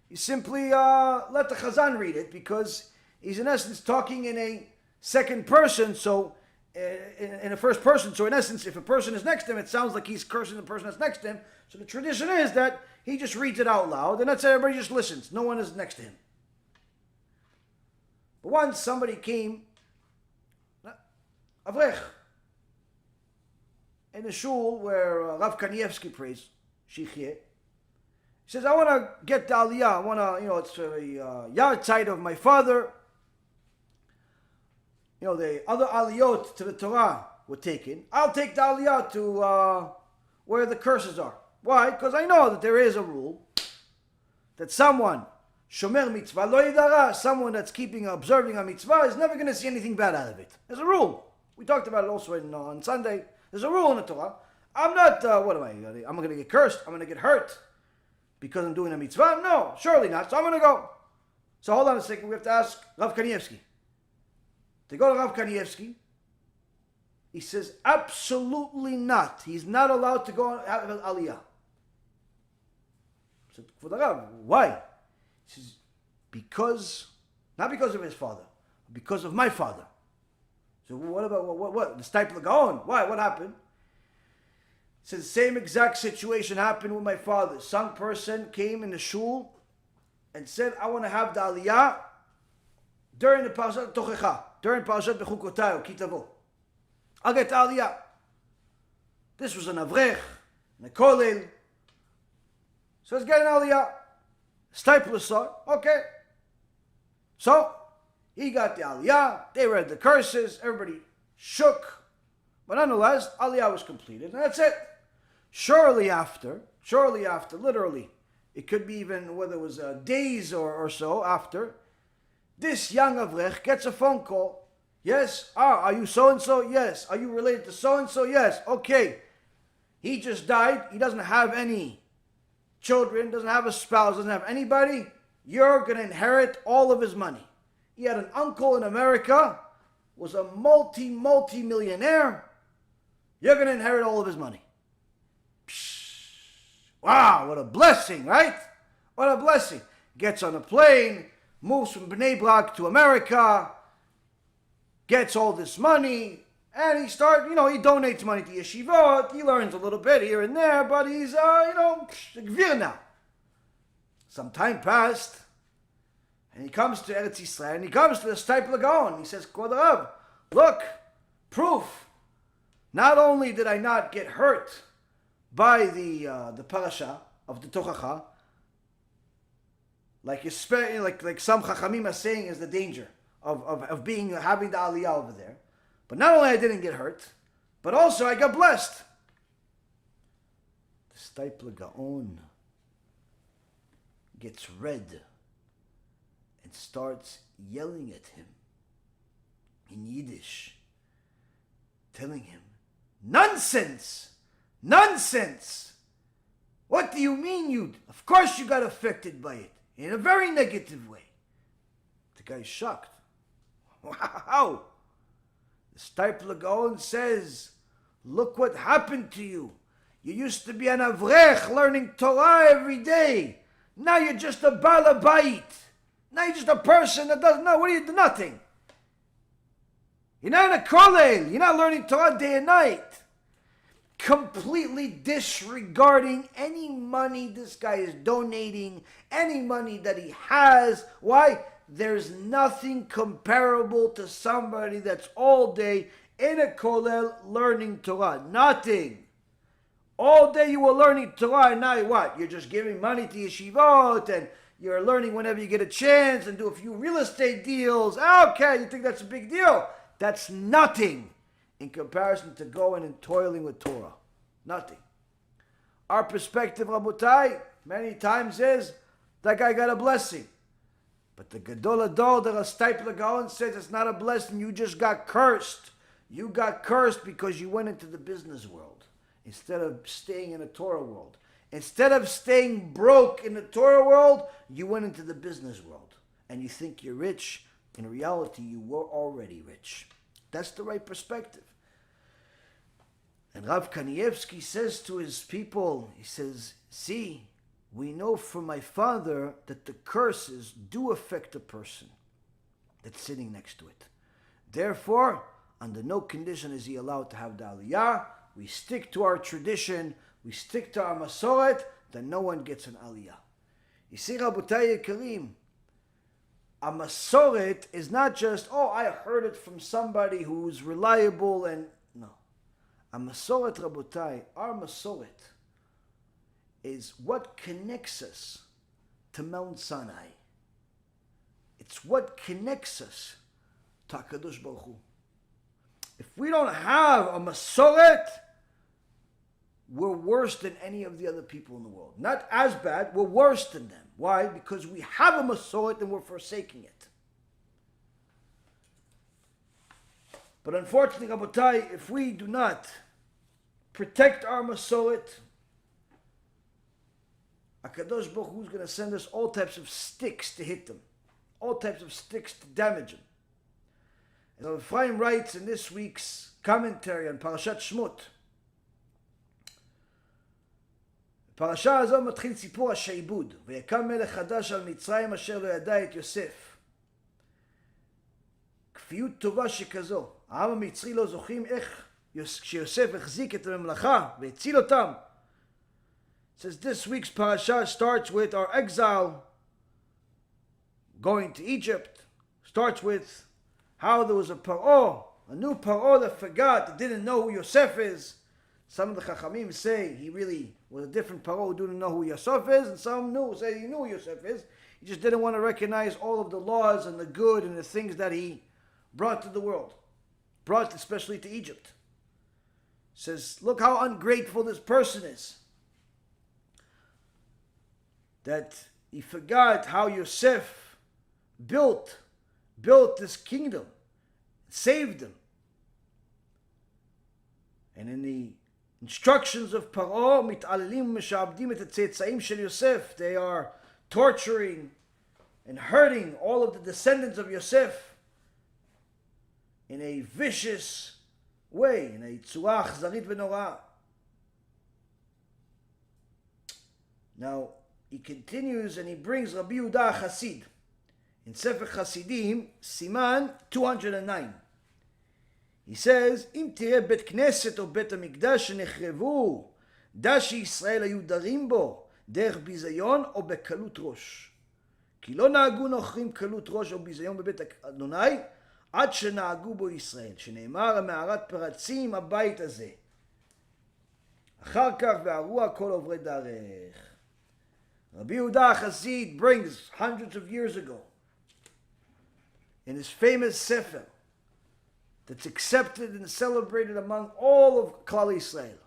you simply let the Chazan read it, because he's in essence talking in a second person, so in a first person. So in essence, if a person is next to him, it sounds like he's cursing the person that's next to him. So the tradition is that he just reads it out loud, and that's it, everybody just listens. No one is next to him. But once somebody came, Avrech, in the shul where Rav Kanievsky prays, Shichye, he says, I want to get the aliyah. I want to, it's a yard site of my father. The other aliyot to the Torah were taken, I'll take the aliyah to where the curses are. Why? Because I know that there is a rule that someone, shomer mitzvah lo yidara, someone that's observing a mitzvah is never going to see anything bad out of it. There's a rule. We talked about it also on Sunday. There's a rule in the Torah. I'm not, what am I? I'm going to get cursed. I'm going to get hurt because I'm doing a mitzvah? No, surely not. So I'm going to go. So hold on a second. We have to ask Rav Kanievsky. To go to Rav Kanievsky, he says, absolutely not. He's not allowed to go and have an aliyah. I said, for the Rav, why? He says, because, not because of his father, because of my father. So what about, what? The stipler going? Why? What happened? He says, the same exact situation happened with my father. Some person came in the shul and said, I want to have the aliyah during the Parashat Tochecha, during Parashat Bechukotai or Kitavo. I'll get the aliyah. This was an avrech, a kolel. So let's get an aliyah. Stipler saw, okay. So he got the aliyah. They read the curses. Everybody shook. But nonetheless, aliyah was completed. And that's it. Shortly after, literally, it could be even whether it was days or so after, this young avrech gets a phone call. Yes? Are you so-and-so? Yes. Are you related to so-and-so? Yes. Okay. He just died. He doesn't have any children, doesn't have a spouse, doesn't have anybody. You're going to inherit all of his money. He had an uncle in America, was a multi-millionaire. You're going to inherit all of his money. Psh, wow, what a blessing, right? What a blessing. Gets on a plane, moves from Bnei Brak to America, gets all this money, and he donates money to yeshivot. He learns a little bit here and there, but he's, gvir now. Some time passed, and he comes to Eretz Yisrael, and he comes to the stipler Gaon. He says, Kvod Rav, look, proof. Not only did I not get hurt by the parasha of the Tochacha, like some Chachamim are saying is the danger of having the aliyah over there. But not only I didn't get hurt, but also I got blessed. The stipler Gaon gets red and starts yelling at him in Yiddish, telling him, nonsense! Nonsense! What do you mean of course you got affected by it, in a very negative way. The guy's shocked. Wow! The stipler Gaon says, look what happened to you. You used to be an avrech learning Torah every day. Now you're just a balabait. Now you're just a person that doesn't know. What do you do? Nothing. You're not in a kollel. You're not learning Torah day and night. Completely disregarding any money this guy is donating, any money that he has. Why? There's nothing comparable to somebody that's all day in a kollel learning Torah. Nothing. All day you were learning Torah, and now what? You're just giving money to yeshivot, and you're learning whenever you get a chance, and do a few real estate deals. Okay, you think that's a big deal? That's nothing in comparison to going and toiling with Torah. Nothing. Our perspective, Rabotai, many times is, that guy got a blessing. But the Gadol Adol, the stipler Gaon says it's not a blessing, you just got cursed. You got cursed because you went into the business world instead of staying in the Torah world. Instead of staying broke in the Torah world, you went into the business world. And you think you're rich. In reality, you were already rich. That's the right perspective. And Rav Kanievsky says to his people, he says, see, we know from my father that the curses do affect a person that's sitting next to it. Therefore, under no condition is he allowed to have the aliyah. We stick to our tradition, we stick to our masoret, then no one gets an aliyah. You see, Rabotai Yekarim, a masoret is not just, I heard it from somebody who's reliable and, no. A masoret, Rabotai, our masoret, is what connects us to Mount Sinai. It's what connects us to HaKadosh Baruch Hu. if we don't have a Masoret, we're worse than any of the other people in the world. Not as bad, we're worse than them. Why? Because we have a Masoret and we're forsaking it. But unfortunately, Rabotai, if we do not protect our Masoret, HaKadosh Baruch Hu is going to send us all types of sticks to hit them, all types of sticks to damage them. And Rav Efraim writes in this week's commentary on Parashat Shemot, פרשה הזו מתחיל סיפור השעבוד, ויקם מלך חדש על מצרים אשר לא ידע את יוסף. כפיות טובה שכזו, העם המצרי לא זוכים איך כשיוסף החזיק את הממלכה והציל אותם. It says this week's parasha starts with our exile, going to Egypt, starts with how there was a Paro, a new Paro that forgot, that didn't know who Yosef is. Some of the Chachamim say he really was a different Paro who didn't know who Yosef is, and some say he knew who Yosef is. He just didn't want to recognize all of the laws and the good and the things that he brought to the world, brought especially to Egypt. Says, look how ungrateful this person is, that he forgot how Yosef built this kingdom, saved him. And in the instructions of Paro, mit'alelim meshabdim et tzeitzayim shel Yosef, they are torturing and hurting all of the descendants of Yosef in a vicious way, in a tzura achzarit v'norah. Now, he continues and he brings Rabbi Yehuda Hasid in Sefer Hasidim, Siman 209. He says, אם תראה בית כנסת או בית המקדש שנחרבו, דע שישראל היו דרים בו, דרך ביזיון או בקלות ראש. כי לא נהגו נוכרים קלות ראש או ביזיון בבית אדוני, עד שנהגו בו ישראל, שנאמר המערת פרצים הבית הזה. אחר כך והרוע כל עוברי דרך. Rabbi Yehuda Hasid brings hundreds of years ago in his famous Sefer that's accepted and celebrated among all of Klal Yisrael.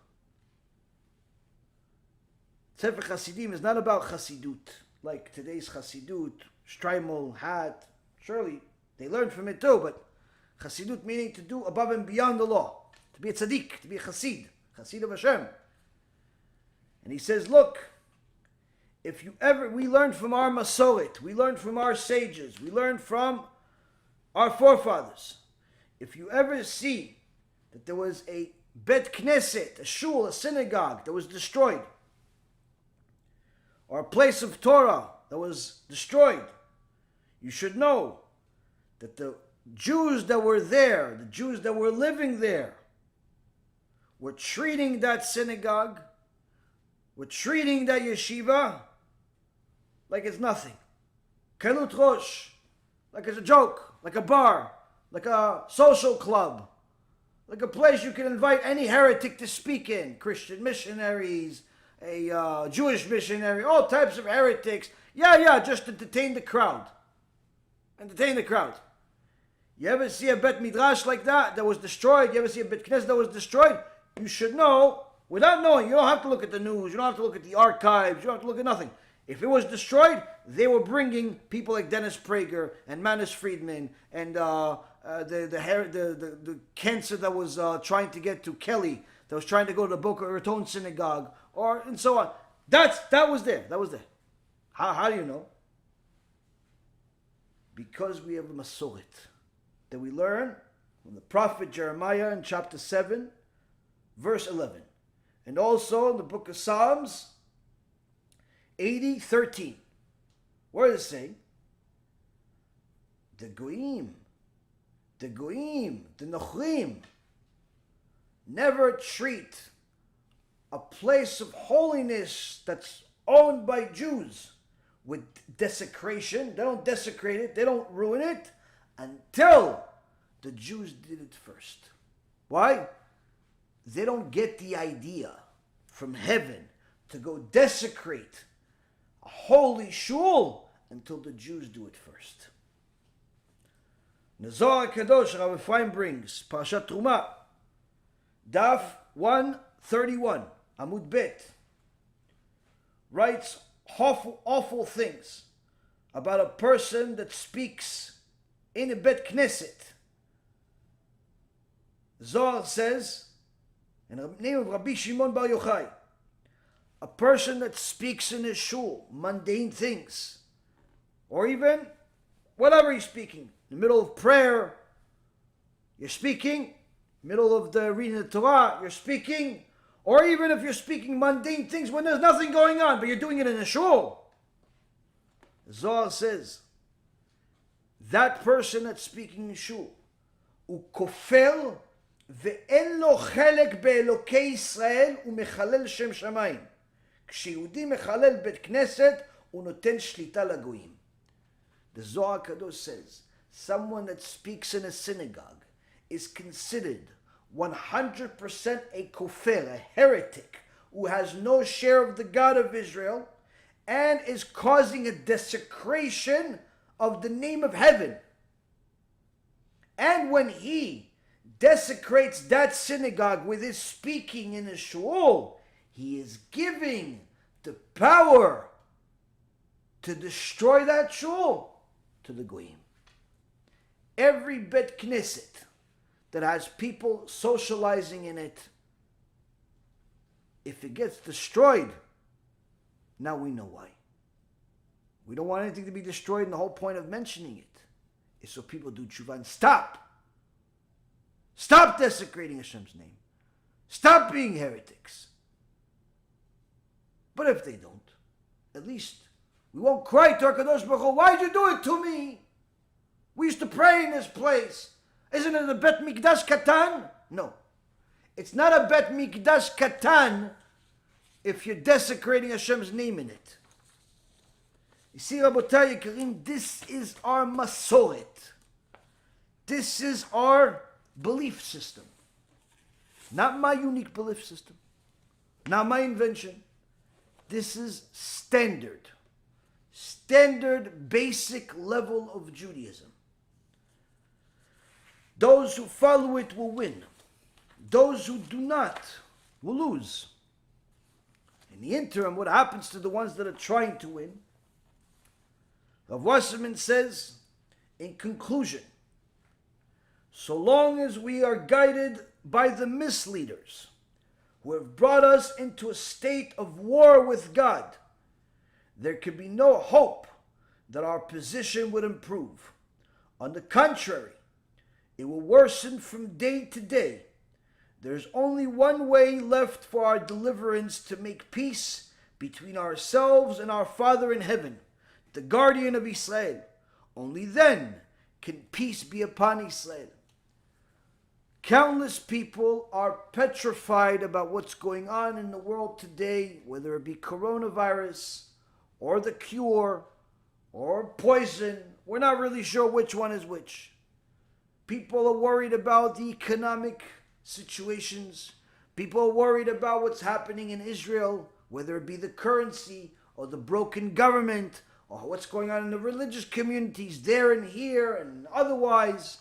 Sefer Hasidim is not about Hasidut, like today's Hasidut, Streimel, hat. Surely they learned from it too, but Hasidut meaning to do above and beyond the law, to be a tzaddik, to be a Hasid, Hasid of Hashem. And he says, look, if you ever, we learned from our Masoret, we learned from our sages, we learned from our forefathers. If you ever see that there was a Bet Knesset, a shul, a synagogue that was destroyed, or a place of Torah that was destroyed, you should know that the Jews that were there, the Jews that were living there, were treating that synagogue, were treating that yeshiva like it's nothing. Kalut Rosh, like it's a joke, like a bar, like a social club, like a place you can invite any heretic to speak in, Christian missionaries, a Jewish missionary, all types of heretics. Yeah, just to entertain the crowd. Entertain the crowd. You ever see a Bet Midrash like that was destroyed? You ever see a Bet Knesset that was destroyed? You should know, without knowing, you don't have to look at the news, you don't have to look at the archives, you don't have to look at nothing. If it was destroyed, they were bringing people like Dennis Prager and Manis Friedman and the cancer that was trying to get to Kelly, that was trying to go to the Boca Raton synagogue, and so on. That was there. That was there. How do you know? Because we have a Masoret that we learn from the prophet Jeremiah in chapter 7, verse 11. And also in the book of Psalms 80:13. What does it say? The Goyim, the Nochrim, never treat a place of holiness that's owned by Jews with desecration. They don't desecrate it, they don't ruin it until the Jews did it first. Why? They don't get the idea from heaven to go desecrate a holy shul until the Jews do it first. The Zohar HaKadosh, Rav Efraim brings, Parashat Truma, Daf 131, Amud Bet, writes awful things about a person that speaks in a Bet Knesset. Zohar says, in the name of Rabbi Shimon Bar Yochai, a person that speaks in his shul, mundane things, or even whatever he's speaking, in the middle of prayer, you're speaking, middle of the reading of the Torah, you're speaking, or even if you're speaking mundane things when there's nothing going on, but you're doing it in a shul. Zohar says, that person that's speaking in shul, ukofel ve'en lo chelek be'elokei Yisrael u'mechalel shem shamayim. כשיהודי מחלל בית כנסת, הוא נותן שליטה לגויים. The Zohar HaKadosh says, someone that speaks in a synagogue is considered 100% a kofar, a heretic, who has no share of the God of Israel, and is causing a desecration of the name of heaven. And when he desecrates that synagogue with his speaking in a shul, he is giving the power to destroy that shul to the goyim. Every Bet Knesset that has people socializing in it, if it gets destroyed, now we know why. We don't want anything to be destroyed, and the whole point of mentioning it is so people do tshuva and stop. Stop desecrating Hashem's name. Stop being heretics. But if they don't, at least we won't cry to our Kadosh Baruch Hu, why'd you do it to me? We used to pray in this place. Isn't it a Bet Mikdash Katan? No. It's not a Bet Mikdash Katan if you're desecrating Hashem's name in it. You see, Rabotai Yekarim, this is our Masoret. This is our belief system. Not my unique belief system. Not my invention. This is standard basic level of Judaism. Those who follow it will win. Those who do not will lose. In the interim, what happens to the ones that are trying to win? Rav Wasserman says, in conclusion, so long as we are guided by the misleaders who have brought us into a state of war with God, there can be no hope that our position would improve. On the contrary, it will worsen from day to day. There's only one way left for our deliverance: to make peace between ourselves and our Father in heaven, the guardian of Israel. Only then can peace be upon Israel. Countless people are petrified about what's going on in the world today, whether it be coronavirus or the cure or poison. We're not really sure which one is which. People are worried about the economic situations. People are worried about what's happening in Israel, whether it be the currency or the broken government or what's going on in the religious communities there and here and otherwise.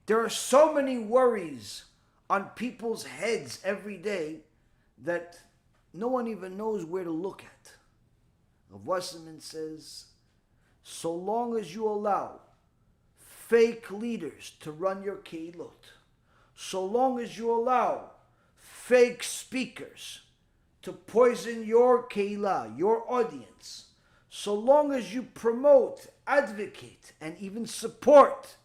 There are so many worries on people's heads every day that no one even knows where to look at. Rav Wasserman says, so long as you allow fake leaders to run your keilot, so long as you allow fake speakers to poison your keilah, your audience, so long as you promote, advocate, and even support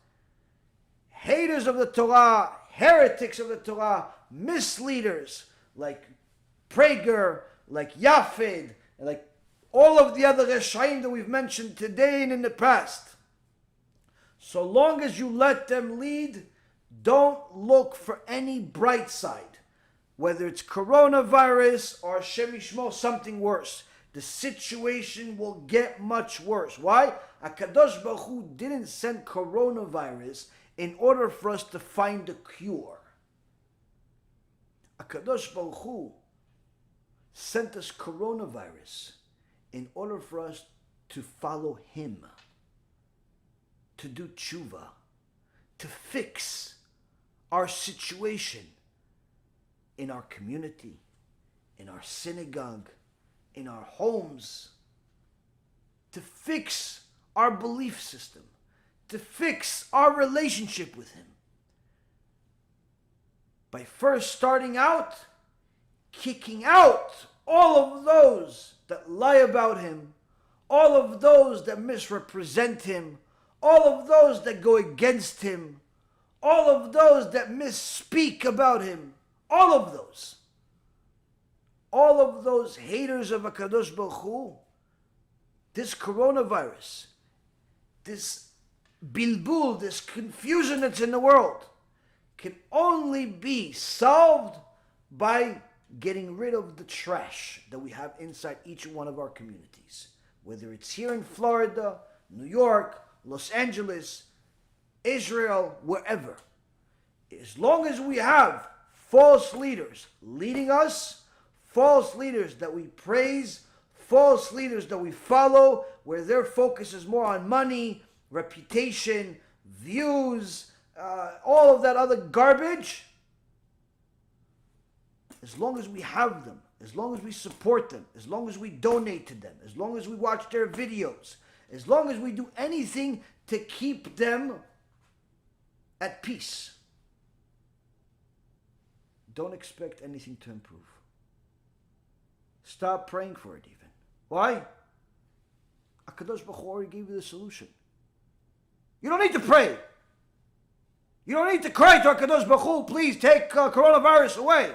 haters of the Torah, heretics of the Torah, misleaders like Prager, like Yafed, like all of the other Reshaim that we've mentioned today and in the past, so long as you let them lead, don't look for any bright side. Whether it's coronavirus or Hashem Yishmo, something worse. The situation will get much worse. Why? HaKadosh Baruch Hu didn't send coronavirus in order for us to find a cure. HaKadosh Baruch Hu sent us coronavirus in order for us to follow Him, to do tshuva, to fix our situation in our community, in our synagogue, in our homes, to fix our belief system, to fix our relationship with Him. By first starting out, kicking out all of those that lie about Him, all of those that misrepresent Him, all of those that go against Him, all of those that misspeak about Him, all of those haters of HaKadosh Baruch Hu. This coronavirus, this bilbul, this confusion that's in the world, can only be solved by getting rid of the trash that we have inside each one of our communities. Whether it's here in Florida, New York, Los Angeles, Israel, wherever. As long as we have false leaders leading us, false leaders that we praise, false leaders that we follow, where their focus is more on money, reputation, views, all of that other garbage, as long as we have them, as long as we support them, as long as we donate to them, as long as we watch their videos, as long as we do anything to keep them at peace, don't expect anything to improve. Stop praying for it even. Why? HaKadosh Baruch Hu already gave you the solution. You don't need to pray. You don't need to cry to HaKadosh Baruch Hu, please take coronavirus away.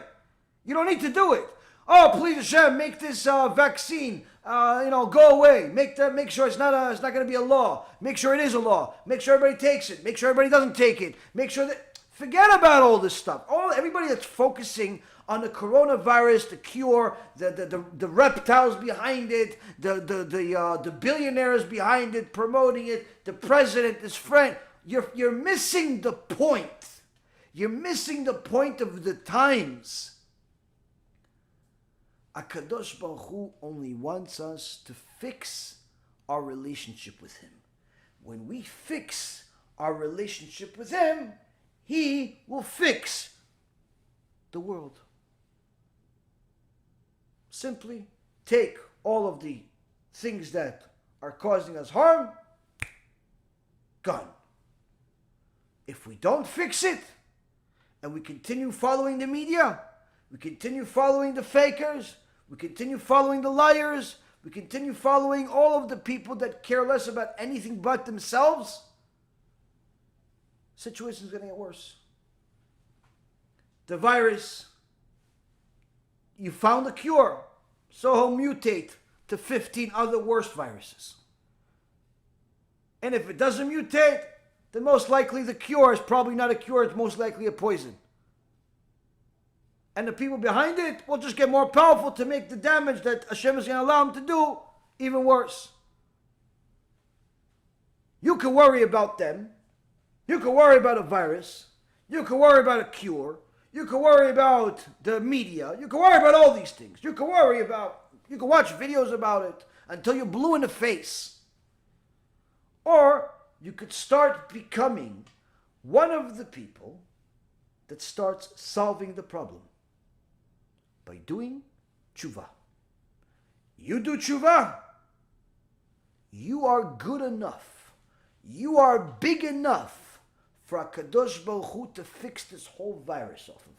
You don't need to do it. Oh, please Hashem, make this vaccine, go away. Make sure it's not going to be a law. Make sure it is a law. Make sure everybody takes it. Make sure everybody doesn't take it. Make sure that, forget about all this stuff. Everybody that's focusing on the coronavirus, the cure, the reptiles behind it, the billionaires behind it, promoting it, the president, his friend. You're missing the point. You're missing the point of the times. HaKadosh Baruch Hu only wants us to fix our relationship with Him. When we fix our relationship with Him, He will fix the world. Simply take all of the things that are causing us harm, gone. If we don't fix it, and we continue following the media, we continue following the fakers, we continue following the liars, we continue following all of the people that care less about anything but themselves, the situation is going to get worse. The virus, you found a cure, so he'll mutate to 15 other worse viruses. And if it doesn't mutate, then most likely the cure is probably not a cure, it's most likely a poison. And the people behind it will just get more powerful to make the damage that Hashem is going to allow them to do even worse. You can worry about them. You can worry about a virus. You can worry about a cure. You can worry about the media. You can worry about all these things. You can watch videos about it until you're blue in the face. Or you could start becoming one of the people that starts solving the problem by doing tshuva. You do tshuva, you are good enough. You are big enough for HaKadosh Baruch Hu to fix this whole virus off of.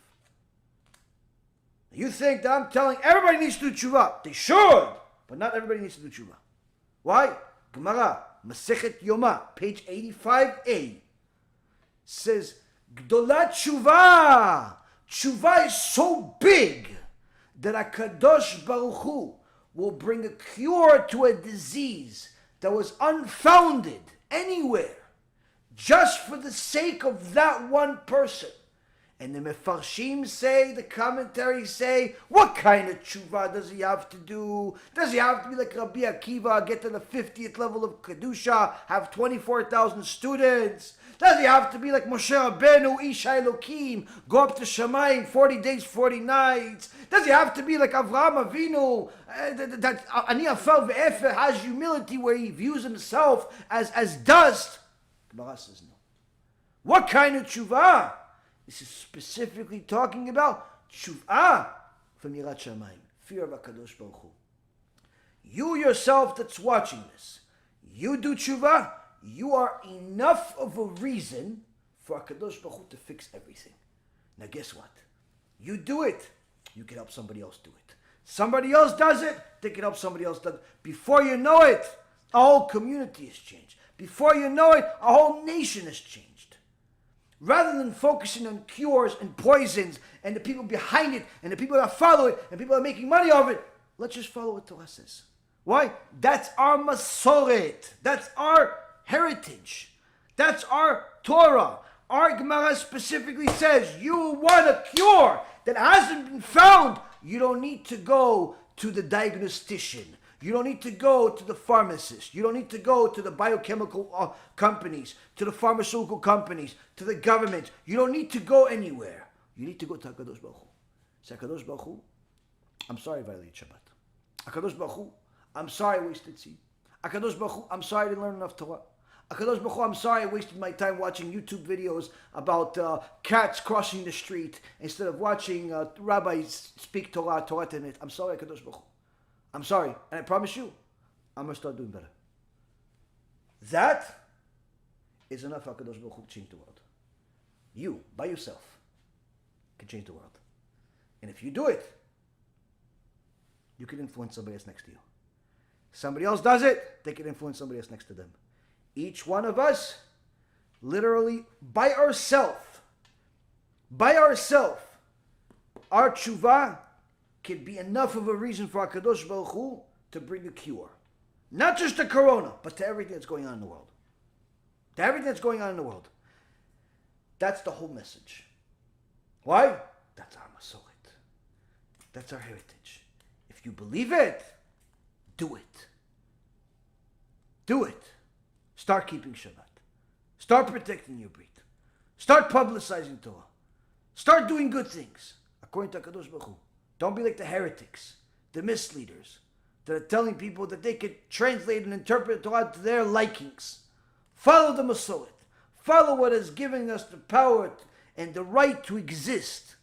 You think that I'm telling everybody needs to do tshuva. They should, but not everybody needs to do tshuva. Why? Gemara, Masechet Yoma, page 85a, says, Gdolat tshuva. Tshuva is so big that HaKadosh Baruch Hu will bring a cure to a disease that was unfounded anywhere, just for the sake of that one person. And the Mefarshim say, the commentaries say, what kind of tshuva does he have to do? Does he have to be like Rabbi Akiva, get to the 50th level of Kedusha, have 24,000 students? Does he have to be like Moshe Rabbeinu, Ish Elokim, go up to Shamayim 40 days, 40 nights? Does he have to be like Avraham Avinu, that Ani Afel Ve'efer has humility where he views himself as dust? Gemara says no. What kind of tshuva? This is specifically talking about tshuva from Yirat Shamayim, fear of HaKadosh Baruch Hu. You yourself that's watching this, you do tshuva, you are enough of a reason for HaKadosh Baruch Hu to fix everything. Now guess what? You do it, you can help somebody else do it. Somebody else does it, they can help somebody else do it. Before you know it, a whole community has changed. Before you know it, a whole nation has changed. Rather than focusing on cures and poisons and the people behind it and the people that follow it and people that are making money off it, let's just follow what Torah says. Why? That's our Masoret. That's our heritage. That's our Torah. Our Gemara specifically says, you want a cure that hasn't been found, you don't need to go to the diagnostician. You don't need to go to the pharmacist. You don't need to go to the biochemical companies, to the pharmaceutical companies, to the government. You don't need to go anywhere. You need to go to HaKadosh Baruch Hu. Say, HaKadosh Baruch Hu, I'm sorry I violated Shabbat. HaKadosh Baruch Hu, I'm sorry I wasted seed. HaKadosh Baruch Hu, I'm sorry I didn't learn enough Torah. HaKadosh Baruch Hu, I'm sorry I wasted my time watching YouTube videos about cats crossing the street instead of watching rabbis speak Torah, Torah Temet. I'm sorry, HaKadosh Baruch Hu. I'm sorry, and I promise you, I'm going to start doing better. That is enough for HaKadosh Baruch Hu to change the world. You, by yourself, can change the world. And if you do it, you can influence somebody else next to you. Somebody else does it, they can influence somebody else next to them. Each one of us, literally, by ourselves, our tshuva can be enough of a reason for HaKadosh Baruch Hu to bring a cure. Not just to Corona, but to everything that's going on in the world. To everything that's going on in the world. That's the whole message. Why? That's our Masoret. That's our heritage. If you believe it, do it. Do it. Start keeping Shabbat. Start protecting your Brit. Start publicizing Torah. Start doing good things, according to HaKadosh Baruch Hu. Don't be like the heretics, the misleaders, that are telling people that they could translate and interpret Torah to their likings. Follow the Masoret. Follow what is giving us the power and the right to exist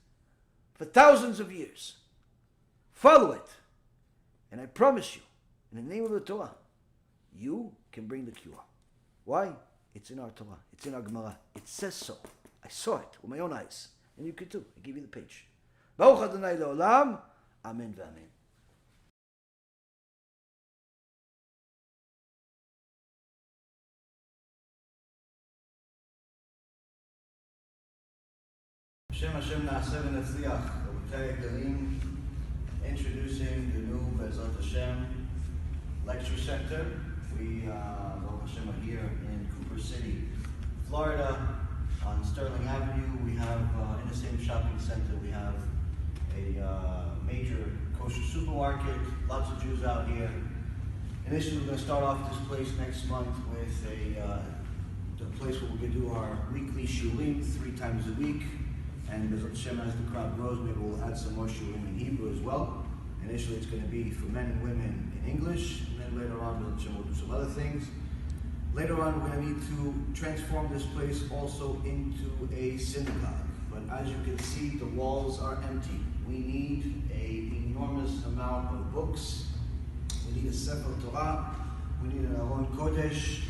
for thousands of years. Follow it. And I promise you, in the name of the Torah, you can bring the cure. Why? It's in our Torah. It's in our Gemara. It says so. I saw it with my own eyes. And you could too. I give you the page. Baruch Adonai Le'olam. Amen v'amen. Hashem Na'aseh v'Natzliach. Rabotei Galim, introducing the new Be'ezrat Hashem lecture center. We, Baruch Hashem, are here in Cooper City, Florida, on Sterling Avenue. We have, in the same shopping center, we have a major kosher supermarket, lots of Jews out here. Initially, we're going to start off this place next month with the place where we're going to do our weekly shulim 3 times a week. And as the crowd grows, maybe we'll add some more shulim in Hebrew as well. Initially, it's going to be for men and women in English, and then later on, we'll do some other things. Later on, we're going to need to transform this place also into a synagogue. But as you can see, the walls are empty. We need an enormous amount of books. We need a Sefer Torah. We need an Aron Kodesh.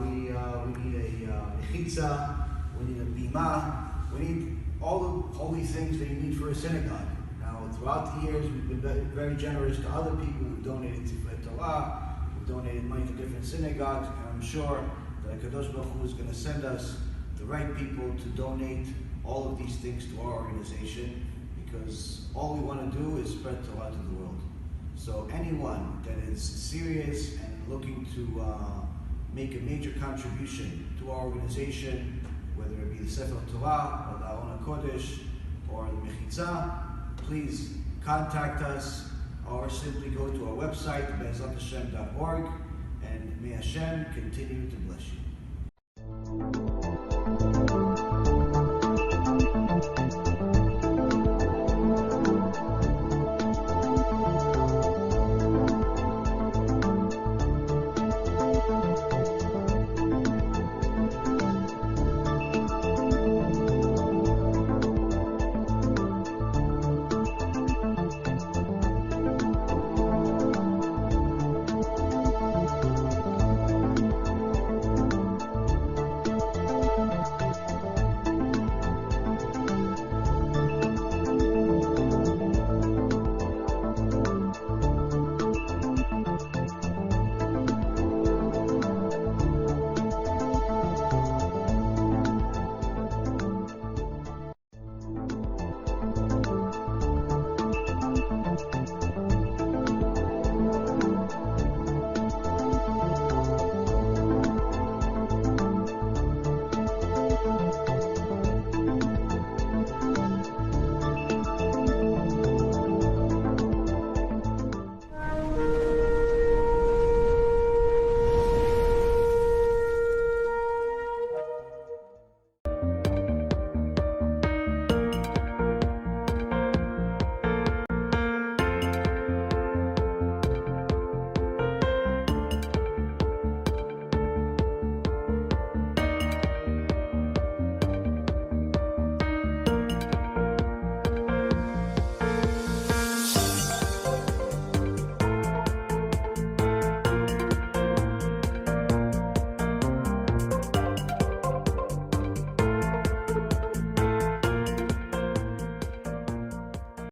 We need a mechitza. We need a bima. We need all the holy things that you need for a synagogue. Now, throughout the years, we've been very generous to other people who donated to Torah, who donated money to different synagogues, and I'm sure that HaKadosh Baruch Hu is going to send us the right people to donate all of these things to our organization, because all we want to do is spread Torah to the world. So anyone that is serious and looking to make a major contribution to our organization, whether it be the Sefer Torah, or the Aron HaKodesh, or the Mechitza, please contact us, or simply go to our website, be'ezrathashem.org, and may Hashem continue to bless you.